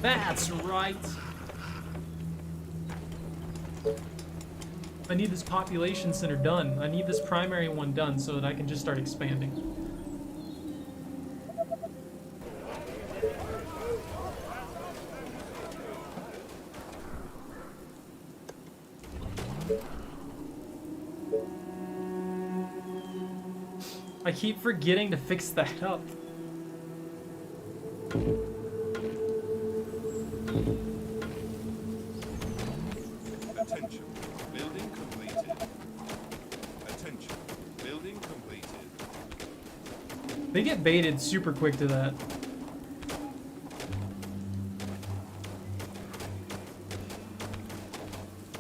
That's right! I need this population center done. I need this primary one done so that I can just start expanding. I keep forgetting to fix that up. Attention. Building completed. Attention. Building completed. They get baited super quick to that.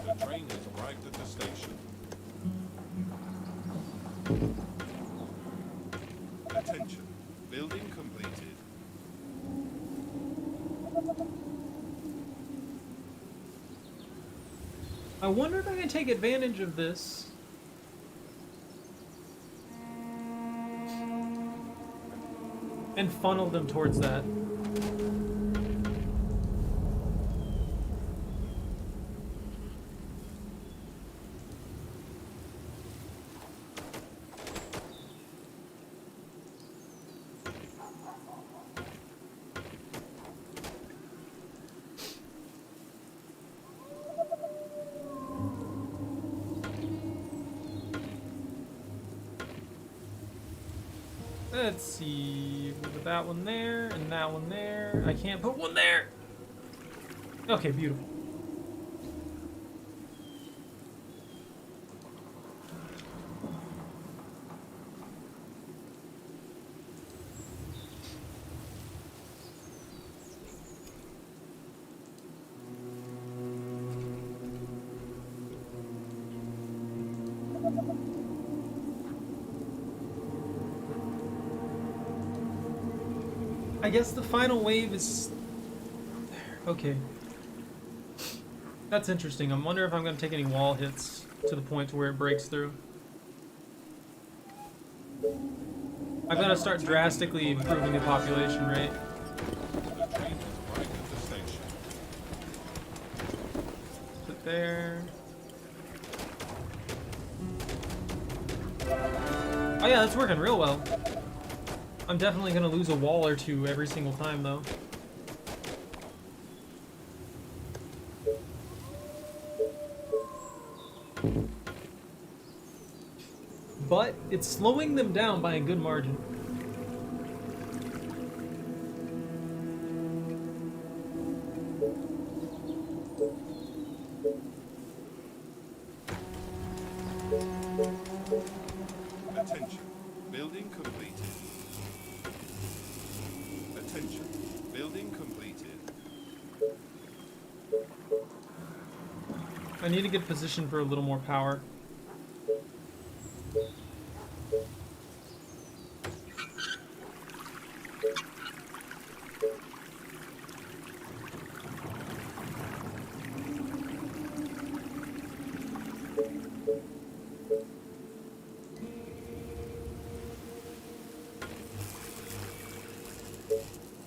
The train has arrived at the station. Attention. Building completed. I wonder if I can take advantage of this. And funnel them towards that. Let's see, we'll put that one there, and that one there. I can't put one there! Okay, beautiful. I guess the final wave is... Okay. That's interesting. I wonder if I'm going to take any wall hits to the point where it breaks through. I've got to start drastically improving the population rate. there. Oh yeah, that's working real well. I'm definitely gonna lose a wall or two every single time though. But it's slowing them down by a good margin. Attention. Building completed. Attention. Building completed. I need to get positioned for a little more power.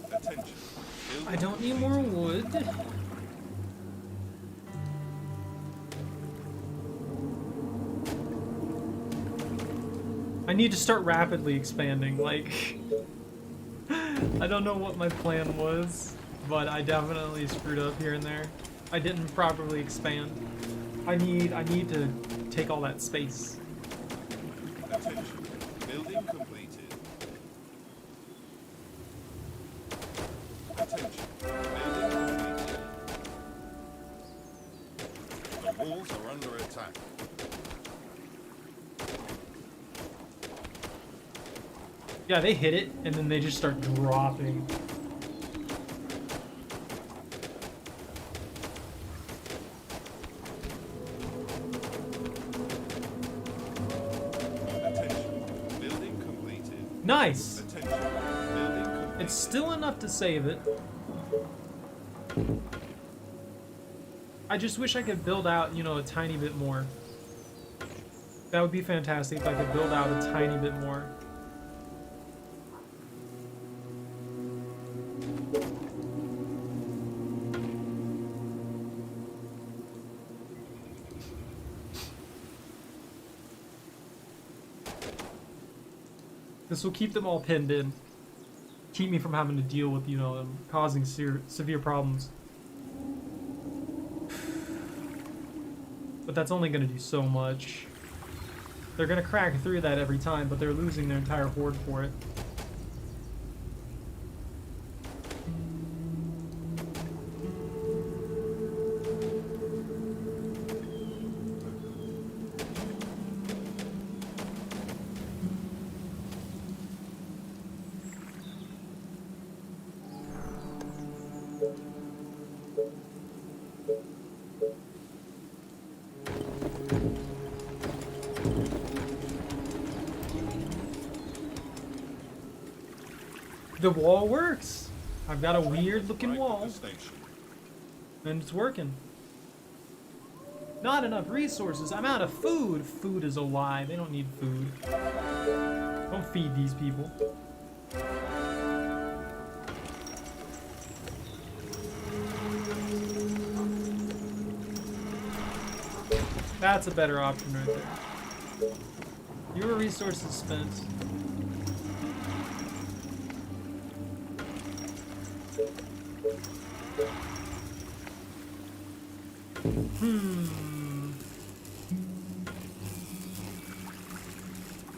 Attention. I don't need more wood. I need to start rapidly expanding, like... I don't know what my plan was, but I definitely screwed up here and there. I didn't properly expand. I need to take all that space. Attention. Building completed. Attention. Building completed. The walls are under attack. Yeah, they hit it, and then they just start dropping. Attention. Building completed. Nice! Attention. Building completed. It's still enough to save it. I just wish I could build out, you know, a tiny bit more. That would be fantastic if I could build out a tiny bit more. This will keep them all pinned in. Keep me from having to deal with, you know, them causing severe problems. But that's only going to do so much. They're going to crack through that every time, but they're losing their entire horde for it. The wall works. I've got a weird looking wall, and it's working. Not enough resources. I'm out of food. Food is a lie. They don't need food. Don't feed these people. That's a better option right there. Fewer resources spent.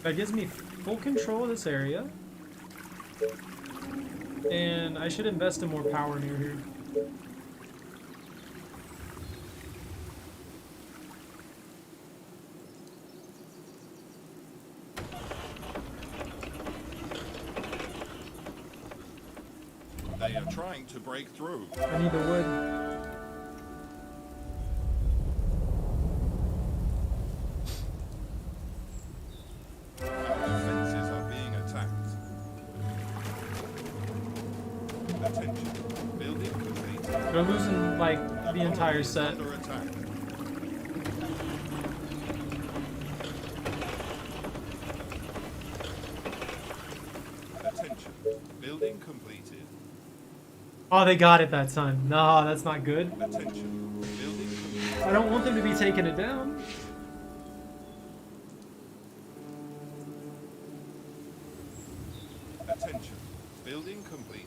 That gives me full control of this area. And I should invest in more power near here. They are trying to break through. I need the wood. Our defenses are being attacked. Attention. Building complete. They're losing, like, the entire set. Under attack. Attention. Building completed. Oh, they got it that time. No, that's not good. Attention. Building complete. I don't want them to be taking it down. Attention. Building completed.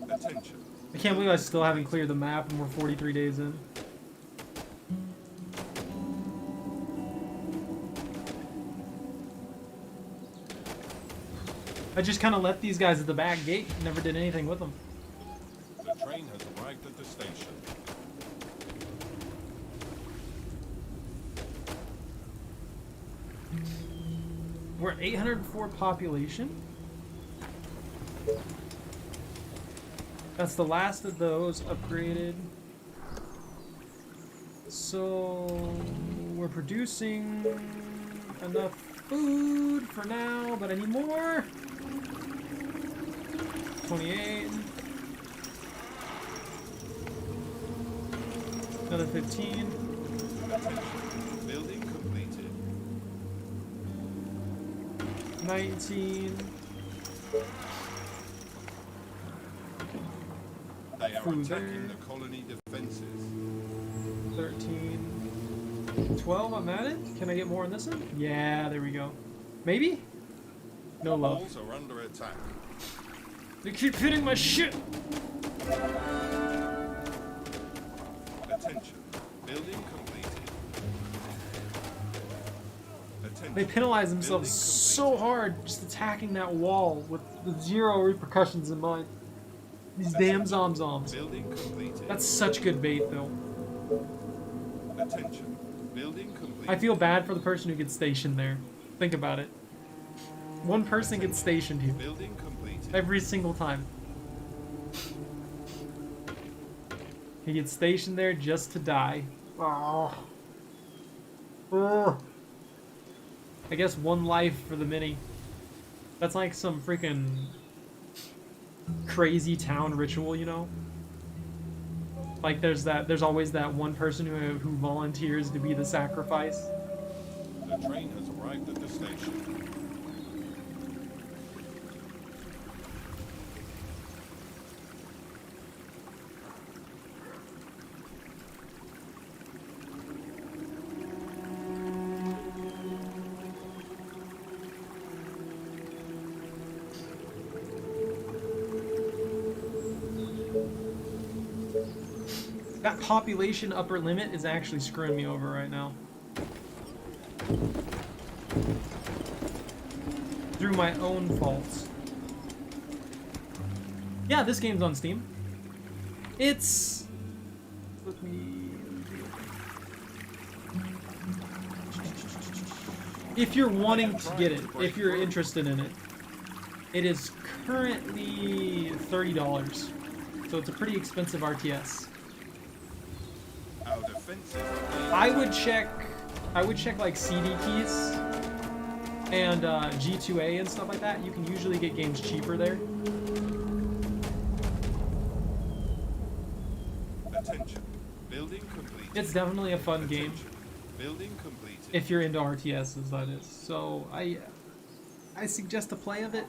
Attention. I can't believe I still haven't cleared the map and we're 43 days in. I just kind of left these guys at the back gate, never did anything with them. The train has arrived at the station. We're at 804 population. That's the last of those upgraded. So we're producing enough food for now, but I need more. 28. Another 15. Building completed. 19. They are Food attacking there. the colony defenses. 13. 12, I'm at it. Can I get more on this one? Yeah, there we go. Maybe? No The love. walls are under attack. They keep hitting my shit! Attention. Building completed. Attention. They penalize themselves Building so hard just attacking that wall with zero repercussions in mind. These damn zomzoms. Building completed. That's such good bait, though. Attention. Building completed. I feel bad for the person who gets stationed there. Think about it. One person gets stationed here. Building completed. Every single time. He gets stationed there just to die. Oh. Ugh. I guess one life for the mini. That's like some freaking crazy town ritual, you know? Like there's always that one person who volunteers to be the sacrifice. The train has arrived at the station. That population upper limit is actually screwing me over right now. Through my own faults. Yeah, this game's on Steam. It's... Let me... If you're wanting to get it, if you're interested in it, it is currently $30. So it's a pretty expensive RTS. Our defenses are I would check like CD keys and G2A and stuff like that. You can usually get games cheaper there. Attention. Building completed. It's definitely a fun game Attention. Building completed. if you're into RTSs, that is. So I suggest a play of it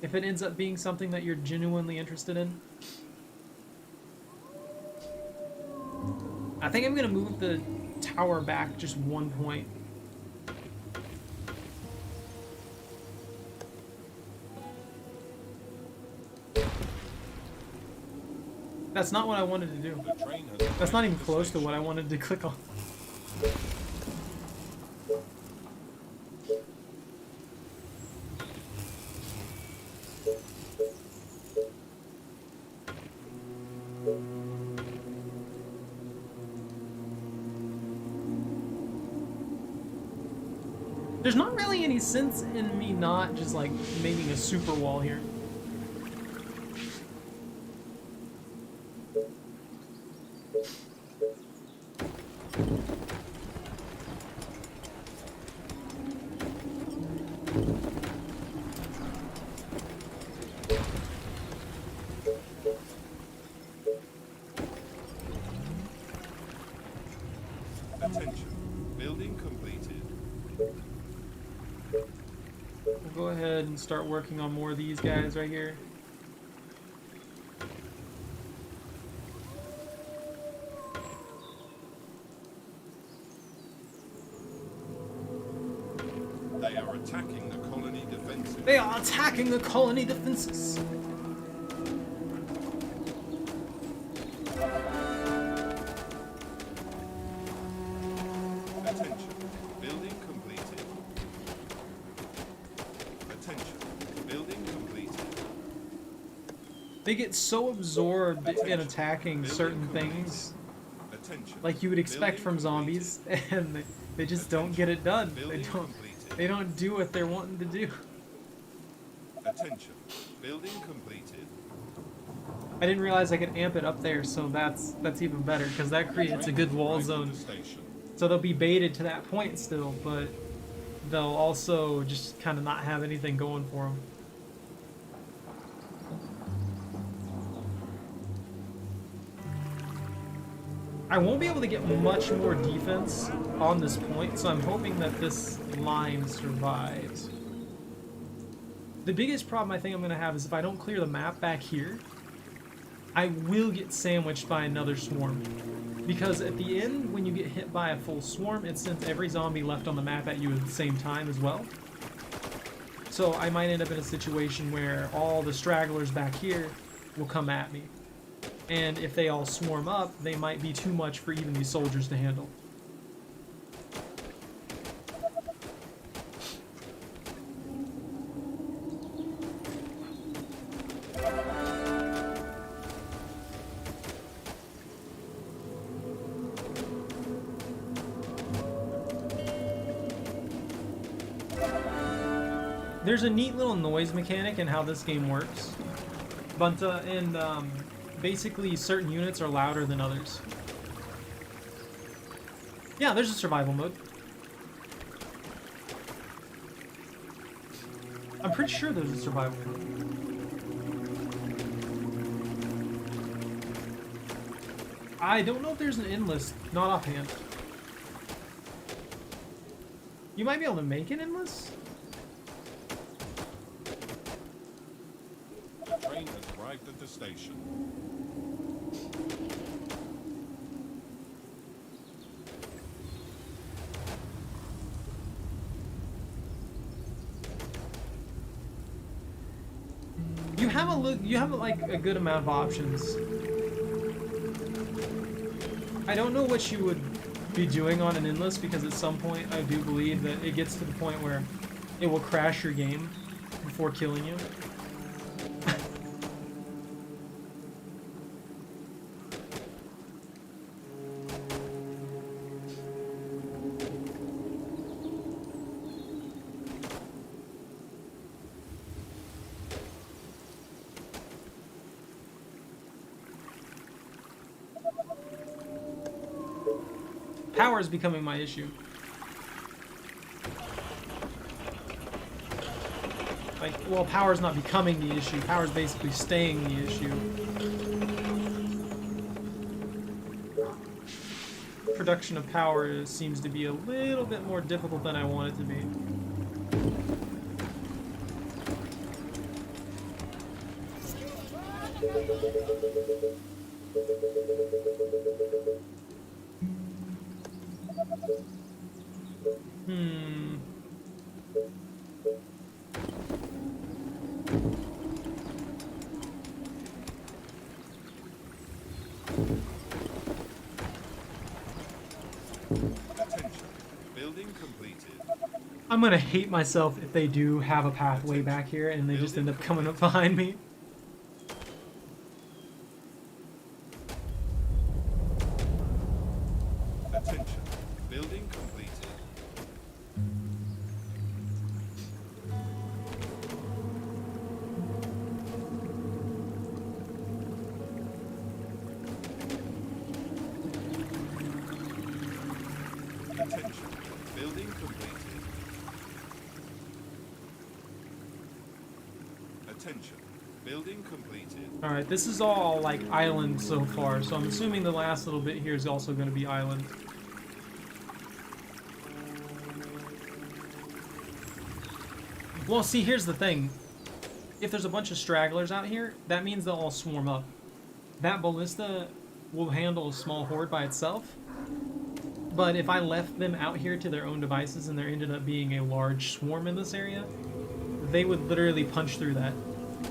if it ends up being something that you're genuinely interested in. I think I'm gonna move the tower back just 1 point. That's not what I wanted to do. The train has That's not even arrived at the close to station. what I wanted to click on. There's not really any sense in me not just like making a super wall here. Attention. Building completed. We'll go ahead and start working on more of these guys right here. They are attacking the colony defenses. They are attacking the colony defenses. Attention. Building completed. Attention. Building completed. They get so absorbed in attacking certain things, Attention. like you would expect from zombies, and they just don't get it done. They don't do what they're wanting to do. Attention. Building completed. I didn't realize I could amp it up there, so that's even better, because that creates a good wall zone. So they'll be baited to that point still, but they'll also just kind of not have anything going for them. I won't be able to get much more defense on this point, so I'm hoping that this line survives. The biggest problem I think I'm going to have is if I don't clear the map back here, I will get sandwiched by another swarm. Because at the end, when you get hit by a full swarm, it sends every zombie left on the map at you at the same time as well. So I might end up in a situation where all the stragglers back here will come at me. And if they all swarm up, they might be too much for even these soldiers to handle. There's a neat little noise mechanic in how this game works. But basically certain units are louder than others. Yeah, there's a survival mode. I'm pretty sure there's a survival mode. I don't know if there's an endless, not offhand. You might be able to make an endless? The train has arrived at the station. You have like a good amount of options. I don't know what you would be doing on an endless, because at some point I do believe that it gets to the point where it will crash your game before killing you. Power is becoming my issue. Like, well, power's not becoming the issue. Power's basically staying the issue. Production of power seems to be a little bit more difficult than I want it to be. Attention. Building completed. I'm gonna hate myself if they do have a pathway back here and they just end up coming up behind me. Attention. Building completed. Attention. Building completed. Attention. Building completed. Alright, this is all like island so far, so I'm assuming the last little bit here is also going to be island. Well, see, here's the thing. If there's a bunch of stragglers out here, that means they'll all swarm up. That ballista will handle a small horde by itself. But if I left them out here to their own devices and there ended up being a large swarm in this area, they would literally punch through that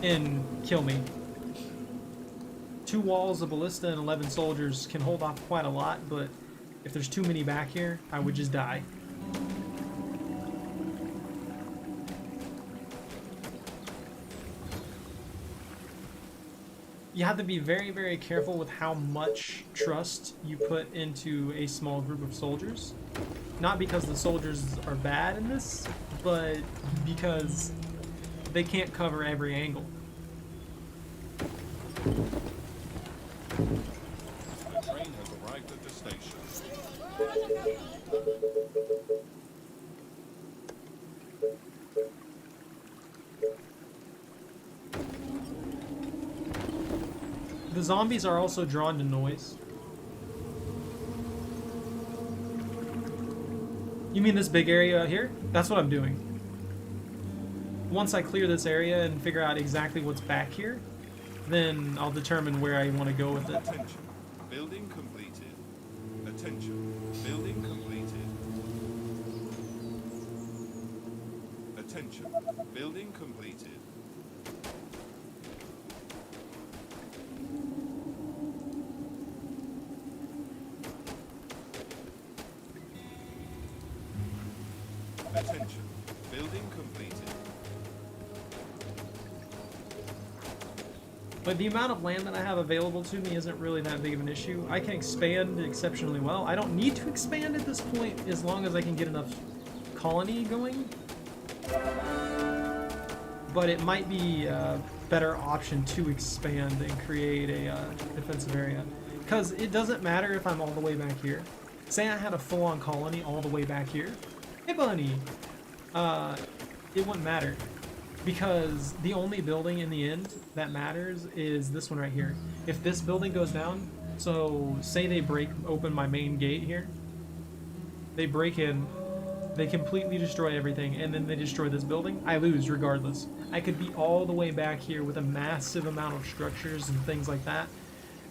and kill me. 2 walls, a ballista, and 11 soldiers can hold off quite a lot, but if there's too many back here, I would just die. You have to be very, very careful with how much trust you put into a small group of soldiers. Not because the soldiers are bad in this, but because they can't cover every angle. The train has arrived at the station. The zombies are also drawn to noise. You mean this big area out here? That's what I'm doing. Once I clear this area and figure out exactly what's back here, then I'll determine where I want to go with it. Attention. Building completed. Attention. Building completed. Attention. Building completed. Attention. Building completed. But the amount of land that I have available to me isn't really that big of an issue. I can expand exceptionally well. I don't need to expand at this point as long as I can get enough colony going. But it might be a better option to expand and create a defensive area. Because it doesn't matter if I'm all the way back here. Say I had a full-on colony all the way back here. Hey, bunny! It wouldn't matter. Because the only building in the end that matters is this one right here. If this building goes down, so say they break open my main gate here, they break in, they completely destroy everything, and then they destroy this building, I lose regardless. I could be all the way back here with a massive amount of structures and things like that,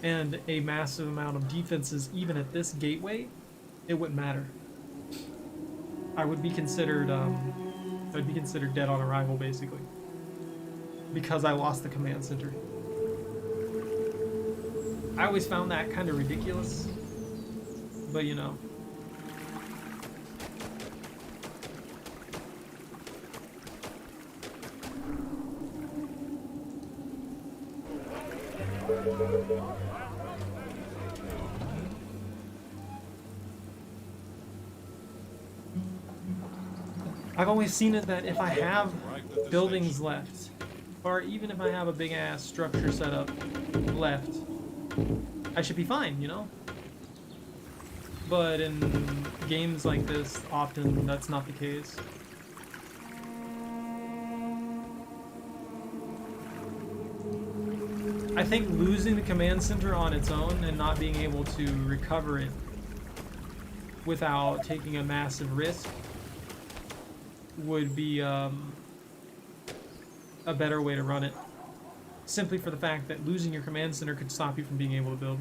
and a massive amount of defenses even at this gateway, it wouldn't matter. I would be considered dead on arrival, basically, because I lost the command center. I always found that kind of ridiculous, but you know. I've always seen it that if I have buildings left, or even if I have a big ass structure set up left, I should be fine, you know? But in games like this, often that's not the case. I think losing the command center on its own and not being able to recover it without taking a massive risk would be a better way to run it. Simply for the fact that losing your command center could stop you from being able to build.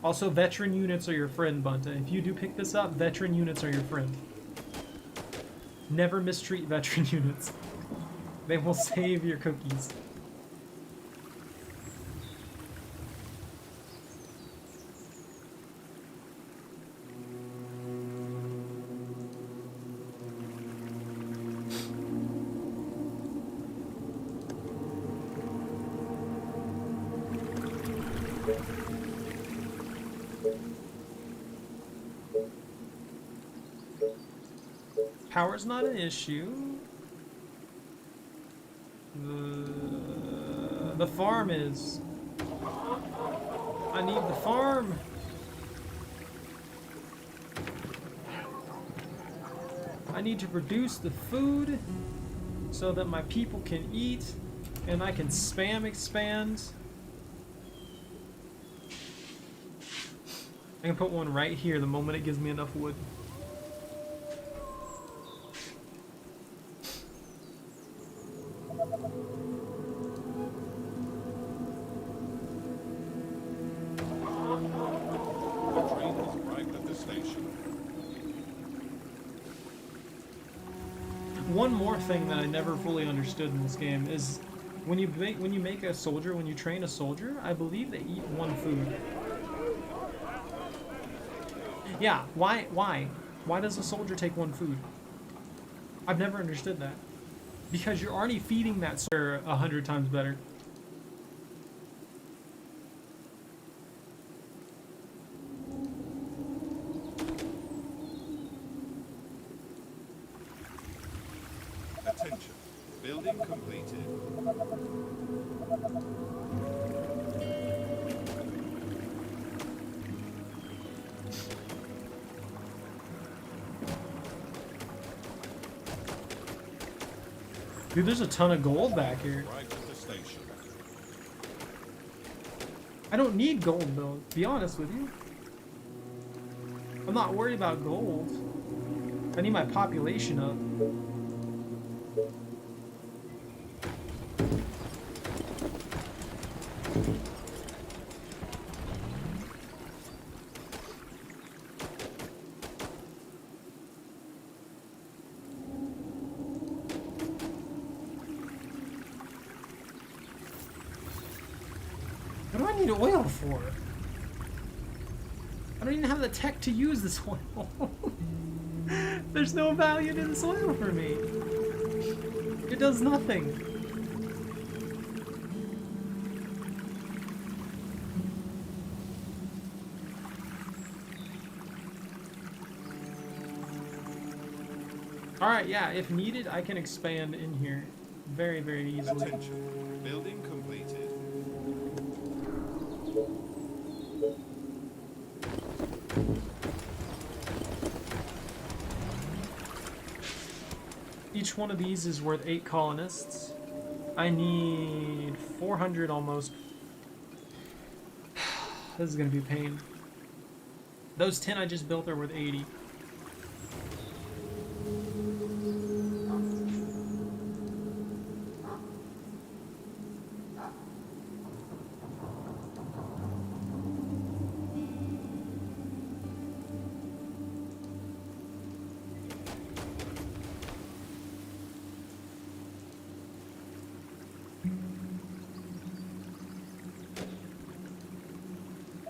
Also, veteran units are your friend, Bunta. If you do pick this up, veteran units are your friend. Never mistreat veteran units. They will save your cookies. Power's not an issue. The farm is. I need the farm. I need to produce the food so that my people can eat. And I can spam expand. I can put one right here the moment it gives me enough wood. The train has arrived at the station. One more thing that I never fully understood in this game is when you make a soldier, when you train a soldier, I believe they eat one food. Yeah, why? Why does a soldier take one food? I've never understood that. Because you're already feeding that soldier 100 times better. Attention. Building completed. Dude, there's a ton of gold back here. Arrived at the station. I don't need gold though, to be honest with you. I'm not worried about gold. I need my population up. What do I need oil for? I don't even have the tech to use this oil. There's no value to this oil for me. It does nothing. Alright, yeah, if needed, I can expand in here very, very easily. Attention. Building completed. Each one of these is worth 8 colonists. I need 400 almost. This is gonna be a pain. Those 10 I just built are worth 80.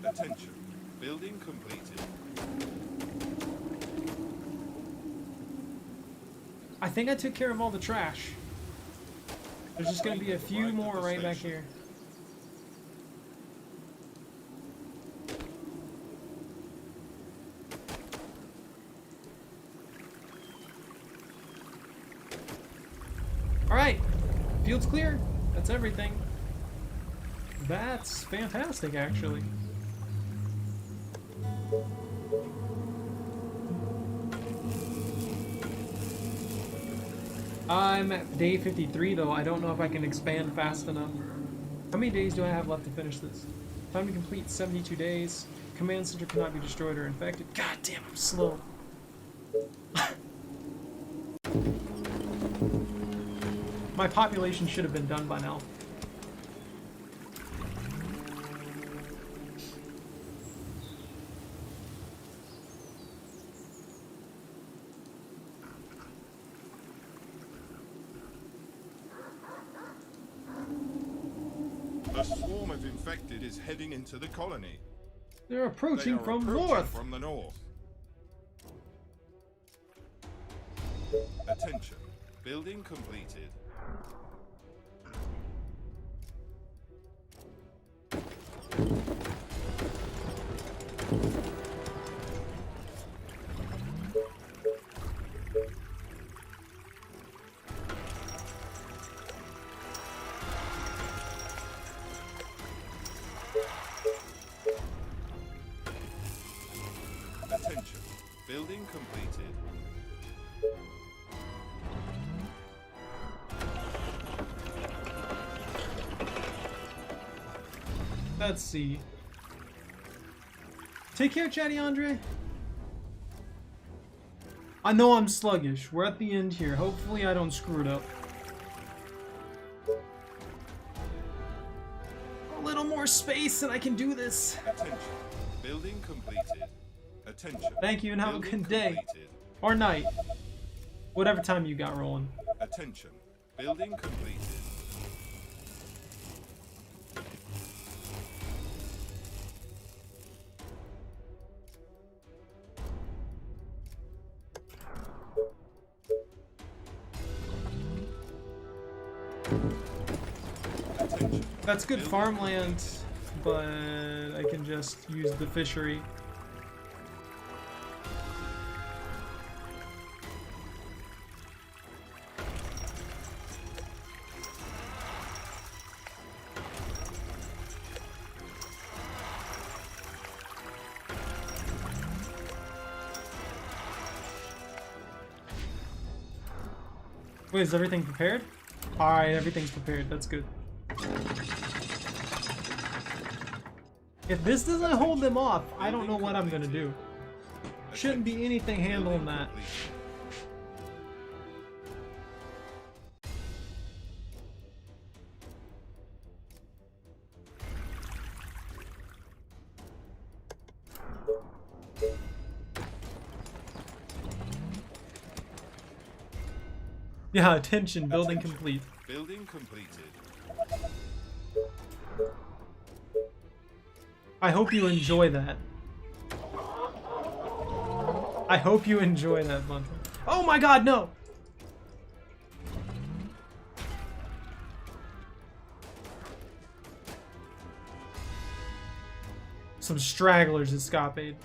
Attention. Building completed. I think I took care of all the trash. There's just gonna be a few more right back here. Alright, field's clear. That's everything. That's fantastic, actually. I'm at day 53 though. I don't know if I can expand fast enough. How many days do I have left to finish this? Time to complete 72 days. Command center cannot be destroyed or infected. God damn, I'm slow. My population should have been done by now. A swarm of infected is heading into the colony. They're approaching They are from approaching north. from the north. Attention. Building completed. Attention. Building completed. Let's see. Take care, Chatty Andre. I know I'm sluggish. We're at the end here. Hopefully I don't screw it up. A little more space and I can do this. Attention. Building completed. Attention. Thank you and have a Building good day. completed. Or night. Whatever time you got rolling. Attention. Building completed. Attention. That's good farmland, but I can just use the fishery. Wait, is everything prepared? Alright, everything's prepared. That's good. If this doesn't hold them off, I don't know what I'm gonna do. Shouldn't be anything handling that. Yeah, attention, building complete. Building completed. I hope you enjoy that. I hope you enjoy that, Bunter. Oh my god, no! Some stragglers escapade.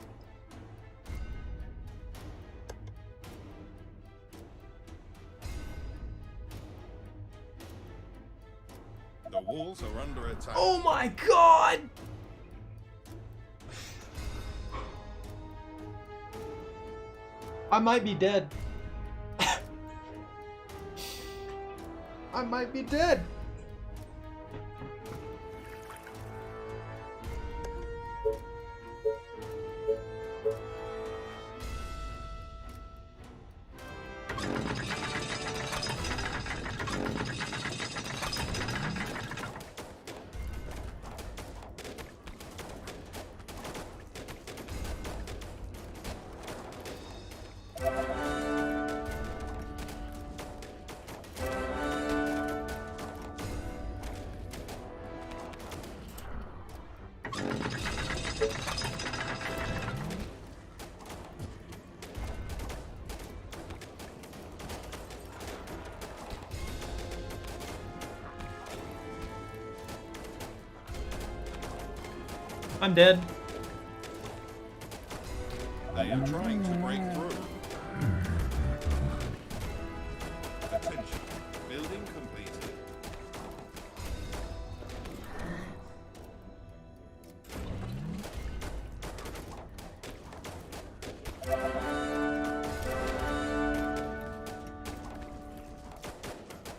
The walls are under attack. Oh my god! I might be dead. I might be dead. I'm dead. They are trying to break through. Attention. Building completed.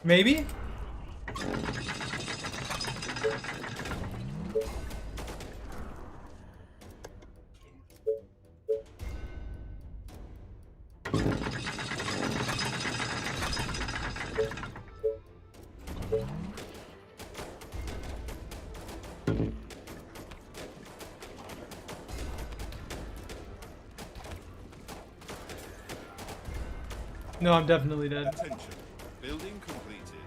Maybe? No, I'm definitely dead. Attention. Building completed.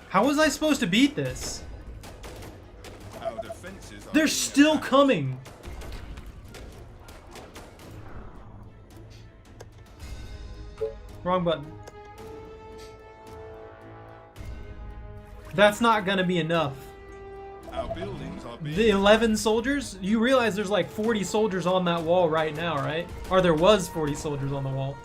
How was I supposed to beat this? Our defenses are They're being still attacked. coming. Wrong button. That's not gonna be enough. Our buildings are being The 11 soldiers? You realize there's like 40 soldiers on that wall right now, right? Or there was 40 soldiers on the wall.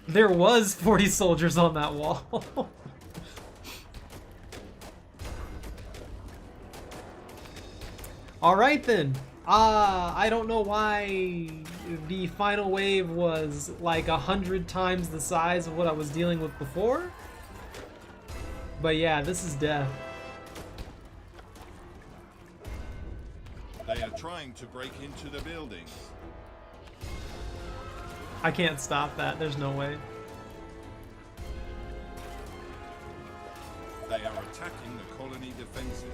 There was 40 soldiers on that wall. Alright then. I don't know why the final wave was like 100 times the size of what I was dealing with before. But yeah, this is death. They are trying to break into the buildings. I can't stop that. There's no way. They are attacking the colony defenses.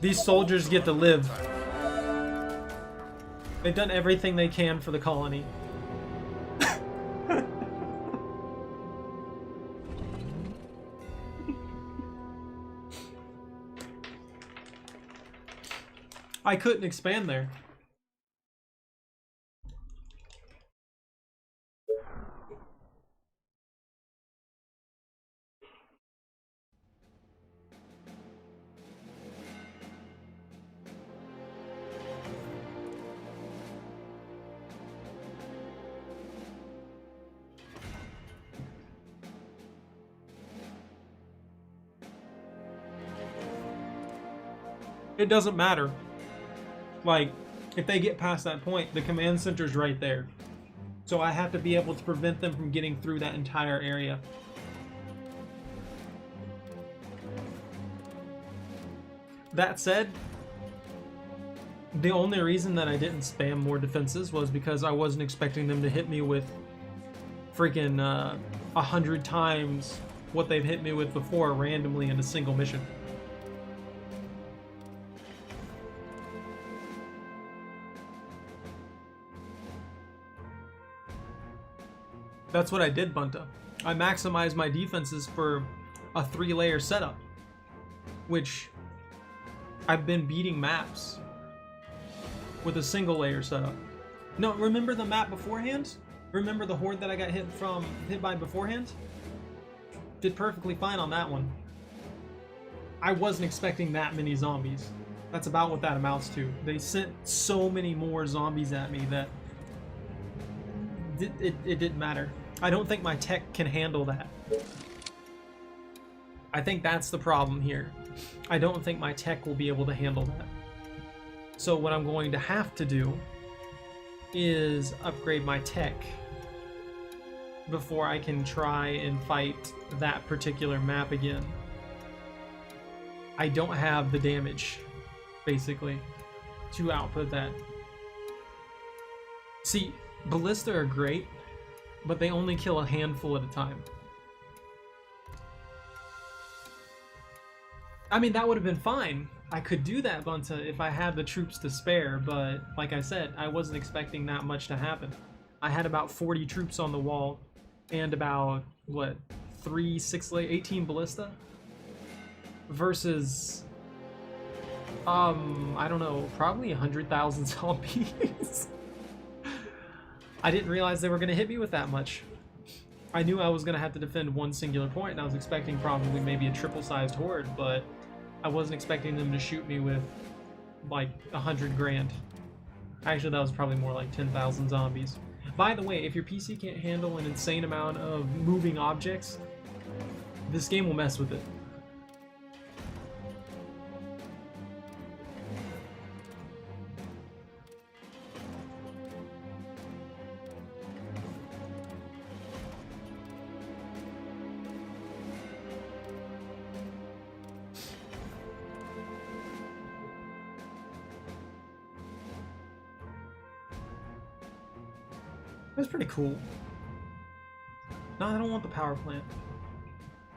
These soldiers get to live. They've done everything they can for the colony. I couldn't expand there. It doesn't matter. Like, if they get past that point, the command center's right there. So I have to be able to prevent them from getting through that entire area. That said, the only reason that I didn't spam more defenses was because I wasn't expecting them to hit me with freaking 100 times what they've hit me with before randomly in a single mission. That's what I did, Bunta. I maximized my defenses for a 3-layer setup, which I've been beating maps with a single layer setup. No, remember the map beforehand? Remember the horde that I got hit by beforehand? Did perfectly fine on that one. I wasn't expecting that many zombies. That's about what that amounts to. They sent so many more zombies at me that it didn't matter. I don't think my tech can handle that. I think that's the problem here. I don't think my tech will be able to handle that. So what I'm going to have to do is upgrade my tech before I can try and fight that particular map again. I don't have the damage, basically, to output that. See, ballista are great, but they only kill a handful at a time. I mean, that would have been fine. I could do that, Bunta, if I had the troops to spare, but like I said, I wasn't expecting that much to happen. I had about 40 troops on the wall and about, what, 18 ballista? Versus, I don't know, probably 100,000 zombies. I didn't realize they were going to hit me with that much. I knew I was going to have to defend one singular point, and I was expecting probably maybe a triple-sized horde, but I wasn't expecting them to shoot me with, like, 100 grand. Actually, that was probably more like 10,000 zombies. By the way, if your PC can't handle an insane amount of moving objects, this game will mess with it. That's pretty cool. No, I don't want the power plant.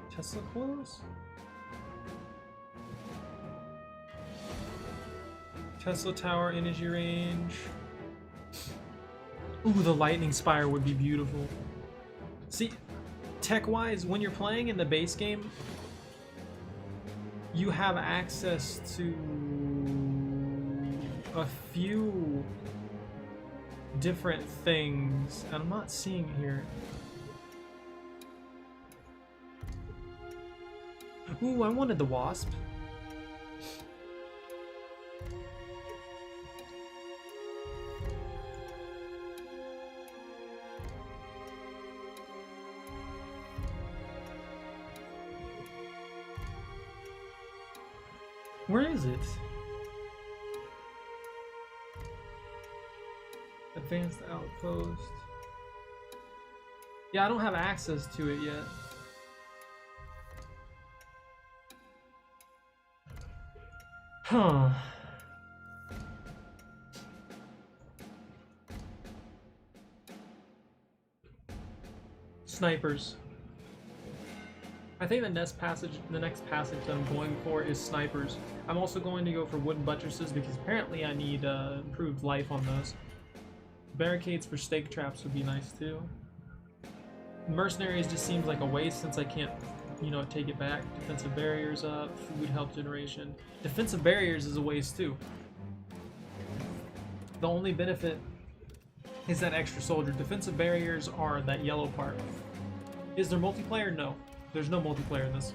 Tesla coils? Tesla tower energy range. Ooh, the lightning spire would be beautiful. See, tech-wise, when you're playing in the base game, you have access to a few different things, and I'm not seeing here. Ooh, I wanted the wasp. Where is it? Advanced outpost. Yeah, I don't have access to it yet. Huh. Snipers. I think the next passage that I'm going for is snipers. I'm also going to go for wooden buttresses because apparently I need improved life on those. Barricades for stake traps would be nice too. Mercenaries just seems like a waste since I can't, you know, take it back. Defensive barriers up, food health generation. Defensive barriers is a waste too. The only benefit is that extra soldier. Defensive barriers are that yellow part. Is there multiplayer? No. There's no multiplayer in this.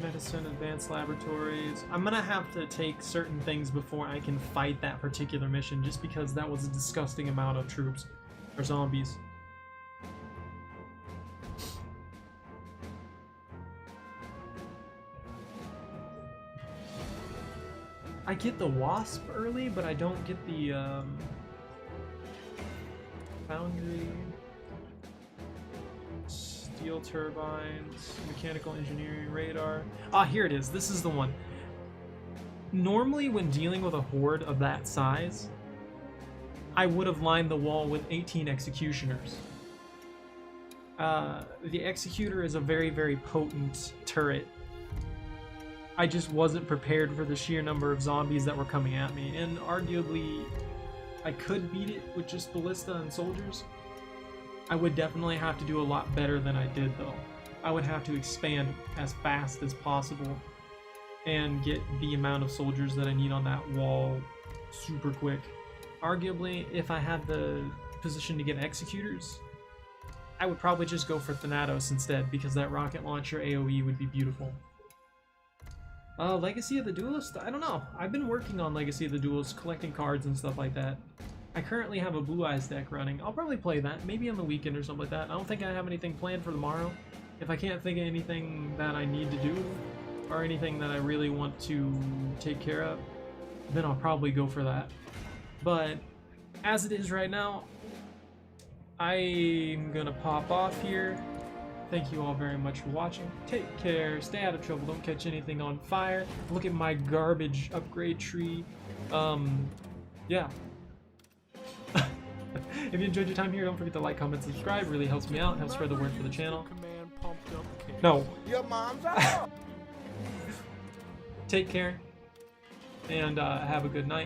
Medicine, advanced laboratories. I'm gonna have to take certain things before I can fight that particular mission just because that was a disgusting amount of troops or zombies. I get the wasp early, but I don't get the foundry, steel turbines, mechanical engineering, radar. Ah, here it is. This is the one. Normally, when dealing with a horde of that size, I would have lined the wall with 18 executioners. The executor is a very, very potent turret. I just wasn't prepared for the sheer number of zombies that were coming at me, and arguably I could beat it with just ballista and soldiers. I would definitely have to do a lot better than I did though. I would have to expand as fast as possible and get the amount of soldiers that I need on that wall super quick. Arguably, if I had the position to get executors, I would probably just go for Thanatos instead because that rocket launcher AoE would be beautiful. Legacy of the Duelist? I don't know. I've been working on Legacy of the Duelist, collecting cards and stuff like that. I currently have a Blue Eyes deck running. I'll probably play that, maybe on the weekend or something like that. I don't think I have anything planned for tomorrow. If I can't think of anything that I need to do, or anything that I really want to take care of, then I'll probably go for that. But, as it is right now, I'm gonna pop off here. Thank you all very much for watching. Take care, stay out of trouble, don't catch anything on fire. Look at my garbage upgrade tree. Yeah. If you enjoyed your time here, don't forget to like, comment, subscribe. It really helps me out, helps spread the word for the channel. No. Your mom's out. Take care, and have a good night.